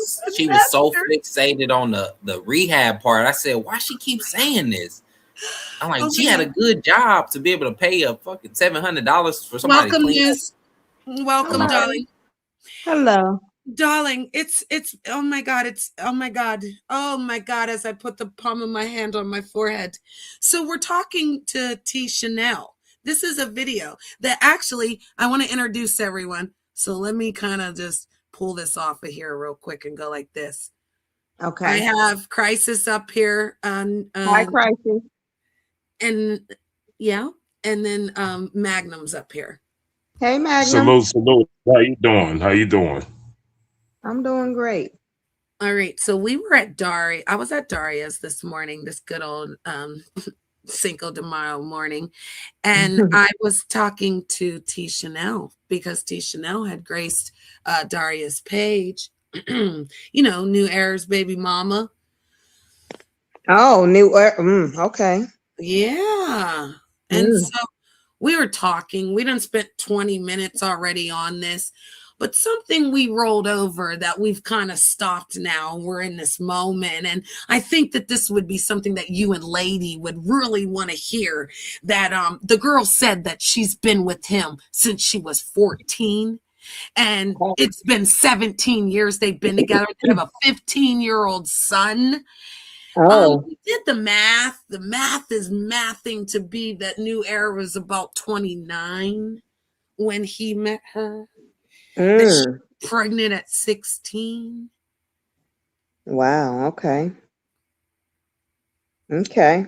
so fixated on the rehab part. I said, why she keep saying this? I'm like, she had a good job to be able to pay a fucking $700 for somebody. Welcome, News. Welcome, darling. Hello. Darling, it's oh my God, as I put the palm of my hand on my forehead. So we're talking to T. Chanel. This is a video that actually I want to introduce everyone. So let me kind of just pull this off of here real quick and go like this. Okay. I have Crisis up here. Hi, Crisis. And yeah, and then Magnum's up here. Hey, Magnum. Salute. How you doing? How you doing? I'm doing great. All right, so we were at Daria. I was at Daria's this morning, this good old Cinco de Mayo morning, and I was talking to T. Chanel because T. Chanel had graced Daria's page. You know, New Era's baby mama. Oh, okay. Yeah. And so we were talking. We done spent 20 minutes already on this, but something we rolled over that we've kind of stopped now. We're in this moment. And I think that this would be something that you and Lady would really want to hear. That the girl said that she's been with him since she was 14. And it's been 17 years they've been together. They have a 15-year-old son. We did the math. The math is mathing to be that New Era was about 29 when he met her. That she was pregnant at 16. Wow. Okay. Okay.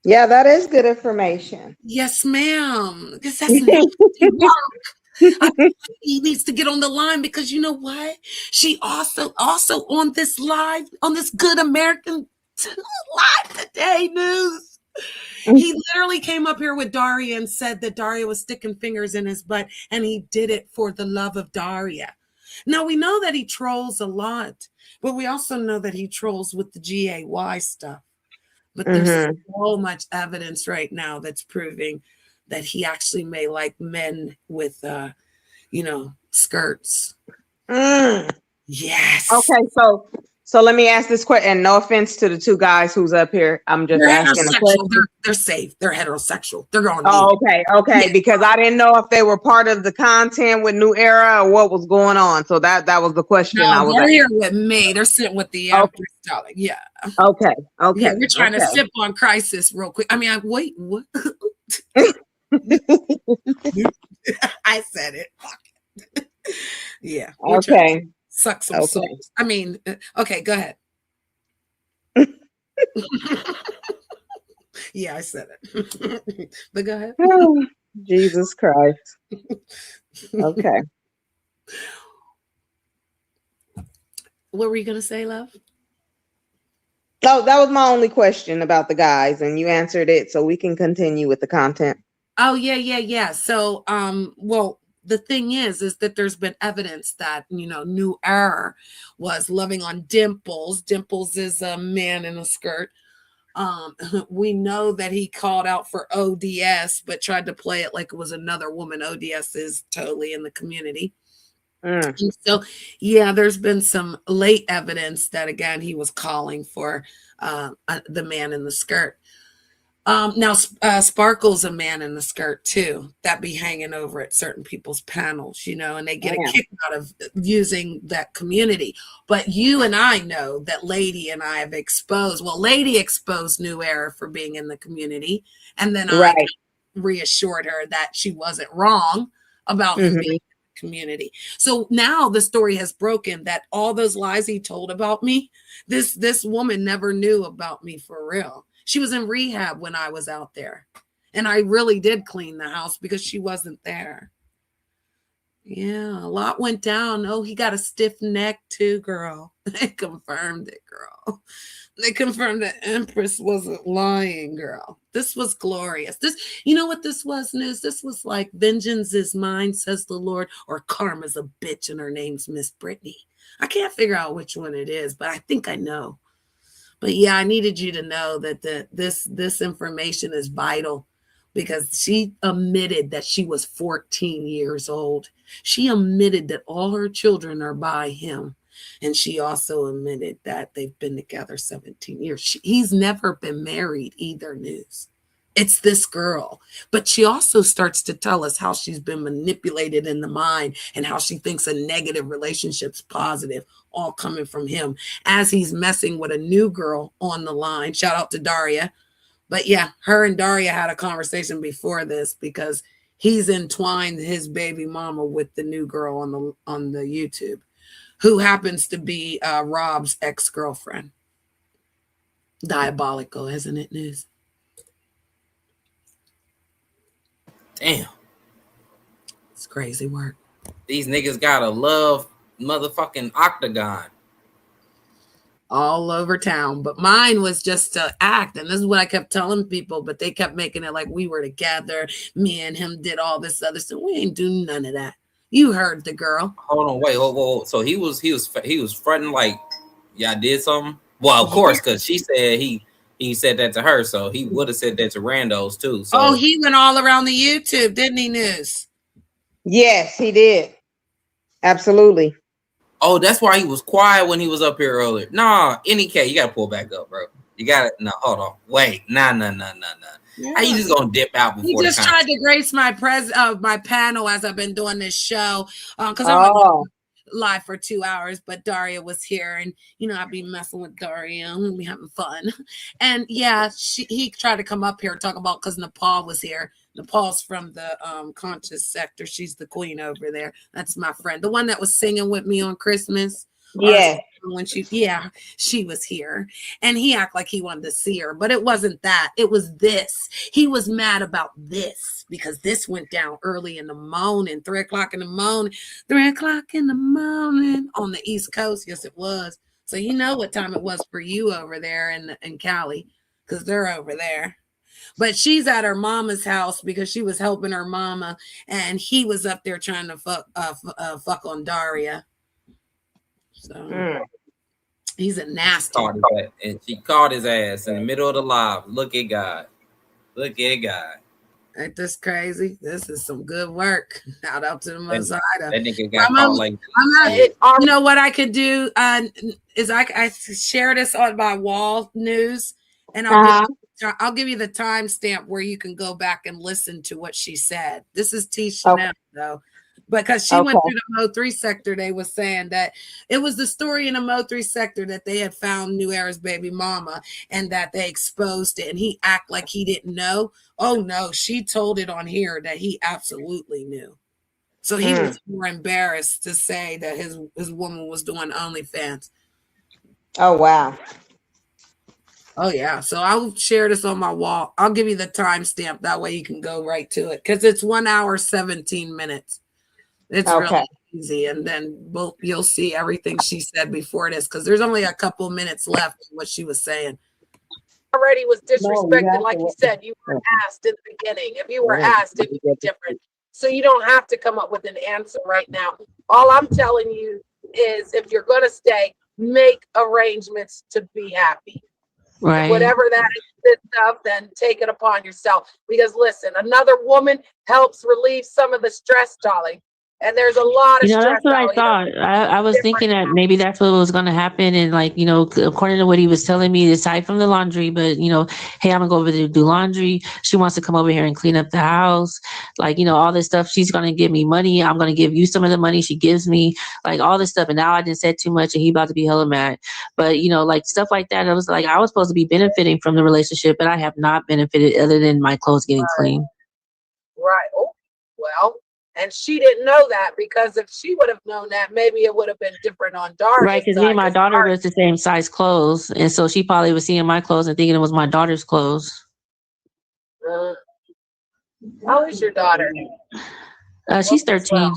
Yeah, that is good information. Yes, ma'am. Because that's nasty work. He needs to get on the line because you know what? She also on this live, on this Good American Live Today news. He literally came up here with Daria and said that Daria was sticking fingers in his butt and he did it for the love of Daria. Now we know that he trolls a lot, but we also know that he trolls with the GAY stuff. But there's so much evidence right now that's proving that he actually may like men with skirts. Yes. Okay, so let me ask this question, and no offense to the two guys who's up here. I'm just asking a question. They're safe. They're heterosexual. They're going. Oh, okay. Yeah. Because I didn't know if they were part of the content with New Era or what was going on. So that was the question. No, they're here with me. They're sitting with the Empress, darling. Yeah. Okay. Yeah, we're trying to sip on Crisis real quick. I mean, wait, what? I said it. Yeah. Okay. Suck some souls. I mean, okay, go ahead. Yeah, I said it. But go ahead. Oh, Jesus Christ. Okay. What were you going to say, love? Oh, that was my only question about the guys, and you answered it, so we can continue with the content. Oh, yeah. So, well, the thing is that there's been evidence that, New Era was loving on Dimples. Dimples is a man in a skirt. We know that he called out for ODS, but tried to play it like it was another woman. ODS is totally in the community. And so, yeah, there's been some late evidence that, again, he was calling for the man in the skirt. Now, Sparkle's a man in the skirt, too, that be hanging over at certain people's panels, and they get a kick out of using that community. But you and I know that Lady and I have exposed, Lady exposed New Era for being in the community. And then I reassured her that she wasn't wrong about him being in the community. So now the story has broken that all those lies he told about me, this woman never knew about me for real. She was in rehab when I was out there. And I really did clean the house because she wasn't there. Yeah, a lot went down. Oh, he got a stiff neck too, girl. They confirmed it, girl. They confirmed that Empress wasn't lying, girl. This was glorious. You know what this was, News? This was like vengeance is mine, says the Lord, or karma's a bitch and her name's Miss Brittany. I can't figure out which one it is, but I think I know. But yeah, I needed you to know that this information is vital because she admitted that she was 14 years old. She admitted that all her children are by him. And she also admitted that they've been together 17 years. He's never been married either, News. It's this girl. But she also starts to tell us how she's been manipulated in the mind and how she thinks a negative relationship's positive, all coming from him as he's messing with a new girl on the line. Shout out to Daria. But yeah, her and Daria had a conversation before this because he's entwined his baby mama with the new girl on the YouTube, who happens to be Rob's ex-girlfriend. Diabolical, isn't it, News? Damn. It's crazy work. These niggas gotta love motherfucking Octagon. All over town. But mine was just to act. And this is what I kept telling people, but they kept making it like we were together. Me and him did all this other stuff. We ain't do none of that. You heard the girl. Hold on, wait, whoa. So he was fronting like y'all did something? Well, of course, because she said he said that to her, so he would have said that to randos too. So Oh, he went all around the YouTube, didn't he, News? Yes, he did. Absolutely. oh, that's why he was quiet when he was up here earlier. Nah, any case, you gotta pull back up, bro. You gotta hold on. Wait, nah. Yeah. How you just gonna dip out before? He just tried to grace my my panel as I've been doing this show because Oh. I'm live for 2 hours, but Daria was here, and I'd be messing with Daria, we'd be having fun, and yeah, he tried to come up here and talk about because Nepal was here. Nepal's from the conscious sector. She's the queen over there. That's my friend, the one that was singing with me on Christmas. Yeah. When she was here, and he acted like he wanted to see her, but it wasn't that. It was this. He was mad about this because this went down early in the morning, 3 o'clock in the morning, 3 o'clock in the morning on the East Coast. Yes, it was. So you know what time it was for you over there in Cali, because they're over there. But she's at her mama's house because she was helping her mama, and he was up there trying to fuck on Daria. So he's a nasty. And she caught his ass in the middle of the live. Look at God. Look at God. Ain't this crazy? This is some good work. Shout out to the Most High. That nigga got caught like you know what I could do is I share this on my wall news, and I'll give you the timestamp where you can go back and listen to what she said. This is T. Chanel though. Because she went through the Mo3 sector, they was saying that it was the story in the Mo3 sector that they had found New Era's baby mama and that they exposed it, and he act like he didn't know. Oh no, she told it on here that he absolutely knew. So he was more embarrassed to say that his woman was doing OnlyFans. Oh wow. Oh yeah. So I'll share this on my wall. I'll give you the timestamp, that way you can go right to it, because it's 1 hour 17 minutes. It's really easy, and then you'll see everything she said before this, because there's only a couple minutes left in what she was saying. Already was disrespected, like you said. You were asked in the beginning. If you were asked, it would be different. So you don't have to come up with an answer right now. All I'm telling you is, if you're going to stay, make arrangements to be happy. Right. Whatever that is of, then take it upon yourself. Because listen, another woman helps relieve some of the stress, darling. And there's a lot of stress. That's what I thought. I was thinking that maybe that's what was going to happen. And like, according to what he was telling me, aside from the laundry, but hey, I'm gonna go over there to do laundry. She wants to come over here and clean up the house. Like, all this stuff. She's going to give me money. I'm going to give you some of the money she gives me, like all this stuff. And now I didn't say too much and he about to be hella mad. But, like stuff like that. I was like, I was supposed to be benefiting from the relationship, but I have not benefited other than my clothes getting clean. Right. Oh, well. And she didn't know that, because if she would have known that, maybe it would have been different on Daria's right, because me and my daughter was the same size clothes. And so she probably was seeing my clothes and thinking it was my daughter's clothes. How is your daughter? She's 13. Well.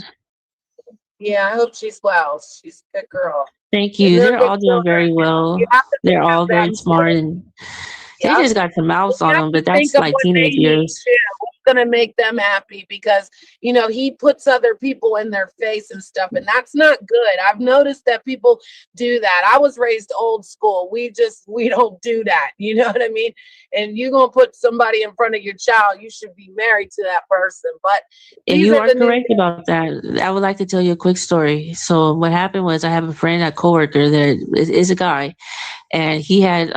Yeah, I hope she's well. She's a good girl. Thank you. They're all doing very well. They're all very smart, and they just got some mouths on them, but that's like teenage years. Going to make them happy, because he puts other people in their face and stuff, and that's not good. I've noticed that people do that. I was raised old school. We don't do that, you know what I mean? And you're gonna put somebody in front of your child, you should be married to that person. But and you are correct about that. I would like to tell you a quick story. So what happened was, I have a friend, a coworker that is a guy, and he had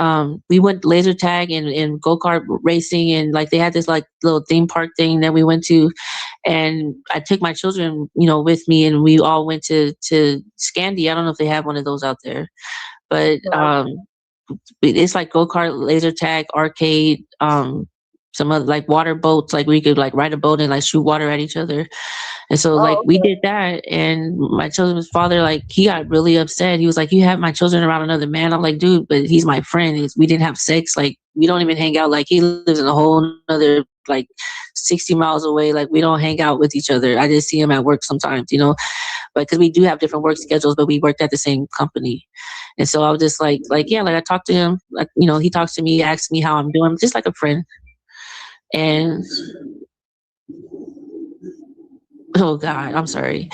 we went laser tag and go-kart racing, and like they had this like little theme park thing that we went to, and I took my children with me, and we all went to Scandi. I don't know if they have one of those out there, but it's like go-kart, laser tag, arcade, some other like water boats, like we could like ride a boat and like shoot water at each other. And so like Oh, we okay. did that, and my children's father, like, he got really upset. He was like, "You have my children around another man." I'm like, "Dude, but he's my friend. We didn't have sex. Like, we don't even hang out. Like, he lives in a whole other like 60 miles away. Like, we don't hang out with each other. I just see him at work sometimes, you know, but because we do have different work schedules, but we worked at the same company." And so I was just like, yeah, like I talked to him, like, you know, he talks to me, asks me how I'm doing, just like a friend. And oh God, I'm sorry.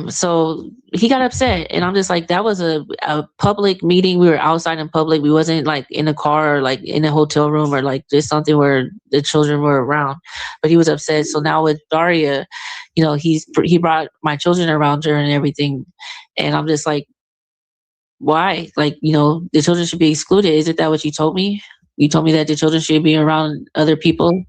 So he got upset, and I'm just like, that was a public meeting. We were outside in public. We wasn't like in a car or like in a hotel room or like just something where the children were around. But he was upset. So now with Daria, you know, he brought my children around her and everything, and I'm just like, why? Like, you know, the children should be excluded. Isn't that what you told me? You told me that the children should be around other people.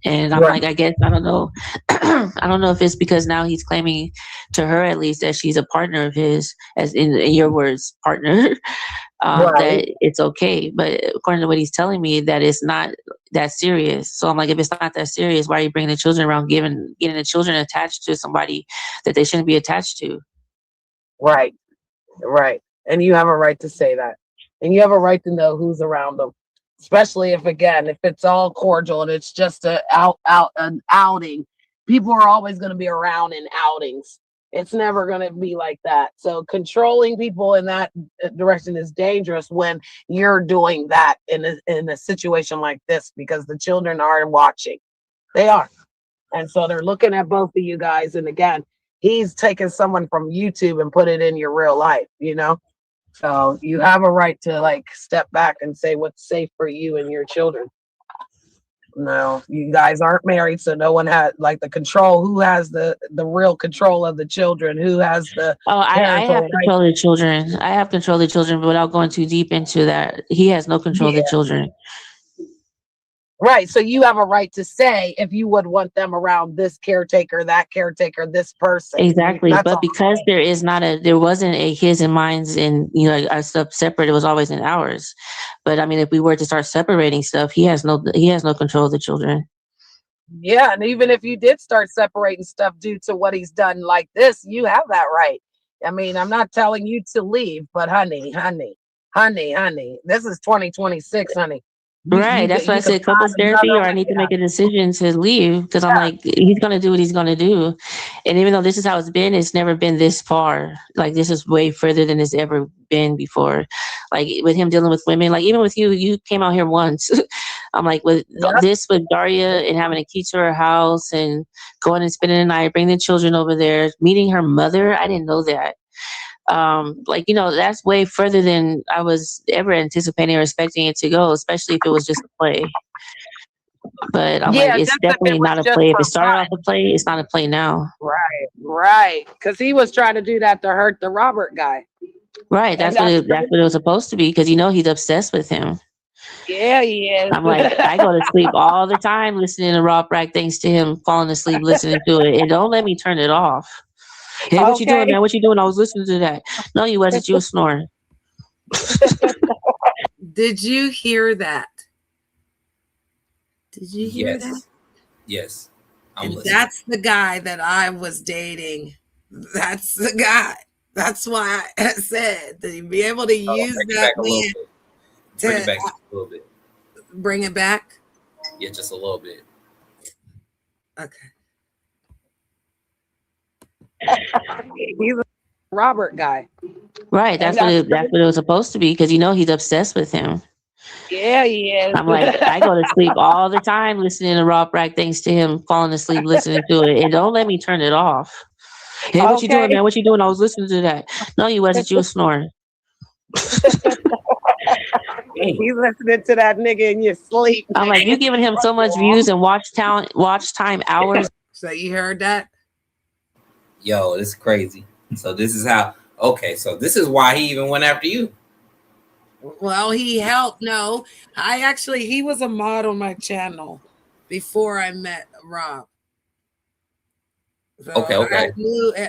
And I'm Right. like, I guess, I don't know. I don't know if it's because now he's claiming to her, at least, that she's a partner of his, as in your words, partner, Right. that it's okay. But according to what he's telling me, that it's not that serious. So I'm like, if it's not that serious, why are you bringing the children around, getting the children attached to somebody that they shouldn't be attached to? Right. Right. And you have a right to say that. And you have a right to know who's around them. Especially if, again, if it's all cordial and it's just an outing. People are always going to be around in outings. It's never going to be like that. So controlling people in that direction is dangerous when you're doing that in a situation like this, because the children are watching. They are. And so they're looking at both of you guys. And again, he's taking someone from YouTube and put it in your real life, you know? So you have a right to like step back and say what's safe for you and your children. No, you guys aren't married, so no one had like the control. Who has the real control of the children? Who has the Oh, I have parental rights? control of the children. I have control of the children, but without going too deep into that, he has no control of the Yeah, children. right. So you have a right to say if you would want them around this caretaker, that caretaker, this person. Exactly. That's But all. because there wasn't a his and mine's and, you know, our stuff separate, it was always in ours. But I mean, if we were to start separating stuff, he has no control of the children. Yeah, and even if you did start separating stuff due to what he's done like this, you have that right. I mean, I'm not telling you to leave, but honey, this is 2026, honey. Right. That's why I You can said couples find therapy, another or I need to way. make a decision to leave, because I'm like, he's going to do what he's going to do. And even though this is how it's never been this far. Like, this is way further than it's ever been before. Like, with him dealing with women, like, even with you came out here once. I'm like, with Yep. this, with Daria and having a key to her house and going and spending the night, bringing the children over there, meeting her mother. I didn't know that. Like, you know, that's way further than I was ever anticipating or expecting it to go, especially if it was just a play. But I'm like, Yeah, it's just if it definitely was not a just play. If for it started off fun. a play, it's not a play now. Right. Because he was trying to do that to hurt the Robert guy. Right. And That's what it was supposed to be, because, you know, he's obsessed with him. yeah, he is. I'm like, I go to sleep all the time listening to Rob Rack, thanks to him falling asleep listening to it. And don't let me turn it off. Hey, what you doing, Okay. man? What you doing? I was listening to that. No, you wasn't. You was snoring. Did you hear that? Did you hear that? Yes. Yes. I'm And listening. that's the guy that I was dating. That's the guy. That's why I said to be able to Hold on, use bring it that back a little man bit. Bring it to back just a little bit. bring it back. Yeah, just a little bit. Okay. He's a Robert guy. Right. And That's what it was supposed to be, because, you know, he's obsessed with him. yeah, he is. I'm like, I go to sleep all the time listening to Rob Rack, thanks to him falling asleep listening to it. And don't let me turn it off. Hey, what you doing, Okay. man? What you doing? I was listening to that. No, you wasn't. You was snoring. He's listening to that nigga in your sleep. I'm like, you giving him so much views and watch time hours. So you heard that? Yo, this is crazy. So this is how. Okay, so this is why he even went after you. Well, he helped. No, he was a mod on my channel before I met Rob. So Okay.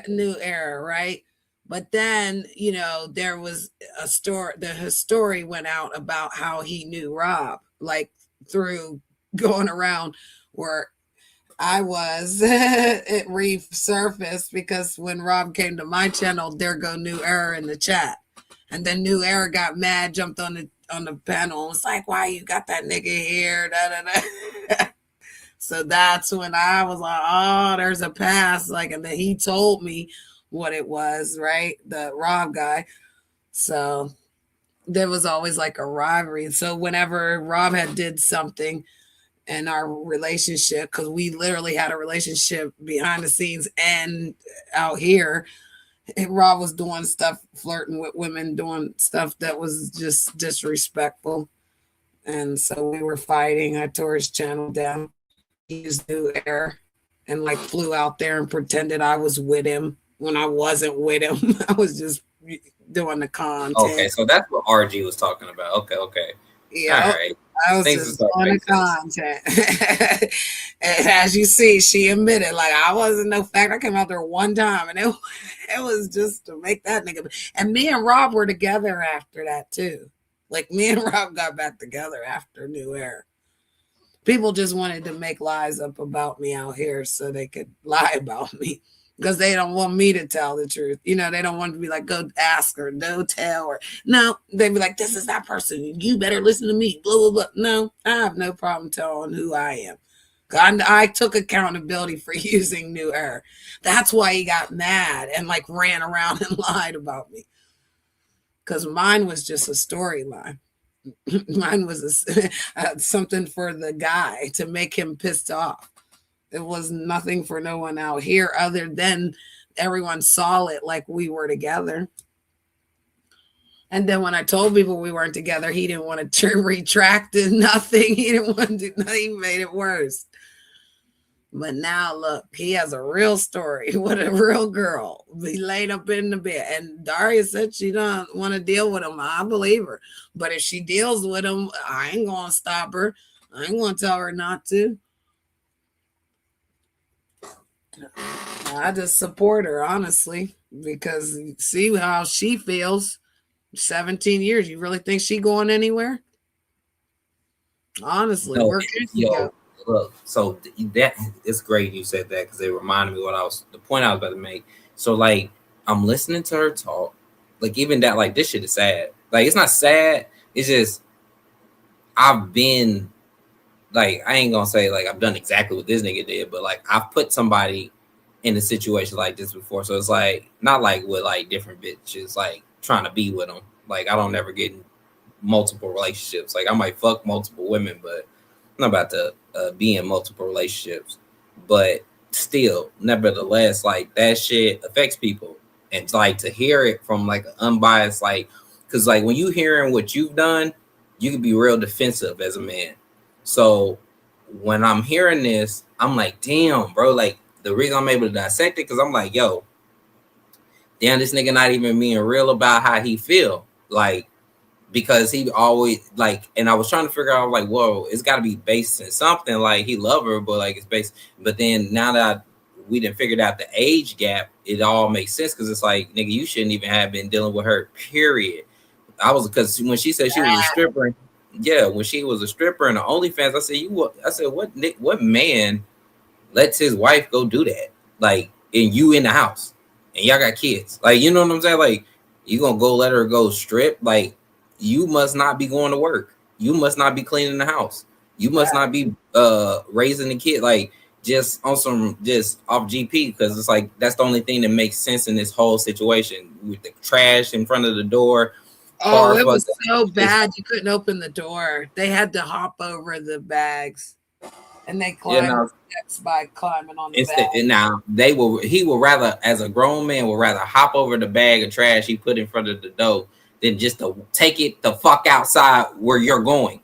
new era, right? But then, you know, there was a story. His story went out about how he knew Rob, like through going around where I was. It resurfaced because when Rob came to my channel, there go New Era in the chat. And then New Era got mad, jumped on the panel, and was like, "Why you got that nigga here?" Da, da, da. So that's when I was like, "Oh, there's a pass." Like, and then he told me what it was, right? The Rob guy. So there was always like a rivalry. So whenever Rob had did something in our relationship, because we literally had a relationship behind the scenes and out here, Rob was doing stuff, flirting with women, doing stuff that was just disrespectful. And so we were fighting. I tore his channel down. He used New Air and like flew out there and pretended I was with him when I wasn't with him. I was just doing the content. Okay, so that's what RG was talking about. Okay. Yeah. All right. I was Things just doing the content. And as you see, she admitted, like, I wasn't no fact. I came out there one time and it was just to make that nigga. And me and Rob were together after that too. Like me and Rob got back together after New Era. People just wanted to make lies up about me out here so they could lie about me. Because they don't want me to tell the truth. You know, they don't want to be like, go ask her, no tell her. No, they'd be like, this is that person. You better listen to me. Blah, blah, blah. No, I have no problem telling who I am. I took accountability for using New Era. That's why he got mad and like ran around and lied about me. Because mine was just a storyline. Mine was something for the guy to make him pissed off. It was nothing for no one out here other than everyone saw it like we were together. And then when I told people we weren't together, he didn't want to retract it, nothing. He didn't want to do nothing. He made it worse. But now look, he has a real story with a real girl. He laid up in the bed. And Daria said she don't want to deal with him. I believe her. But if she deals with him, I ain't going to stop her. I ain't going to tell her not to. I just support her, honestly, because see how she feels. 17 years. You really think she going anywhere? Honestly, No, where could she go? look, so that it's great you said that because it reminded me the point I was about to make. So like I'm listening to her talk, like even that, like this shit is sad. Like it's not sad, it's just I've been like, I ain't gonna say like I've done exactly what this nigga did, but like I've put somebody in a situation like this before. So it's like not like with like different bitches like trying to be with them. Like I don't ever get in multiple relationships. Like I might fuck multiple women, but I'm not about to be in multiple relationships. But still, nevertheless, like that shit affects people, and like to hear it from like an unbiased, like, because like when you hearing what you've done, you can be real defensive as a man. So when I'm hearing this, I'm like, damn, bro. Like the reason I'm able to dissect it, because I'm like, yo, damn, this nigga not even being real about how he feel. Like, because he always like, and I was trying to figure out like, whoa, it's got to be based in something. Like he love her, but like it's based. But then now that we done figured out the age gap, it all makes sense because it's like, nigga, you shouldn't even have been dealing with her. Period. I was, because when she said she was a stripper, yeah, when she was a stripper in the OnlyFans, I said, what man lets his wife go do that? Like, and you in the house and y'all got kids, like, you know what I'm saying? Like, you gonna go let her go strip? Like, you must not be going to work. You must not be cleaning the house. You must not be raising the kid. Like, just on some, just off GP, because it's like that's the only thing that makes sense in this whole situation with the trash in front of the door. Oh, it was so bad you couldn't open the door. They had to hop over the bags, and they climbed the steps by climbing on the bag. And now he would rather, as a grown man, would rather hop over the bag of trash he put in front of the door than just to take it the fuck outside where you're going.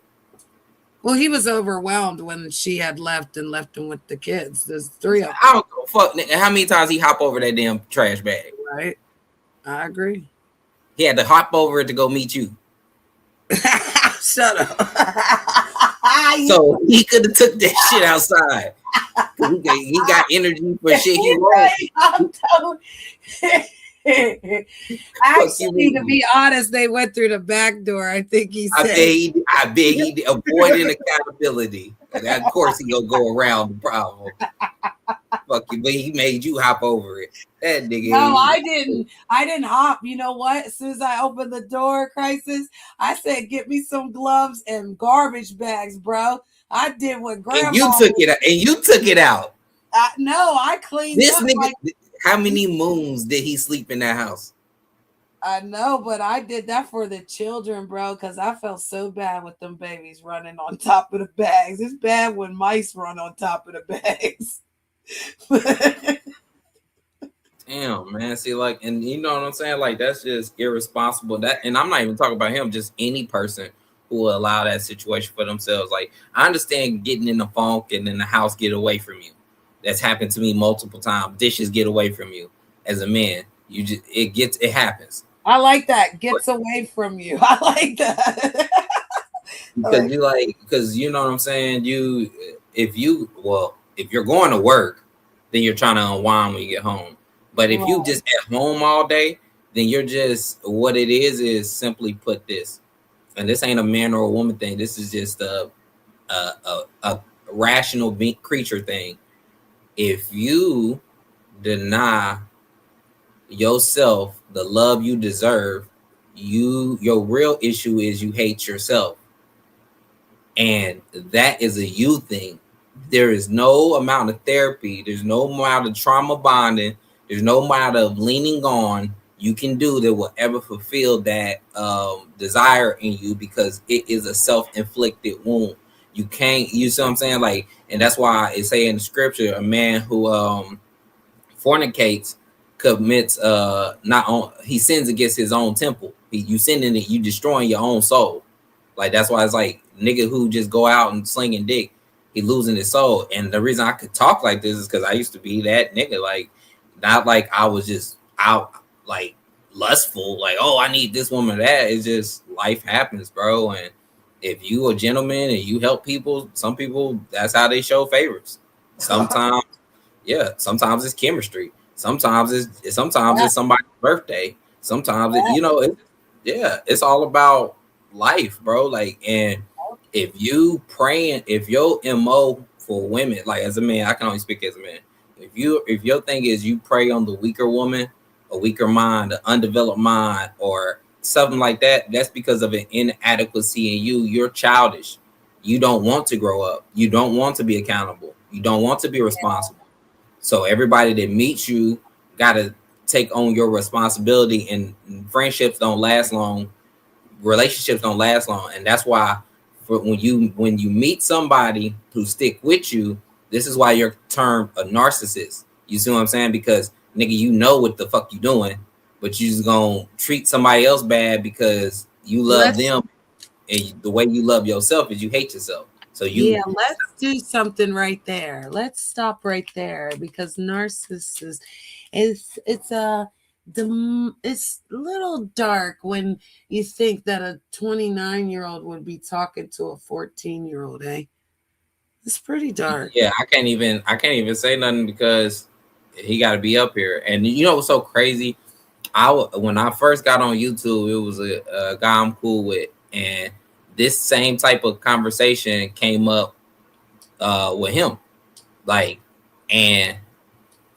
Well, he was overwhelmed when she had left and left him with the kids. There's 3 of them. I don't give a fuck. How many times he hop over that damn trash bag? Right. I agree. He had to hop over it to go meet you. Shut up. So he could have took that shit outside. He got energy for shit he wrote. Actually, to be honest, they went through the back door. I think he said. I bet he did. Avoiding accountability. Of course, he gonna go around the problem. Fuck you, but he made you hop over it. That nigga. No, I didn't. I didn't hop. You know what? As soon as I opened the door, Crisis, I said, "Get me some gloves and garbage bags, bro." I did what Grandma. And you took it out. And you took it out. No, I cleaned this up. Nigga, like, how many moons did he sleep in that house? I know, but I did that for the children, bro, because I felt so bad with them babies running on top of the bags. It's bad when mice run on top of the bags. Damn, man. See, like, and you know what I'm saying? Like, that's just irresponsible. That, and I'm not even talking about him, just any person who will allow that situation for themselves. Like, I understand getting in the funk and then the house get away from you. That's happened to me multiple times. Dishes get away from you as a man. You just it happens. I like that. Gets away from you. I like that. Because you know what I'm saying? If you're going to work, then you're trying to unwind when you get home. But if you just at home all day, then you're just, what it is simply put this. And this ain't a man or a woman thing. This is just a rational creature thing. If you deny yourself the love you deserve, your real issue is you hate yourself. And that is a you thing. There is no amount of therapy. There's no amount of trauma bonding. There's no amount of leaning on you can do that will ever fulfill that desire in you, because it is a self-inflicted wound. You can't, you see what I'm saying? Like, and that's why it say in the scripture, a man who fornicates commits he sins against his own temple. You sinning it, you destroying your own soul. Like, that's why it's like nigga who just go out and slinging dick, he losing his soul. And the reason I could talk like this is because I used to be that nigga. Like, not like I was just out like lustful, like, oh, I need this woman, that. It's just life happens, bro. And if you a gentleman and you help people, some people, that's how they show favors. Sometimes, yeah, sometimes it's chemistry. Sometimes it's somebody's birthday. Sometimes it's all about life, bro. Like, and if you praying, if your MO for women, like as a man, I can only speak as a man. If your thing is you prey on the weaker woman, a weaker mind, an undeveloped mind, or something like that, that's because of an inadequacy in you. You're childish. You don't want to grow up. You don't want to be accountable. You don't want to be responsible. So everybody that meets you got to take on your responsibility, and friendships don't last long. Relationships don't last long. And that's why when you meet somebody who stick with you, this is why you're termed a narcissist. You see what I'm saying? Because nigga, you know what the fuck you doing, but you just gonna treat somebody else bad because you love them, and the way you love yourself is you hate yourself. So let's do something right there. Let's stop right there, because narcissist it's a little dark when you think that a 29-year-old would be talking to a 14-year-old, eh? It's pretty dark. Yeah, I can't even say nothing because he got to be up here. And you know what's so crazy? When I first got on YouTube, it was a guy I'm cool with, and this same type of conversation came up with him. Like, and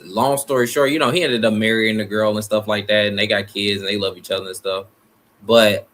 long story short, he ended up marrying the girl and stuff like that, and they got kids and they love each other and stuff. But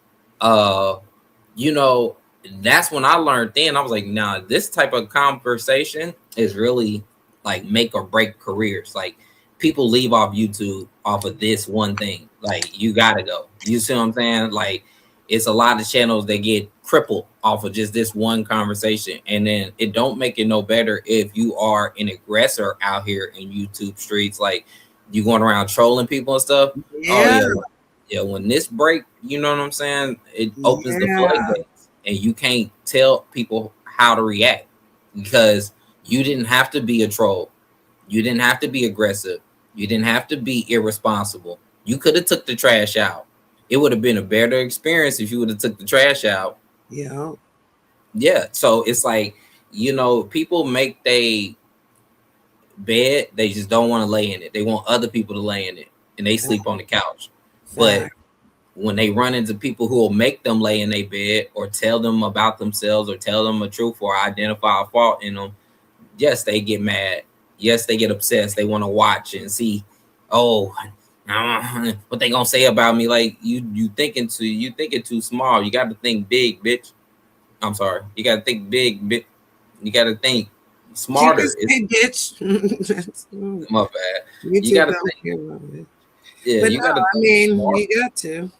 that's when I learned. Then I was like, nah, this type of conversation is really like make or break careers. Like, people leave off YouTube off of this one thing. Like, you gotta go. You see what I'm saying? Like, it's a lot of channels that get crippled off of just this one conversation. And then it don't make it no better if you are an aggressor out here in YouTube streets. Like, you going around trolling people and stuff. Yeah. Oh yeah. When this break, you know what I'm saying? It opens the floodgates. And you can't tell people how to react, because you didn't have to be a troll. You didn't have to be aggressive. You didn't have to be irresponsible. You could have took the trash out. It would have been a better experience if you would have took the trash out. Yeah. Yeah. So it's like, people make their bed, they just don't want to lay in it. They want other people to lay in it. and they sleep on the couch. But when they run into people who will make them lay in their bed or tell them about themselves or tell them a truth or identify a fault in them, yes, they get mad. Yes, they get obsessed. They want to watch and see, oh, what they gonna say about me? Like you thinking too small. You got to think big, bitch. I'm sorry. You got to think big, bitch. You got to think smarter. Hey, bitch. My bad. You got to don't think. care about it. Yeah, But you no, got to. I mean, you got to.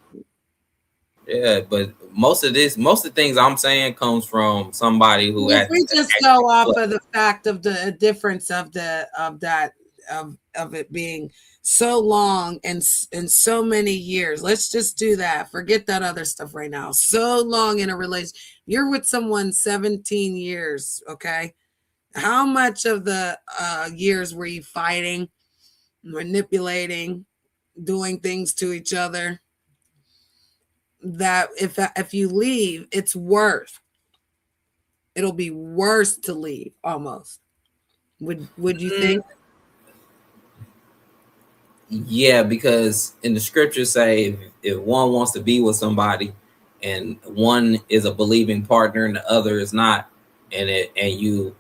Yeah, but most of the things I'm saying comes from somebody who If had. we just go off of the fact of the difference of it being so long and so many years, let's just do that. Forget that other stuff right now. So long in a relationship, you're with someone 17 years, okay? How much of the years were you fighting, manipulating, doing things to each other? That if you leave, it'll be worse to leave almost. Would you think? Yeah, because in the scriptures say if one wants to be with somebody and one is a believing partner and the other is not, and you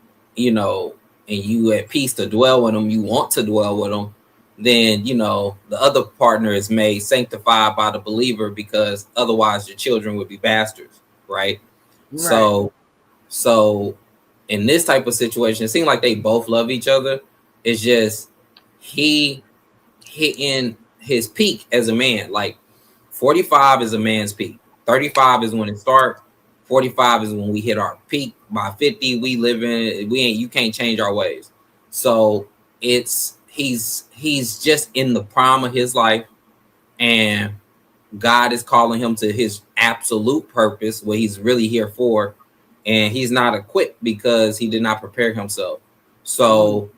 at peace to dwell with them, you want to dwell with them, then the other partner is made sanctified by the believer, because otherwise your children would be bastards, right? So in this type of situation, it seems like they both love each other. It's just he hitting his peak as a man. Like 45 is a man's peak. 35 is when it starts. 45 is when we hit our peak. By 50, you can't change our ways. So he's just in the prime of his life, and God is calling him to his absolute purpose, what he's really here for, and he's not equipped because he did not prepare himself. So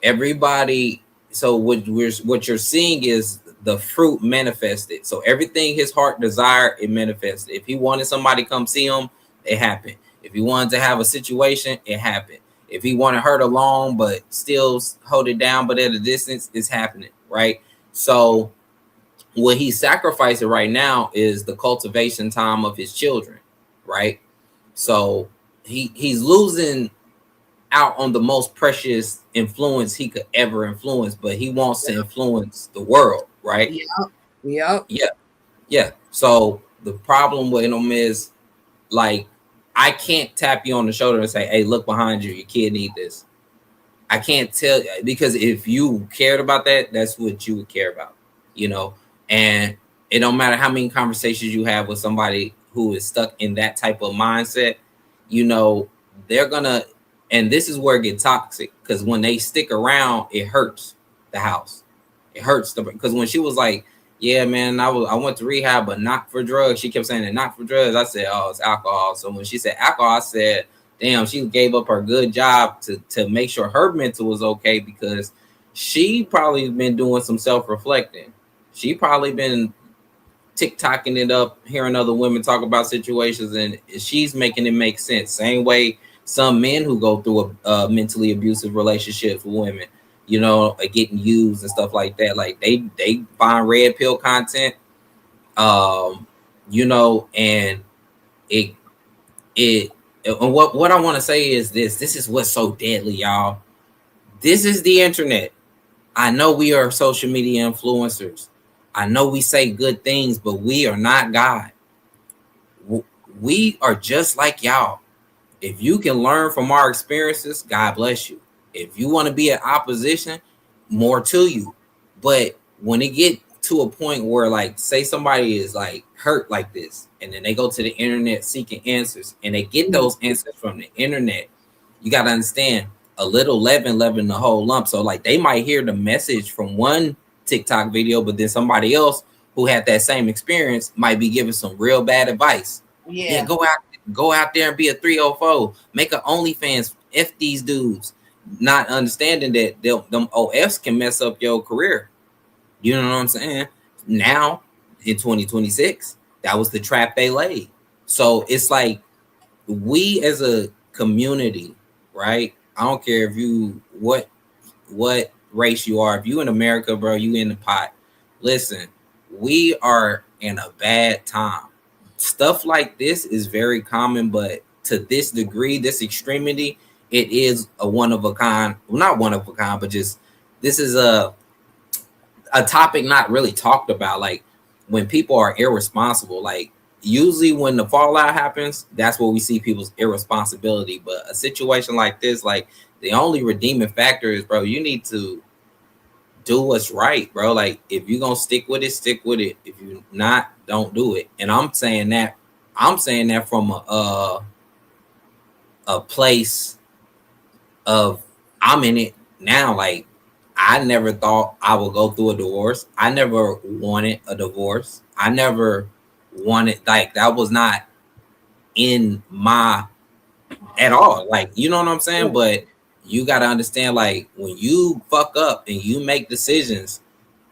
everybody, so what you're seeing is the fruit manifested. So everything his heart desired, it manifested. If he wanted somebody to come see him, it happened. If he wanted to have a situation, it happened. If he wanted her alone but still hold it down but at a distance, it's happening, right? So what he's sacrificing right now is the cultivation time of his children, right? So he's losing out on the most precious influence he could ever influence, but he wants to influence the world, right? Yeah. So the problem with him is, like, I can't tap you on the shoulder and say, hey, look behind you, your kid need this. I can't tell, because if you cared about that, that's what you would care about, and it don't matter how many conversations you have with somebody who is stuck in that type of mindset, they're gonna, and this is where it gets toxic, because when they stick around, it hurts the house. It hurts because when she was like, yeah, man, I went to rehab, but not for drugs. She kept saying it, not for drugs. I said, oh, it's alcohol. So when she said alcohol, I said, damn, she gave up her good job to make sure her mental was okay, because she probably been doing some self-reflecting. She probably been TikToking it up, hearing other women talk about situations, and she's making it make sense. Same way some men who go through a mentally abusive relationships with women, getting used and stuff like that. Like they find red pill content, and it and what I want to say is this is what's so deadly, y'all. This is the internet. I know we are social media influencers. I know we say good things, but we are not God. We are just like y'all. If you can learn from our experiences, God bless you. If you want to be in opposition, more to you. But when it get to a point where, like, say somebody is like hurt like this, and then they go to the internet seeking answers, and they get those answers from the internet, you got to understand, a little leaven the whole lump. So like they might hear the message from one TikTok video, but then somebody else who had that same experience might be giving some real bad advice. Yeah, go out there and be a 304, make an OnlyFans, F these dudes, not understanding that them OFs can mess up your career. You know what I'm saying? Now in 2026, that was the trap they laid. So it's like, we as a community, right? I don't care if you what race you are. If you in America, bro, you in the pot. Listen, we are in a bad time. Stuff like this is very common, but to this degree, this extremity, it is a one of a kind. Well, not one of a kind, but just this is a topic not really talked about. Like when people are irresponsible, like usually when the fallout happens, that's where we see people's irresponsibility. But a situation like this, like the only redeeming factor is, bro, you need to do what's right, bro. Like if you're gonna stick with it, stick with it. If you're not, don't do it. And I'm saying that from a place of I'm in it now. Like I never thought I would go through a divorce. I never wanted a divorce. I never wanted, like, that was not in my at all. Like, you know what I'm saying? But you got to understand, like, when you fuck up and you make decisions,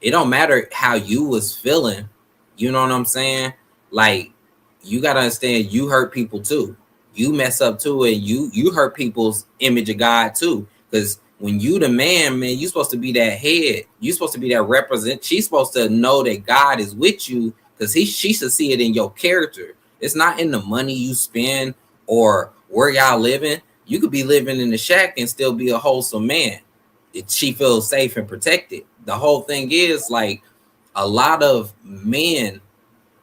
it don't matter how you was feeling. You know what I'm saying? Like, you got to understand you hurt people too. You mess up too, and you hurt people's image of God too. Because when you the man, you supposed to be that head. You supposed to be that represent. She's supposed to know that God is with you because she should see it in your character. It's not in the money you spend or where y'all living. You could be living in the shack and still be a wholesome man. She feels safe and protected. The whole thing is, like, a lot of men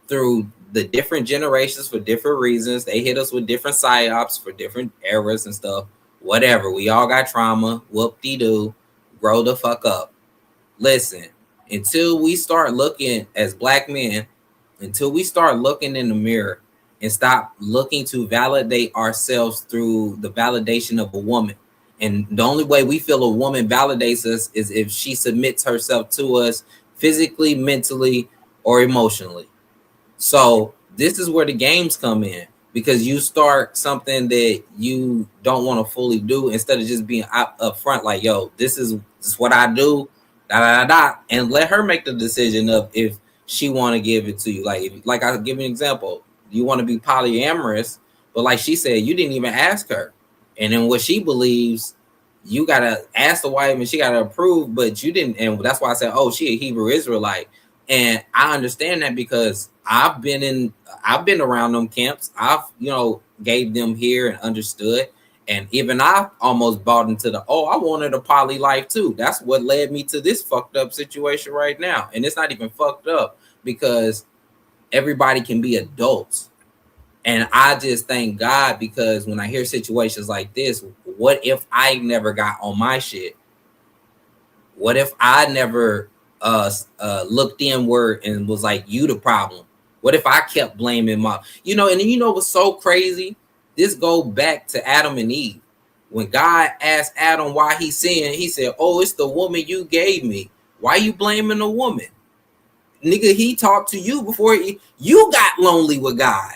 through the different generations for different reasons, they hit us with different psyops for different eras and stuff. Whatever. We all got trauma. Whoop-de-doo. Grow the fuck up. Listen, until we start looking as black men, until we start looking in the mirror and stop looking to validate ourselves through the validation of a woman. And the only way we feel a woman validates us is if she submits herself to us physically, mentally, or emotionally. So this is where the games come in, because you start something that you don't want to fully do instead of just being up front, like, yo, this is what I do, da da da da, and let her make the decision of if she want to give it to you. Like I'll give you an example. You want to be polyamorous, but like she said, you didn't even ask her. And then what she believes, you gotta ask the wife and she gotta approve, but you didn't. And that's why I said, oh, she a Hebrew Israelite. And I understand that because I've been around them camps. I've, gave them here and understood. And even I almost bought into I wanted a poly life too. That's what led me to this fucked up situation right now. And it's not even fucked up because everybody can be adults. And I just thank God, because when I hear situations like this, what if I never got on my shit? What if I never looked inward and was like, you the problem? What if I kept blaming and what's so crazy? This go back to Adam and Eve. When God asked Adam why he sinned, he said, oh, it's the woman you gave me. Why you blaming the woman? Nigga, he talked to you before you got lonely with God.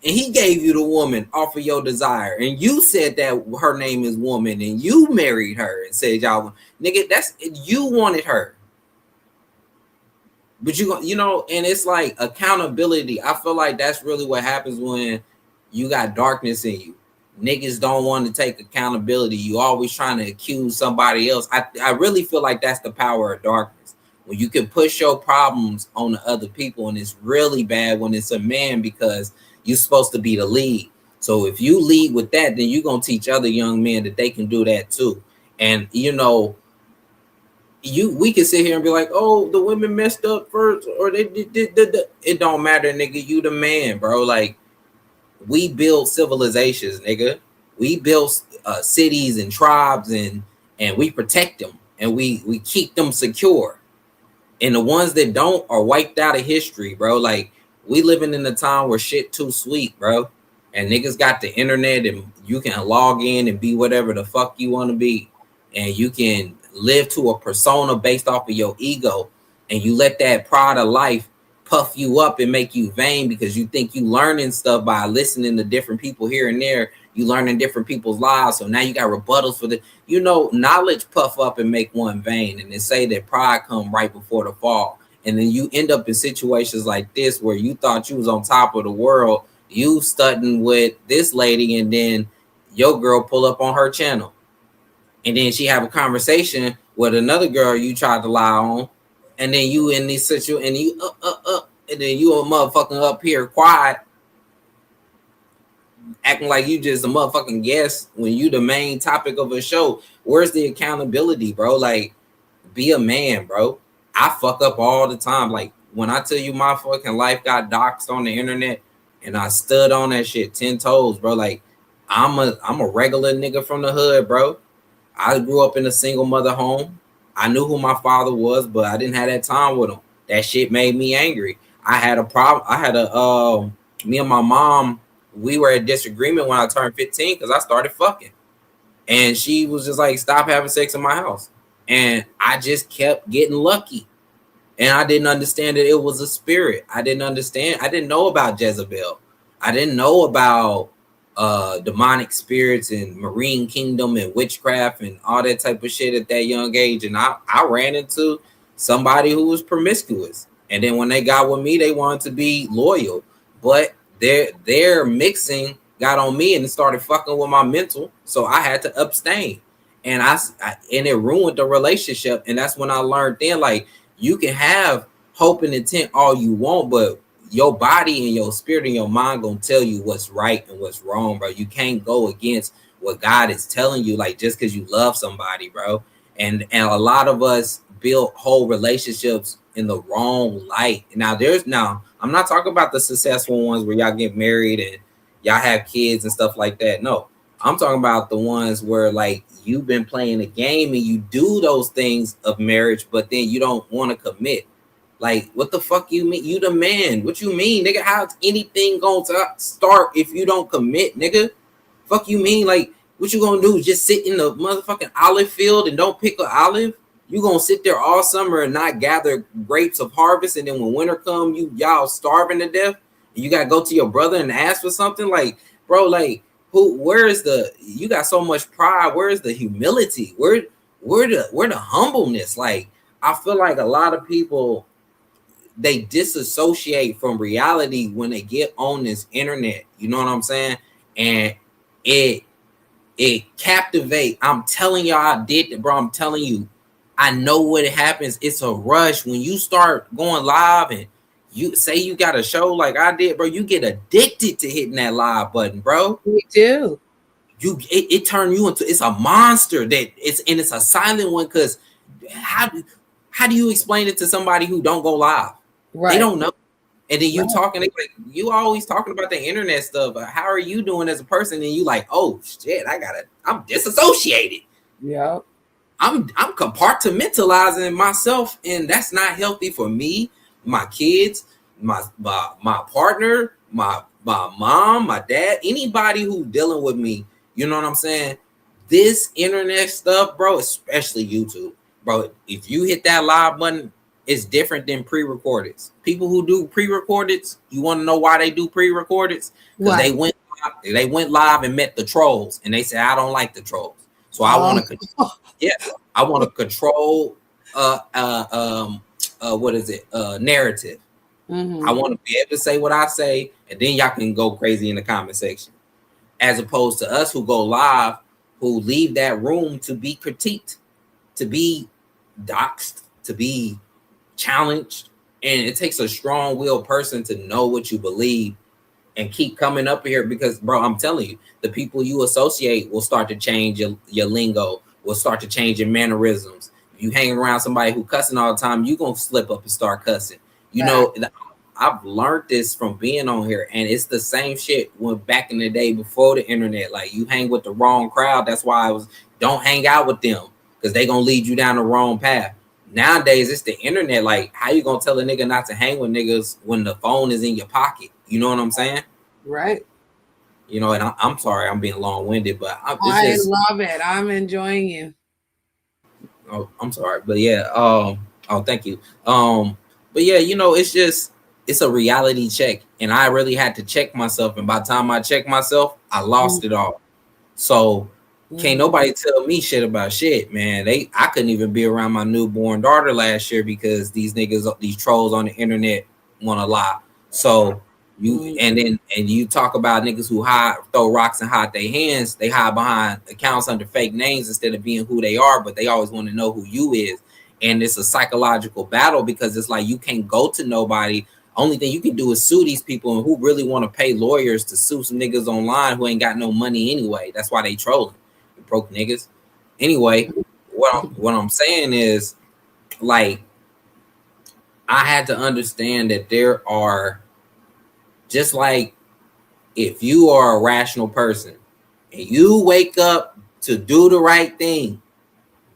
And he gave you the woman off of your desire. And you said that her name is woman. And you married her and said, y'all, nigga, you wanted her. But and it's like accountability. I feel like that's really what happens when you got darkness in you. Niggas don't want to take accountability. You always trying to accuse somebody else. I really feel like that's the power of darkness. When you can push your problems on the other people. And it's really bad when it's a man, because you're supposed to be the lead. So if you lead with that, then you're going to teach other young men that they can do that too. And, we can sit here and be like, oh, the women messed up first, or they did. It don't matter, nigga. You the man, bro. Like, we build civilizations, nigga. We build cities and tribes, and we protect them, and we keep them secure. And the ones that don't are wiped out of history, bro. Like, we living in a time where shit too sweet, bro. And niggas got the internet, and you can log in and be whatever the fuck you want to be. And you can live to a persona based off of your ego. And you let that pride of life puff you up and make you vain, because you think you learning stuff by listening to different people here and there. You learning different people's lives. So now you got rebuttals for the, knowledge puff up and make one vain. And they say that pride come right before the fall. And then you end up in situations like this where you thought you was on top of the world. You studying with this lady, and then your girl pull up on her channel. And then she have a conversation with another girl you tried to lie on. and then you in this situation, and you and then you a motherfucking up here quiet, acting like you just a motherfucking guest when you the main topic of a show. Where's the accountability, bro? Like, be a man, bro. I fuck up all the time. Like, when I tell you my fucking life got doxxed on the internet, and I stood on that shit 10 toes, bro. Like, I'm a regular nigga from the hood, bro. I grew up in a single mother home. I knew who my father was, but I didn't have that time with him. That shit made me angry. I had a problem. I had a me and my mom, we were in disagreement when I turned 15 because I started fucking. And she was just like, stop having sex in my house. And I just kept getting lucky. And I didn't understand that it was a spirit. I didn't understand. I didn't know about Jezebel. I didn't know about demonic spirits and marine kingdom and witchcraft and all that type of shit at that young age. And I ran into somebody who was promiscuous. And then when they got with me, they wanted to be loyal. But their mixing got on me and it started fucking with my mental. So I had to abstain. And and it ruined the relationship. And that's when I learned then, like, you can have hope and intent all you want, but your body and your spirit and your mind gonna tell you what's right and what's wrong, bro. You can't go against what God is telling you, like, just because you love somebody, bro. And a lot of us build whole relationships in the wrong light. Now I'm not talking about the successful ones where y'all get married and y'all have kids and stuff like that. No, I'm talking about the ones where, like, you've been playing a game and you do those things of marriage, but then you don't want to commit. Like, what the fuck you mean? You the man. What you mean, nigga? How's anything going to start if you don't commit, nigga? Fuck you mean? Like, what you gonna do? Just sit in the motherfucking olive field and don't pick an olive? You gonna sit there all summer and not gather grapes of harvest, and then when winter come, y'all starving to death, and you gotta go to your brother and ask for something? Like, bro, like, you got so much pride, where's the humility? Where the humbleness? Like, I feel like a lot of people, they disassociate from reality when they get on this internet. You know what I'm saying? And it captivate. I'm telling y'all, I did it, bro. I'm telling you, I know what it happens. It's a rush when you start going live and you say you got a show like I did, bro. You get addicted to hitting that live button, bro. We do. It turn you into, it's a monster it's a silent one. Because how do you explain it to somebody who don't go live? Right. They don't know. And then you talking, like, you always talking about the internet stuff. How are you doing as a person? And you like, oh shit, I'm disassociated. Yeah. I'm compartmentalizing myself, and that's not healthy for me, my kids, my partner, my mom, my dad, anybody who dealing with me. You know what I'm saying? This internet stuff, bro, especially YouTube, bro. If you hit that live button, it's different than pre-recordeds. People who do pre-recordeds, you want to know why they do pre-recordeds? Because they went live and met the trolls, and they said, I don't like the trolls, so I want to I want to control narrative. I want to be able to say what I say, and then y'all can go crazy in the comment section. As opposed to us who go live, who leave that room to be critiqued, to be doxxed, to be challenged. And it takes a strong-willed person to know what you believe and keep coming up here, because, bro, I'm telling you, the people you associate will start to change your lingo, will start to change your mannerisms. If you hang around somebody who cussing all the time, you gonna slip up and start cussing. You know, I've learned this from being on here, and it's the same shit when back in the day before the internet. Like, you hang with the wrong crowd. That's why don't hang out with them, because they gonna lead you down the wrong path. Nowadays, it's the internet. Like, how you gonna tell a nigga not to hang with niggas when the phone is in your pocket? You know what I'm saying? Right. You know, and I'm sorry, I'm being long-winded, but I love it. I'm enjoying you. Oh, I'm sorry, but yeah. Thank you. But yeah, you know, it's a reality check, and I really had to check myself. And by the time I checked myself, I lost it all. So can't nobody tell me shit about shit, man. I couldn't even be around my newborn daughter last year because these trolls on the internet want to lie. So you talk about niggas who throw rocks and hide their hands. They hide behind accounts under fake names instead of being who they are, but they always want to know who you is. And it's a psychological battle because it's like you can't go to nobody. Only thing you can do is sue these people, and who really want to pay lawyers to sue some niggas online who ain't got no money anyway. That's why they trolling, broke niggas. Anyway, what I'm saying is, like, I had to understand that there are, just like if you are a rational person and you wake up to do the right thing,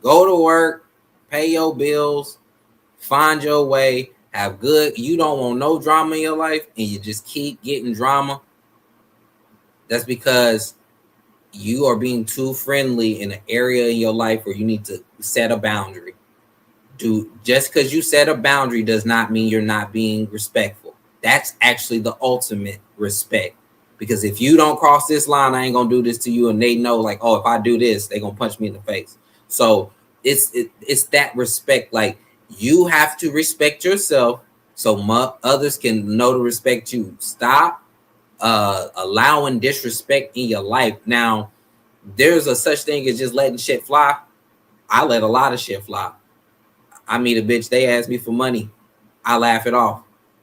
go to work, pay your bills, find your way, have good, you don't want no drama in your life, and you just keep getting drama, that's because you are being too friendly in an area in your life where you need to set a boundary. Just because you set a boundary does not mean you're not being respectful. That's actually the ultimate respect. Because if you don't cross this line, I ain't gonna do this to you, and they know, like, oh, if I do this, they gonna punch me in the face. So it's that respect. Like, you have to respect yourself so others can know to respect you. Stop allowing disrespect in your life. Now, there's a such thing as just letting shit fly. I let a lot of shit fly. I meet a bitch, they ask me for money, I laugh it off.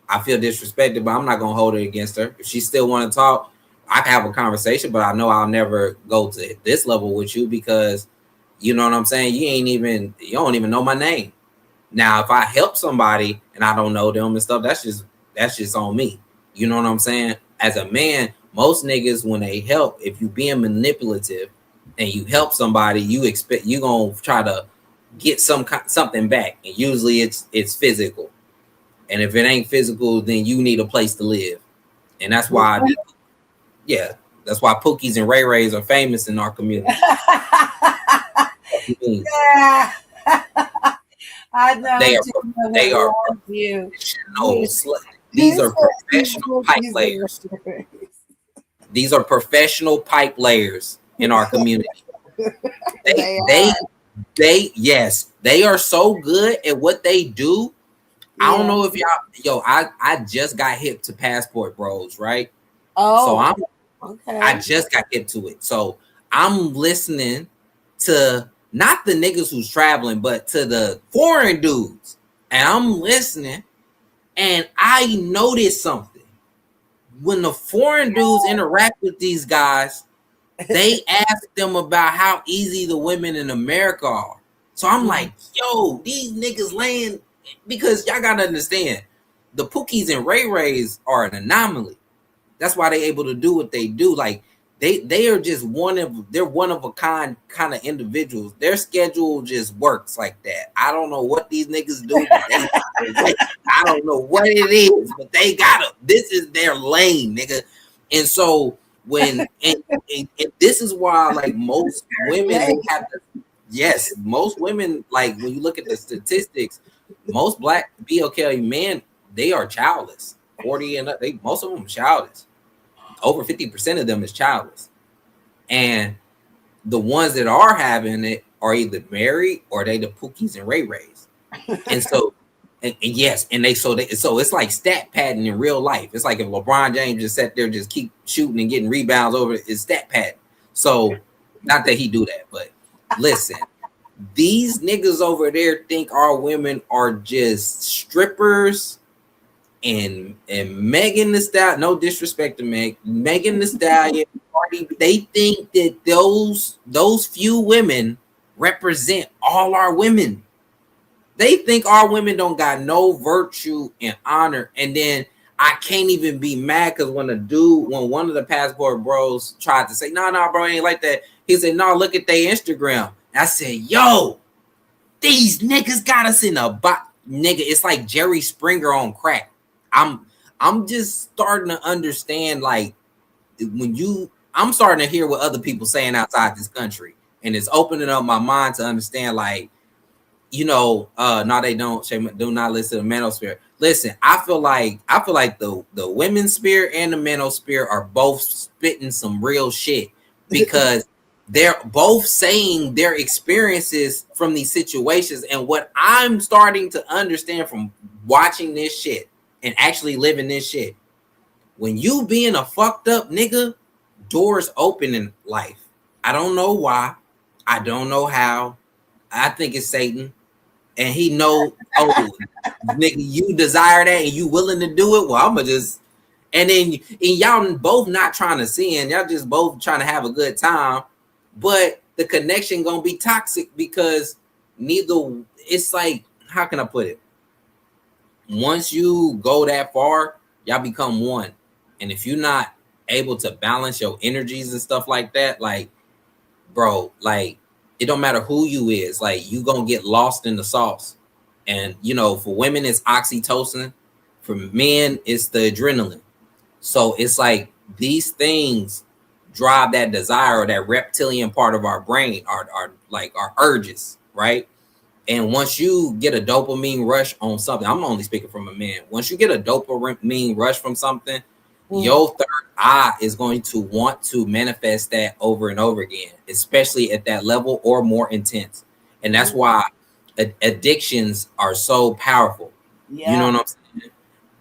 I feel disrespected, but I'm not gonna hold it against her. If she still want to talk, I can have a conversation, but I know I'll never go to this level with you because, you know what I'm saying, you don't even know my name. Now, if I help somebody and I don't know them and stuff, that's just on me. You know what I'm saying? As a man, most niggas, when they help, if you being manipulative and you help somebody, you expect you gonna try to get something back, and usually it's physical. And if it ain't physical, then you need a place to live, and that's why that's why Pookies and Ray Rays are famous in our community. Yeah. I know. They are these are professional pipe layers. These are professional pipe layers in our community. They are so good at what they do. Yeah. I don't know if I just got hip to Passport Bros, right? Oh, so I just got hip to it. So I'm listening to not the niggas who's traveling, but to the foreign dudes. And I'm listening, and I noticed something. When the foreign dudes interact with these guys, they ask them about how easy the women in America are. So I'm like, yo, these niggas laying, because y'all gotta understand, the Pookies and Ray Rays are an anomaly. That's why they able to do what they do. Like, they are just one of a kind of individuals. Their schedule just works like that. I don't know what these niggas do. I don't know what it is, but they gotta. This is their lane, nigga. And so when and this is why, like, most women have to. Yes, most women, like, when you look at the statistics, most black BLK men, they are childless. 40 and up, most of them are childless. Over 50% of them is childless. And the ones that are having it are either married or they the Pookies and Ray Rays. And so, and yes, and so it's like stat padding in real life. It's like if LeBron James just sat there, just keep shooting and getting rebounds over, it's stat padding. So, not that he do that, but listen, these niggas over there think our women are just strippers and Megan Thee Stallion. No disrespect to Megan Thee Stallion. They think that those few women represent all our women. They think our women don't got no virtue and honor. And then I can't even be mad because when one of the Passport Bros tried to say, no, bro, ain't like that. He said, no, look at their Instagram. And I said, yo, these niggas got us in a box. Nigga, it's like Jerry Springer on crack. I'm just starting to understand, like, I'm starting to hear what other people saying outside this country, and it's opening up my mind to understand, like, no, they don't. Do not listen to the manosphere. Listen, I feel like the women's spirit and the manosphere are both spitting some real shit, because they're both saying their experiences from these situations. And what I'm starting to understand from watching this shit and actually living this shit, when you being a fucked up nigga, doors open in life. I don't know why. I don't know how. I think it's Satan. and he know, oh, nigga, you desire that and you willing to do it. Well, I'ma just, and then y'all both not trying to sin, y'all just both trying to have a good time, but the connection gonna be toxic because neither. It's like, how can I put it? Once you go that far, y'all become one, and if you're not able to balance your energies and stuff like that, like, bro, like, it don't matter who you is, like, you gonna get lost in the sauce. And you know, for women it's oxytocin, for men it's the adrenaline. So it's like these things drive that desire, or that reptilian part of our brain, our like our urges, right? And once you get a dopamine rush on something, I'm only speaking from a man. Once you get a dopamine rush from something, your third eye is going to want to manifest that over and over again, especially at that level or more intense. And that's why addictions are so powerful. Yeah. You know what I'm saying?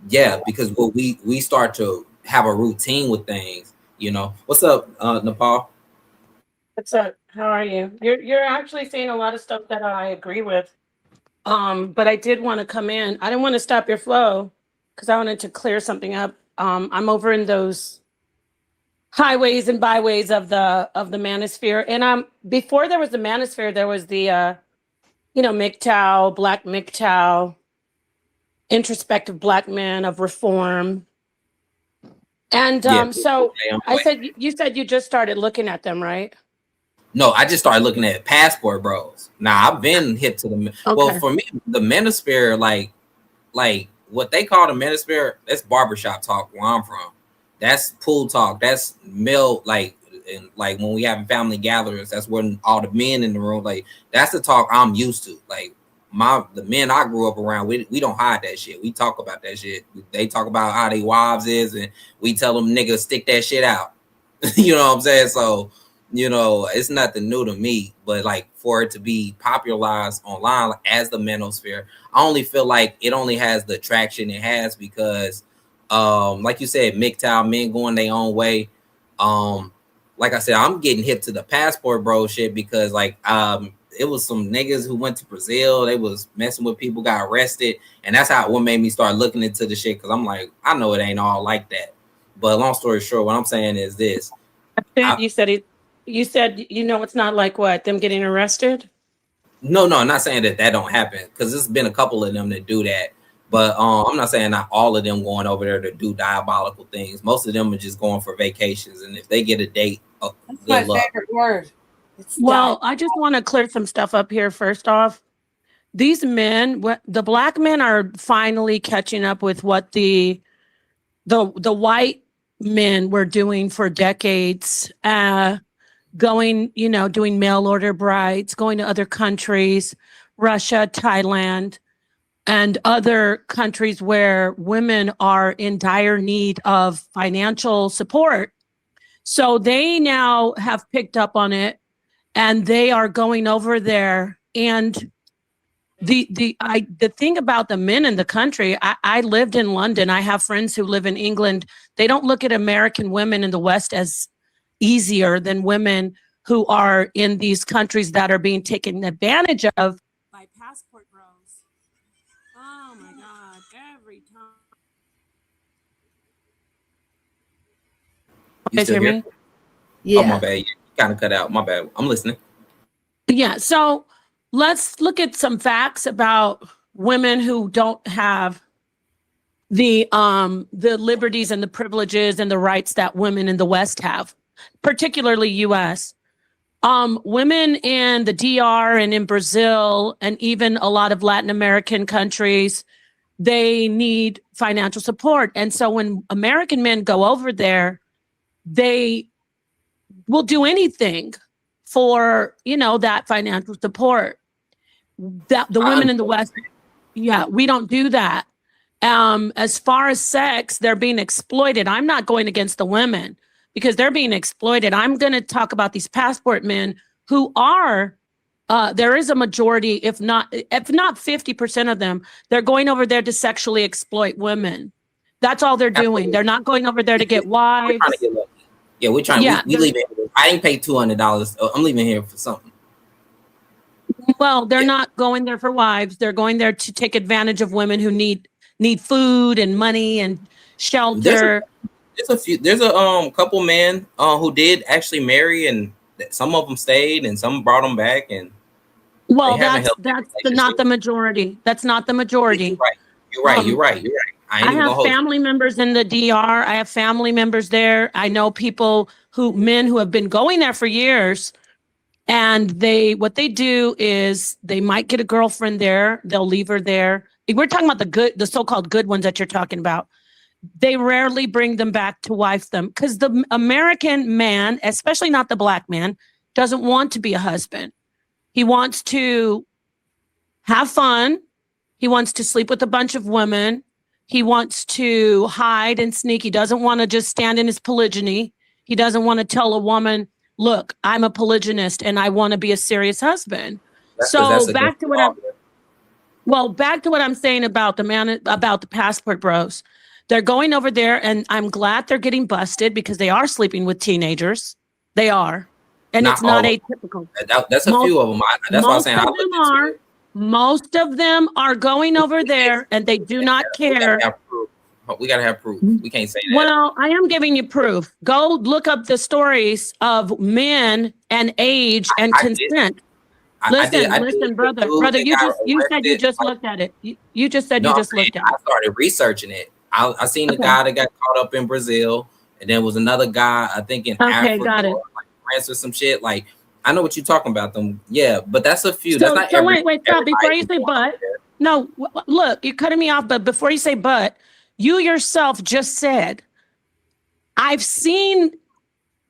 Yeah, because we start to have a routine with things. You know, what's up, Nepal? What's up? How are you? You're actually saying a lot of stuff that I agree with. But I did want to come in. I didn't want to stop your flow because I wanted to clear something up. I'm over in those highways and byways of the manosphere. And before there was the manosphere, there was the MGTOW, Black MGTOW, introspective Black men of reform. And so I said, you said you just started looking at them, right? No, I just started looking at passport bros. Now I've been hip to the well, for me, the manosphere, like what they call the manosphere, that's barbershop talk where I'm from. That's pool talk. That's male, like, and like when we having family gatherings, that's when all the men in the room, like, that's the talk I'm used to. Like the men I grew up around, we don't hide that shit. We talk about that shit. They talk about how they wives is, and we tell them niggas stick that shit out. You know what I'm saying? So, you know, it's nothing new to me, but like for it to be popularized online as the manosphere, I only feel like it only has the traction it has because, like you said, MGTOW, men going their own way. Like I said, I'm getting hip to the passport bro shit because like, it was some niggas who went to Brazil. They was messing with people, got arrested, and that's what made me start looking into the shit. Because I'm like, I know it ain't all like that. But long story short, what I'm saying is this: You said it's not like what, them getting arrested? No, I'm not saying that don't happen because there's been a couple of them that do that. But I'm not saying not all of them going over there to do diabolical things. Most of them are just going for vacations, and if they get a date, That's good my luck. favorite word. Well, I just want to clear some stuff up here. First off, these men, the Black men, are finally catching up with what the white men were doing for decades. Going, doing mail order brides, going to other countries, Russia, Thailand, and other countries where women are in dire need of financial support. So they now have picked up on it, and they are going over there. And the thing about the men in the country, I lived in London. I have friends who live in England. They don't look at American women in the West as easier than women who are in these countries that are being taken advantage of by passport bros. Oh my God, every time. You still hear here? me? Yeah. Oh, my bad. You kind of cut out. My bad. I'm listening. Yeah. So let's look at some facts about women who don't have the liberties and the privileges and the rights that women in the West have, particularly US. Women in the DR and in Brazil and even a lot of Latin American countries, they need financial support. And so when American men go over there, they will do anything for, that financial support. That the women in the West, we don't do that. As far as sex, they're being exploited. I'm not going against the women because they're being exploited. I'm going to talk about these passport men who are, there is a majority, if not 50% of them, they're going over there to sexually exploit women. That's all they're doing. They're not going over there to get wives. We're trying to get lucky. Yeah, we're trying. We leaving. I ain't paid $200. I'm leaving here for something. Well, they're not going there for wives. They're going there to take advantage of women who need food and money and shelter. There's a couple men who did actually marry, and some of them stayed and some brought them back, and Well, they haven't that's not the majority. That's not the majority. You're right. I ain't even have gonna hold family members in the DR. I have family members there. I know people men who have been going there for years. And what they do is they might get a girlfriend there. They'll leave her there. We're talking about the so-called good ones that you're talking about. They rarely bring them back to wife them because the American man, especially not the black man, doesn't want to be a husband. He wants to have fun. He wants to sleep with a bunch of women. He wants to hide and sneak. He doesn't want to just stand in his polygyny. He doesn't want to tell a woman, look, I'm a polygynist and I want to be a serious husband. Back to what I'm saying about the passport bros. They're going over there, and I'm glad they're getting busted because they are sleeping with teenagers. They are, and it's not atypical. That's a few of them. That's why I'm saying most of them are going over there, and they do not care. We gotta have proof. We can't say that. Well, I am giving you proof. Go look up the stories of men and age and consent. Listen, brother. You said you just looked at it. You just said you just looked at it. I started researching it. I seen a guy that got caught up in Brazil, and then was another guy, I think in Africa, got it. Or like France or some shit. Like, I know what you're talking about them. Yeah, but that's a few. So, that's not wait, stop. Before you say but, no, look, you're cutting me off, but before you say but, you yourself just said, I've seen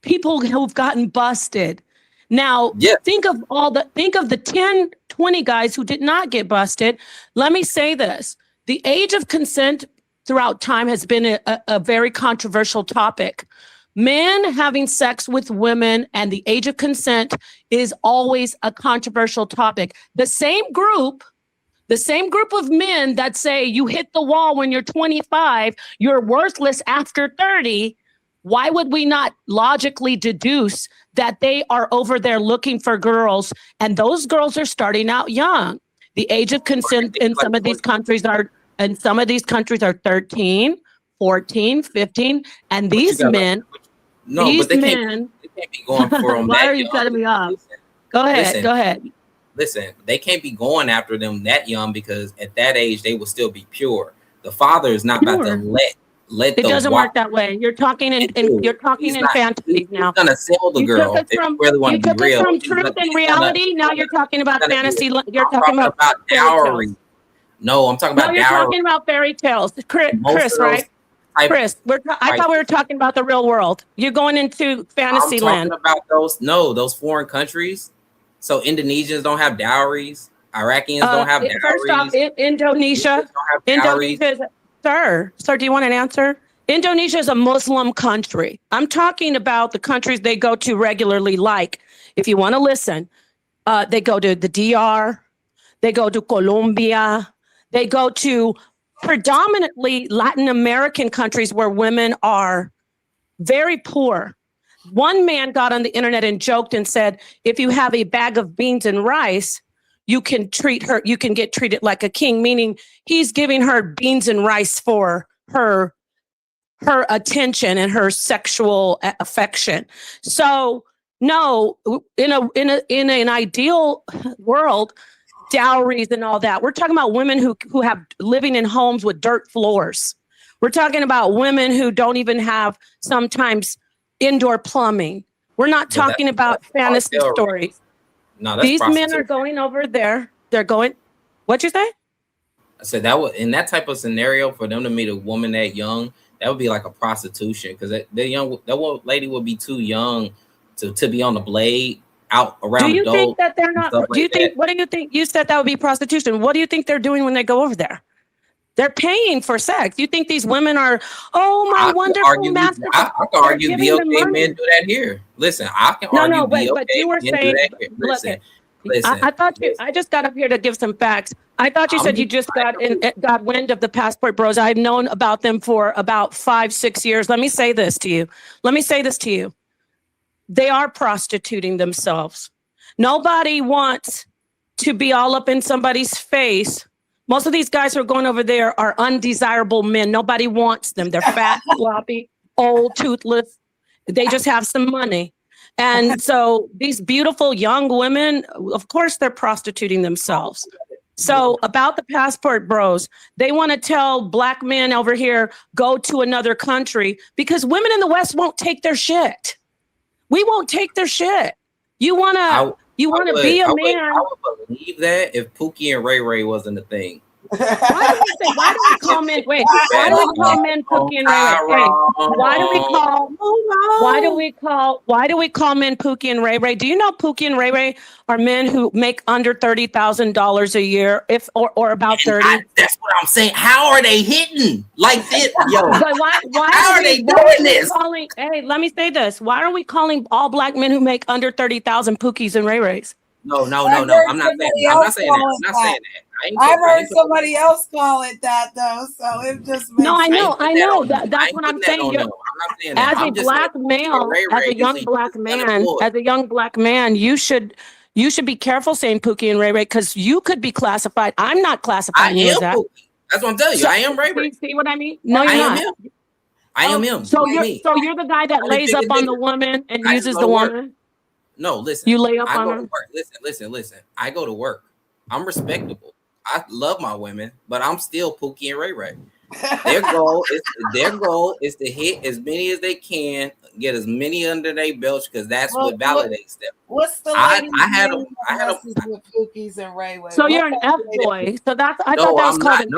people who've gotten busted. Now, think of the 10, 20 guys who did not get busted. Let me say this. The age of consent throughout time has been a very controversial topic. Men having sex with women and the age of consent is always a controversial topic. The same group of men that say you hit the wall when you're 25, you're worthless after 30. Why would we not logically deduce that they are over there looking for girls, and those girls are starting out young? The age of consent in some of these countries are 13, 14, 15, and these men. They can't be going for them. Why are you cutting me off? Go ahead. Listen, they can't be going after them that young because at that age they will still be pure. The father is not about to let. It doesn't work that way. You're talking in fantasies now. He's gonna sell the girl. If you really want to be real, from truth and reality. Now you're talking about fantasy. You're talking about dowry. No, I'm talking about you're dowry. Talking about fairy tales. Chris, right? Chris, I thought we were talking about the real world. You're going into fantasy land. I'm talking about those foreign countries. So Indonesians don't have dowries. Iraqis don't have dowries. First off, Indonesia. Sir, do you want an answer? Indonesia is a Muslim country. I'm talking about the countries they go to regularly. Like, if you want to listen, they go to the DR, they go to Colombia, they go to predominantly Latin American countries where women are very poor. One man got on the internet and joked and said, if you have a bag of beans and rice, you can get treated like a king, meaning he's giving her beans and rice for her attention and her sexual affection. So no, in an ideal world, dowries and all that. We're talking about women who have living in homes with dirt floors. We're talking about women who don't even have sometimes indoor plumbing. We're not talking about fantasy stories. No, that's these men are going over there. They're going. What'd you say? I said that would, in that type of scenario, for them to meet a woman that young, that would be like a prostitution because that lady would be too young to be on the blade out around. Do you think that they're not? Do you think? What do you think? You said that would be prostitution. What do you think they're doing when they go over there? They're paying for sex. You think these women are? Oh my wonderful master! I can argue BOK men do that here. Listen, I can argue BOK but you were saying. Listen. I thought you. I just got up here to give some facts. I thought you said you just got wind of the passport bros. I've known about them for about 5-6 years. Let me say this to you. They are prostituting themselves. Nobody wants to be all up in somebody's face. Most of these guys who are going over there are undesirable men. Nobody wants them. They're fat, sloppy, old, toothless. They just have some money. And so these beautiful young women, of course, they're prostituting themselves. So about the passport bros, they want to tell black men over here, go to another country because women in the West won't take their shit. We won't take their shit. You want to be a man. I would believe that if Pookie and Ray Ray wasn't a thing. Why do we call men Pookie and Ray Ray? Hey, why do we call men Pookie and Ray Ray? Do you know Pookie and Ray Ray are men who make under $30,000 a year, or about 30? That's what I'm saying. How are they hitting like this, yo? But why How are they doing this? Hey, let me say this. Why are we calling all black men who make under 30,000 Pookies and Ray Rays? No. I'm not saying that. I've heard somebody else call it that though, so it just makes I know. That's what I'm saying. I'm not saying that. As a black male, as a young black man, you should be careful saying Pookie and Ray Ray because you could be classified. I'm not classifying you as that. Pookie. That's what I'm telling you. I am Ray Ray. See what I mean? No, you're not. I am him. So you're the guy that lays up on the woman and uses the woman? No, listen. You lay up on her? Listen. I go to work. I'm respectable. I love my women, but I'm still Pookie and Ray Ray. Their goal is to hit as many as they can, get as many under their belts because that's what validates them. What's the I had a with Pookies and Ray Ray? So you're an F boy. So that's I thought that was called an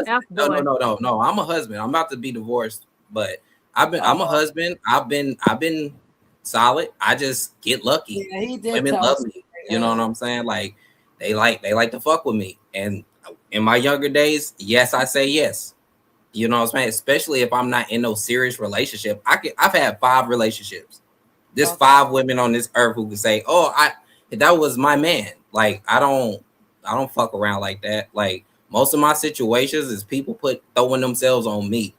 F boy. No. I'm a husband. I'm about to be divorced, but I'm a husband. I've been solid. I just get lucky. Yeah, he did. Women love me. You know what I'm saying? Like they like to fuck with me. And in my younger days, yes, I say yes. You know what I'm saying? Especially if I'm not in no serious relationship. I've had 5 relationships. There's 5 women on this earth who can say, "Oh, that was my man." Like I don't fuck around like that. Like most of my situations is people throwing themselves on me,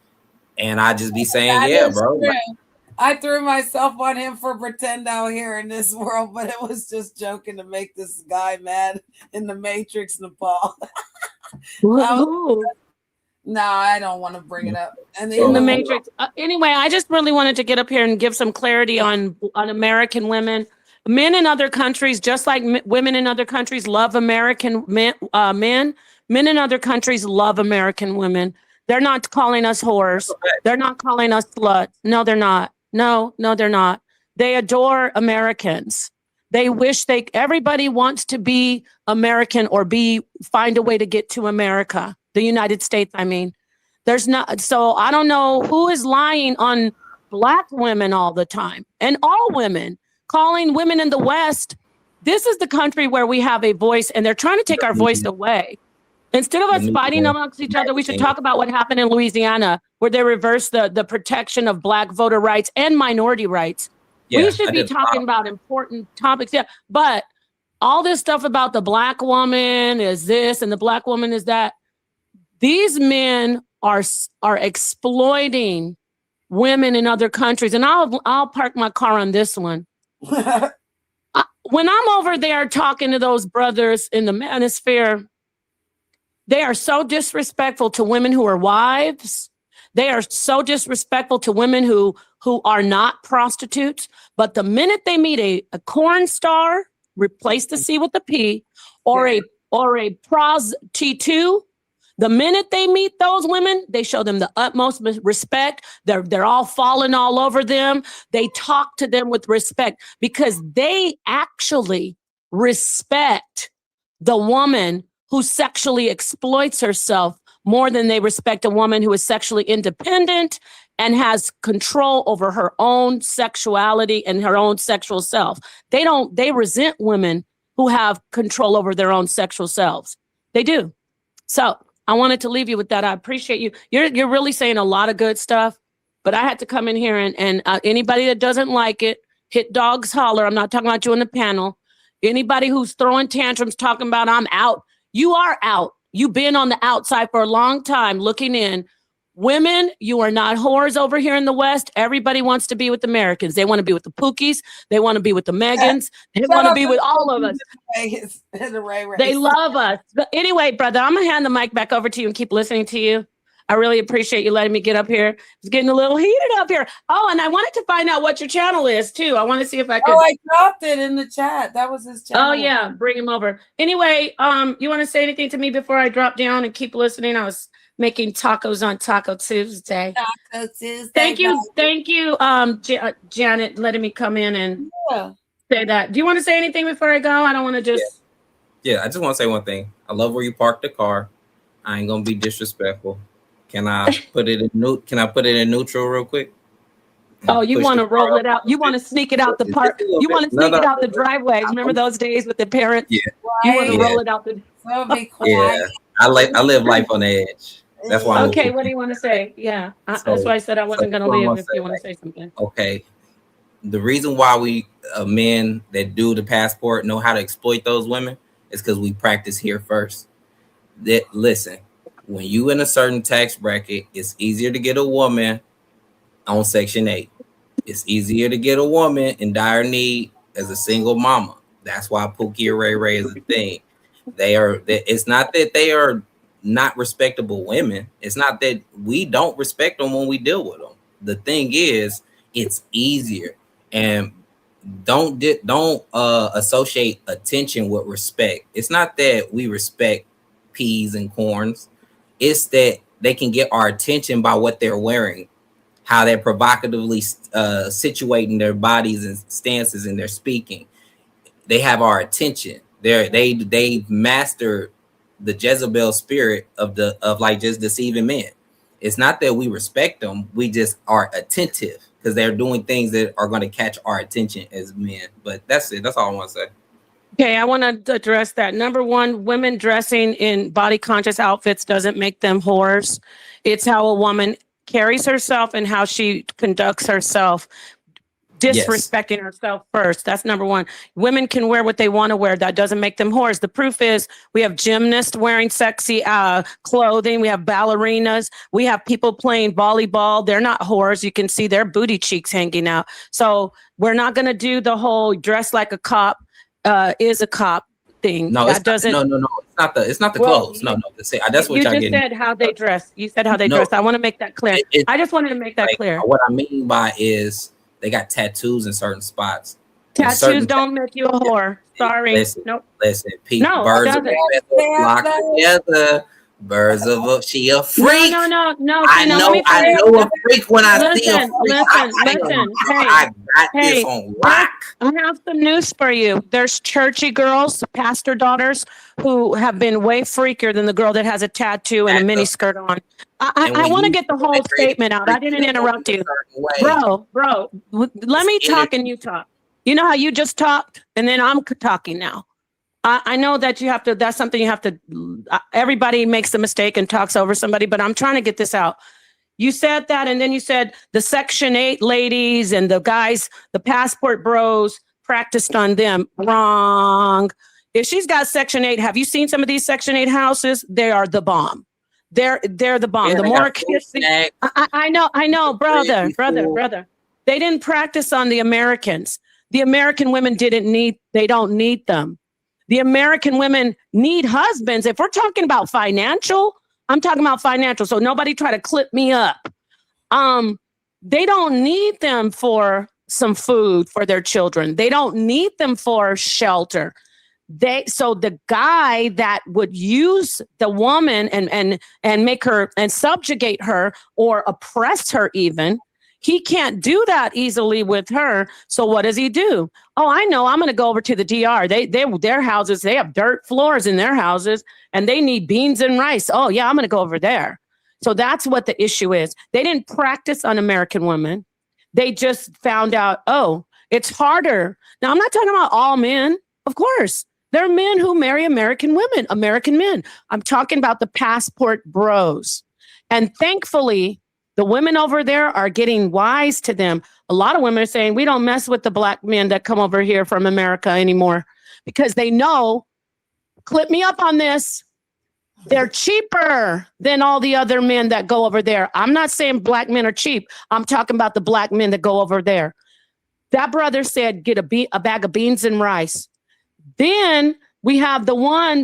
and I just be saying, "Yeah, bro." I threw myself on him for pretend out here in this world, but it was just joking to make this guy mad in the Matrix, Nepal. No, I don't want to bring it up. And in the Matrix. Anyway, I just really wanted to get up here and give some clarity on American women. Men in other countries, just like women in other countries, love American men. Men in other countries love American women. They're not calling us whores. They're not calling us sluts. No, they're not. No, they're not. They adore Americans. They wish everybody wants to be American or find a way to get to America, the United States. I mean, so I don't know who is lying on black women all the time and all women, calling women in the West. This is the country where we have a voice and they're trying to take our voice away. Instead of us fighting amongst each other, we should talk about what happened in Louisiana, where they reversed the protection of black voter rights and minority rights. Yeah, we should be talking about important topics. Yeah, but all this stuff about the black woman is this and the black woman is that. These men are exploiting women in other countries, and I'll park my car on this one. When I'm over there talking to those brothers in the manosphere, they are so disrespectful to women who are wives. They are so disrespectful to women who are not prostitutes. But the minute they meet a corn star, replace the C with the P, or a prostitute, the minute they meet those women, they show them the utmost respect. They're all falling all over them. They talk to them with respect because they actually respect the woman who sexually exploits herself more than they respect a woman who is sexually independent and has control over her own sexuality and her own sexual self. They resent women who have control over their own sexual selves. They do. So I wanted to leave you with that. I appreciate you. You're really saying a lot of good stuff, but I had to come in here and anybody that doesn't like it, hit dogs holler. I'm not talking about you on the panel. Anybody who's throwing tantrums, talking about I'm out. You are out. You've been on the outside for a long time looking in. Women, you are not whores over here in the West. Everybody wants to be with Americans. They want to be with the Pookies. They want to be with the Megans. They want to be with all of us. They love us. But anyway, brother, I'm going to hand the mic back over to you and keep listening to you. I really appreciate you letting me get up here. It's getting a little heated up here. Oh, and I wanted to find out what your channel is, too. I want to see if I could. Oh, I dropped it in the chat. That was his channel. Oh, yeah. Bring him over. Anyway, you want to say anything to me before I drop down and keep listening? I was making tacos on Taco Tuesday. Taco Tuesday. Thank you, Janet, letting me come in and say that. Do you want to say anything before I go? I don't want to just. Yeah, I just want to say one thing. I love where you parked the car. I ain't gonna be disrespectful. Can I put it in neutral real quick? Oh, you want to roll it out? You want to sneak it out the park? You want to sneak it out the driveways? Remember those days with the parents? Yeah. You want to roll it out the. Yeah. I live life on the edge. That's why. Okay, what do you want to say? Yeah, that's why I said I wasn't going to leave if you want to say something. Okay. The reason why we men that do the passport know how to exploit those women is because we practice here first. Listen, when you in a certain tax bracket, it's easier to get a woman on Section 8. It's easier to get a woman in dire need as a single mama. That's why Pookie and Ray Ray is a thing. It's not that they are not respectable women. It's not that we don't respect them when we deal with them. The thing is, it's easier, and don't associate attention with respect. It's not that we respect peas and corns. It's that they can get our attention by what they're wearing, how they're provocatively situating their bodies and stances in their speaking. They have our attention. They've mastered the Jezebel spirit of like just deceiving men. It's not that we respect them. We just are attentive because they're doing things that are going to catch our attention as men. But that's it. That's all I want to say. Okay, I want to address that. Number one, women dressing in body conscious outfits doesn't make them whores. It's how a woman carries herself and how she conducts herself, disrespecting herself first. That's number one. Women can wear what they want to wear. That doesn't make them whores. The proof is we have gymnasts wearing sexy clothing. We have ballerinas. We have people playing volleyball. They're not whores. You can see their booty cheeks hanging out. So we're not going to do the whole dress like a cop is a cop thing. No, that doesn't. No. It's not the clothes. No. That's what you y'all just getting. said how they dress. You said how they dress. I want to make that clear. I just wanted to make that clear. What I mean by is they got tattoos in certain spots. Tattoos don't make you a whore. Sorry. Listen, Pete. No, birds of a feather flock together. Birds of a she a freak. No. I know a freak when I see a freak. Listen. I got this on rock. I have some news for you. There's churchy girls, pastor daughters, who have been way freakier than the girl that has a tattoo and a mini skirt on. I want to get the whole statement out. I didn't interrupt you. Bro, let me talk and you talk. You know how you just talked and then I'm talking now. I know that you have to, that's something you have to, everybody makes a mistake and talks over somebody, but I'm trying to get this out. You said that, and then you said the Section 8 ladies and the guys, the passport bros practiced on them. Wrong. If she's got Section 8, have you seen some of these Section 8 houses? They are the bomb. They're the bomb. Yeah, the more kissing. I know, brother. They didn't practice on the Americans. The American women they don't need them. The American women need husbands. If we're talking about financial, I'm talking about financial. So nobody try to clip me up. They don't need them for some food for their children. They don't need them for shelter. So the guy that would use the woman and make her and subjugate her or oppress her even, he can't do that easily with her. So what does he do? Oh, I know. I'm going to go over to the DR. Their houses, they have dirt floors in their houses and they need beans and rice. Oh yeah, I'm going to go over there. So that's what the issue is. They didn't practice on American women. They just found out, oh, it's harder. Now, I'm not talking about all men. Of course, there are men who marry American women, American men. I'm talking about the passport bros. And thankfully, the women over there are getting wise to them. A lot of women are saying, we don't mess with the black men that come over here from America anymore because they know, clip me up on this. They're cheaper than all the other men that go over there. I'm not saying black men are cheap. I'm talking about the black men that go over there. That brother said, get a bag of beans and rice. Then we have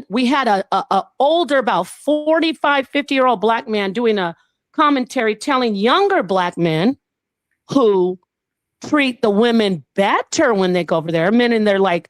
we had a older, about 45, 50-year-old black man doing a commentary telling younger black men who treat the women better when they go over there. Men in their like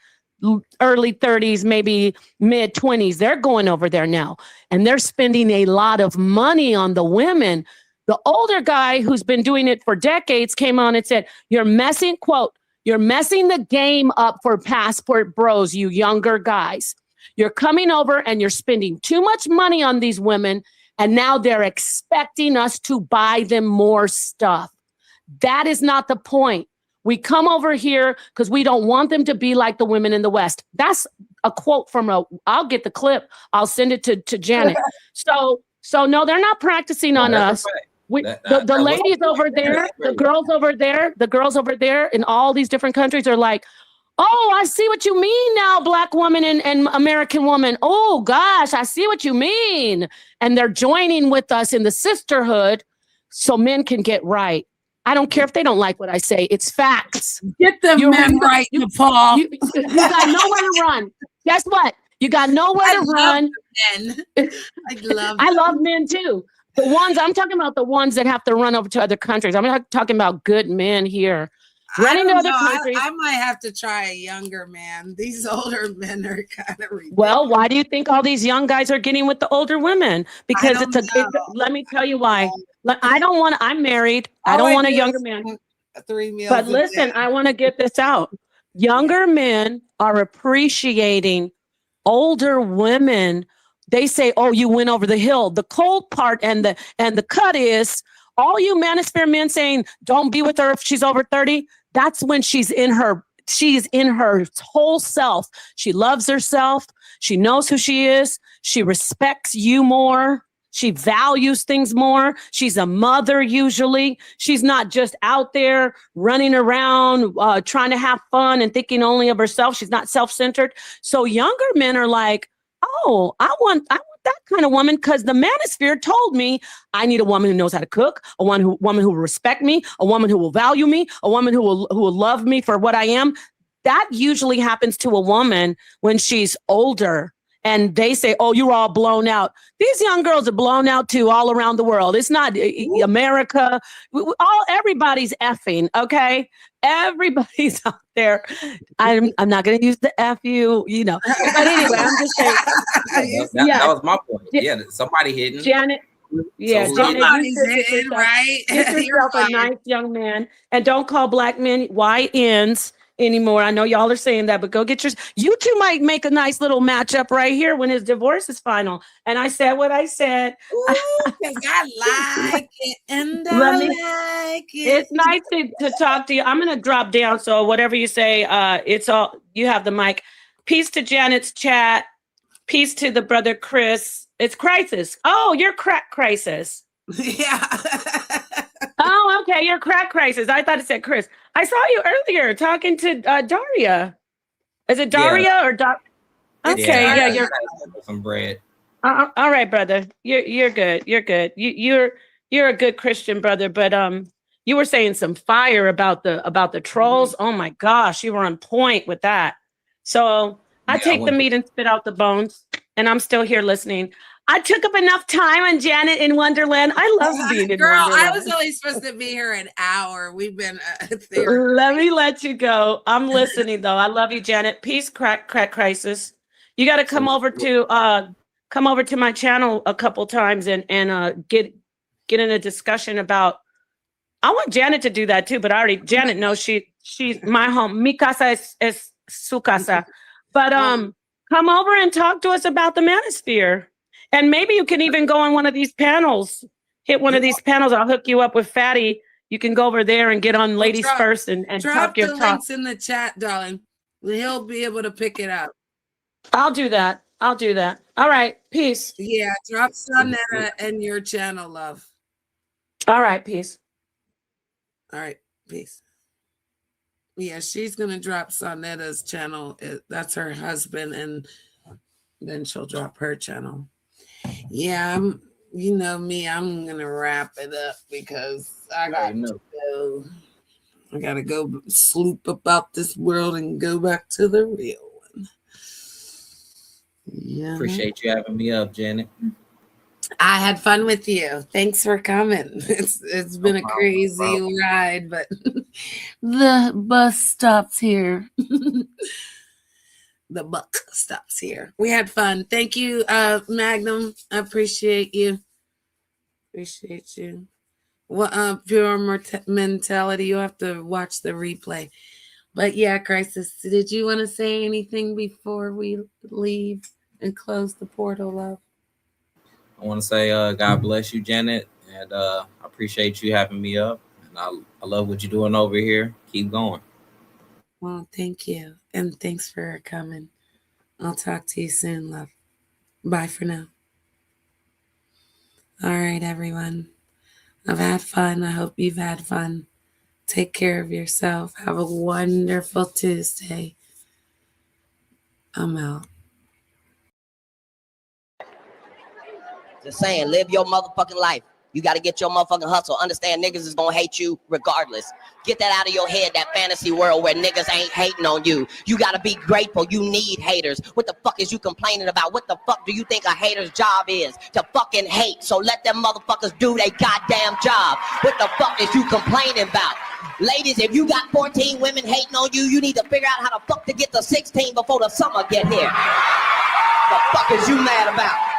early 30s, maybe mid 20s, they're going over there now and they're spending a lot of money on the women. The older guy who's been doing it for decades came on and said, you're messing the game up for passport bros, you younger guys. You're coming over and you're spending too much money on these women, and now they're expecting us to buy them more stuff. That is not the point. We come over here because we don't want them to be like the women in the West. That's a quote I'll get the clip. I'll send it to Janet. So no, they're not practicing on us. The ladies over there, the girls over there in all these different countries are like, oh, I see what you mean now, black woman and American woman. Oh gosh, I see what you mean. And they're joining with us in the sisterhood so men can get right. I don't care if they don't like what I say. It's facts. Get them men right, Nepal. You got nowhere to run. Guess what? You got nowhere to run. Men. I love men too. I'm talking about the ones that have to run over to other countries. I'm not talking about good men here. Running to other countries. I might have to try a younger man. These older men are kind of ridiculous. Well, why do you think all these young guys are getting with the older women? Because let me tell you why. I'm married. I don't want a younger man. 3 meals. But listen, I want to get this out. Younger men are appreciating older women. They say, oh, you went over the hill. The cold part and the cut is all you manosphere men saying, don't be with her if she's over 30. That's when she's in her whole self. She loves herself. She knows who she is. She respects you more. She values things more. She's a mother usually. She's not just out there running around trying to have fun and thinking only of herself. She's not self-centered. So younger men are like, oh, I want that kind of woman because the manosphere told me I need a woman who knows how to cook, a woman who will respect me, a woman who will value me, a woman who will love me for what I am. That usually happens to a woman when she's older. And they say, oh, you're all blown out. These young girls are blown out too, all around the world. It's not America. Everybody's effing, okay? Everybody's out there. I'm not going to use the F you, But anyway, I'm just saying. That was my point. Yeah, somebody hidden. Janet. Yeah, so Janet, right? Get yourself a nice young man. And don't call black men YNs anymore. I know y'all are saying that, but go get you two might make a nice little matchup right here when his divorce is final. And I said what I said. Ooh, I like it and I like it. It's nice to talk to you. I'm going to drop down. So whatever you say, it's all, you have the mic. Peace to Janet's chat. Peace to the brother Chris. It's Crisis. Oh, you're Crack Crisis. Yeah. Oh, okay. You're Crack Crisis. I thought it said Chris. I saw you earlier talking to Daria. Is it Daria or Dar? Okay, yeah, you're some bread. All right, brother. You're good. You're good. You're a good Christian brother. But you were saying some fire about the trolls. Oh my gosh, you were on point with that. So I take the meat and spit out the bones, and I'm still here listening. I took up enough time on Janet in Wonderland. I love being in Wonderland. I was only supposed to be here an hour. We've been there. Let me let you go. I'm listening though. I love you, Janet. Peace, Crack Crisis. You got to come over to my channel a couple times and get in a discussion about. I want Janet to do that too, but Janet knows she's my home. Mi casa es su casa. But come over and talk to us about the manosphere. And maybe you can even go on one of these panels, hit one of these panels. I'll hook you up with Fatty. You can go over there and get on Ladies First and talk your talk. Drop the links in the chat, darling. He'll be able to pick it up. I'll do that. All right. Peace. Yeah. Drop Sonetta and your channel, love. All right. Peace. All right. Peace. Yeah. She's going to drop Sonetta's channel. That's her husband. And then she'll drop her channel. Yeah, you know me, I'm gonna wrap it up because I got to go. I gotta go sloop about this world and go back to the real one. Yeah. Appreciate you having me up, Janet. I had fun with you. Thanks for coming. It's been a crazy ride, but the bus stops here. The buck stops here. We had fun. Thank you, Magnum. I appreciate you. Appreciate you. Well, pure mentality. You have to watch the replay. But yeah, Crisis. Did you want to say anything before we leave and close the portal, love? I want to say, God bless you, Janet, and I appreciate you having me up. And I love what you're doing over here. Keep going. Well, thank you, and thanks for coming. I'll talk to you soon, love. Bye for now. All right, everyone. I've had fun. I hope you've had fun. Take care of yourself. Have a wonderful Tuesday. I'm out. Just saying, live your motherfucking life. You got to get your motherfucking hustle. Understand niggas is going to hate you regardless. Get that out of your head, that fantasy world where niggas ain't hating on you. You got to be grateful. You need haters. What the fuck is you complaining about? What the fuck do you think a hater's job is? To fucking hate. So let them motherfuckers do their goddamn job. What the fuck is you complaining about? Ladies, if you got 14 women hating on you, you need to figure out how the fuck to get to 16 before the summer get here. The fuck is you mad about?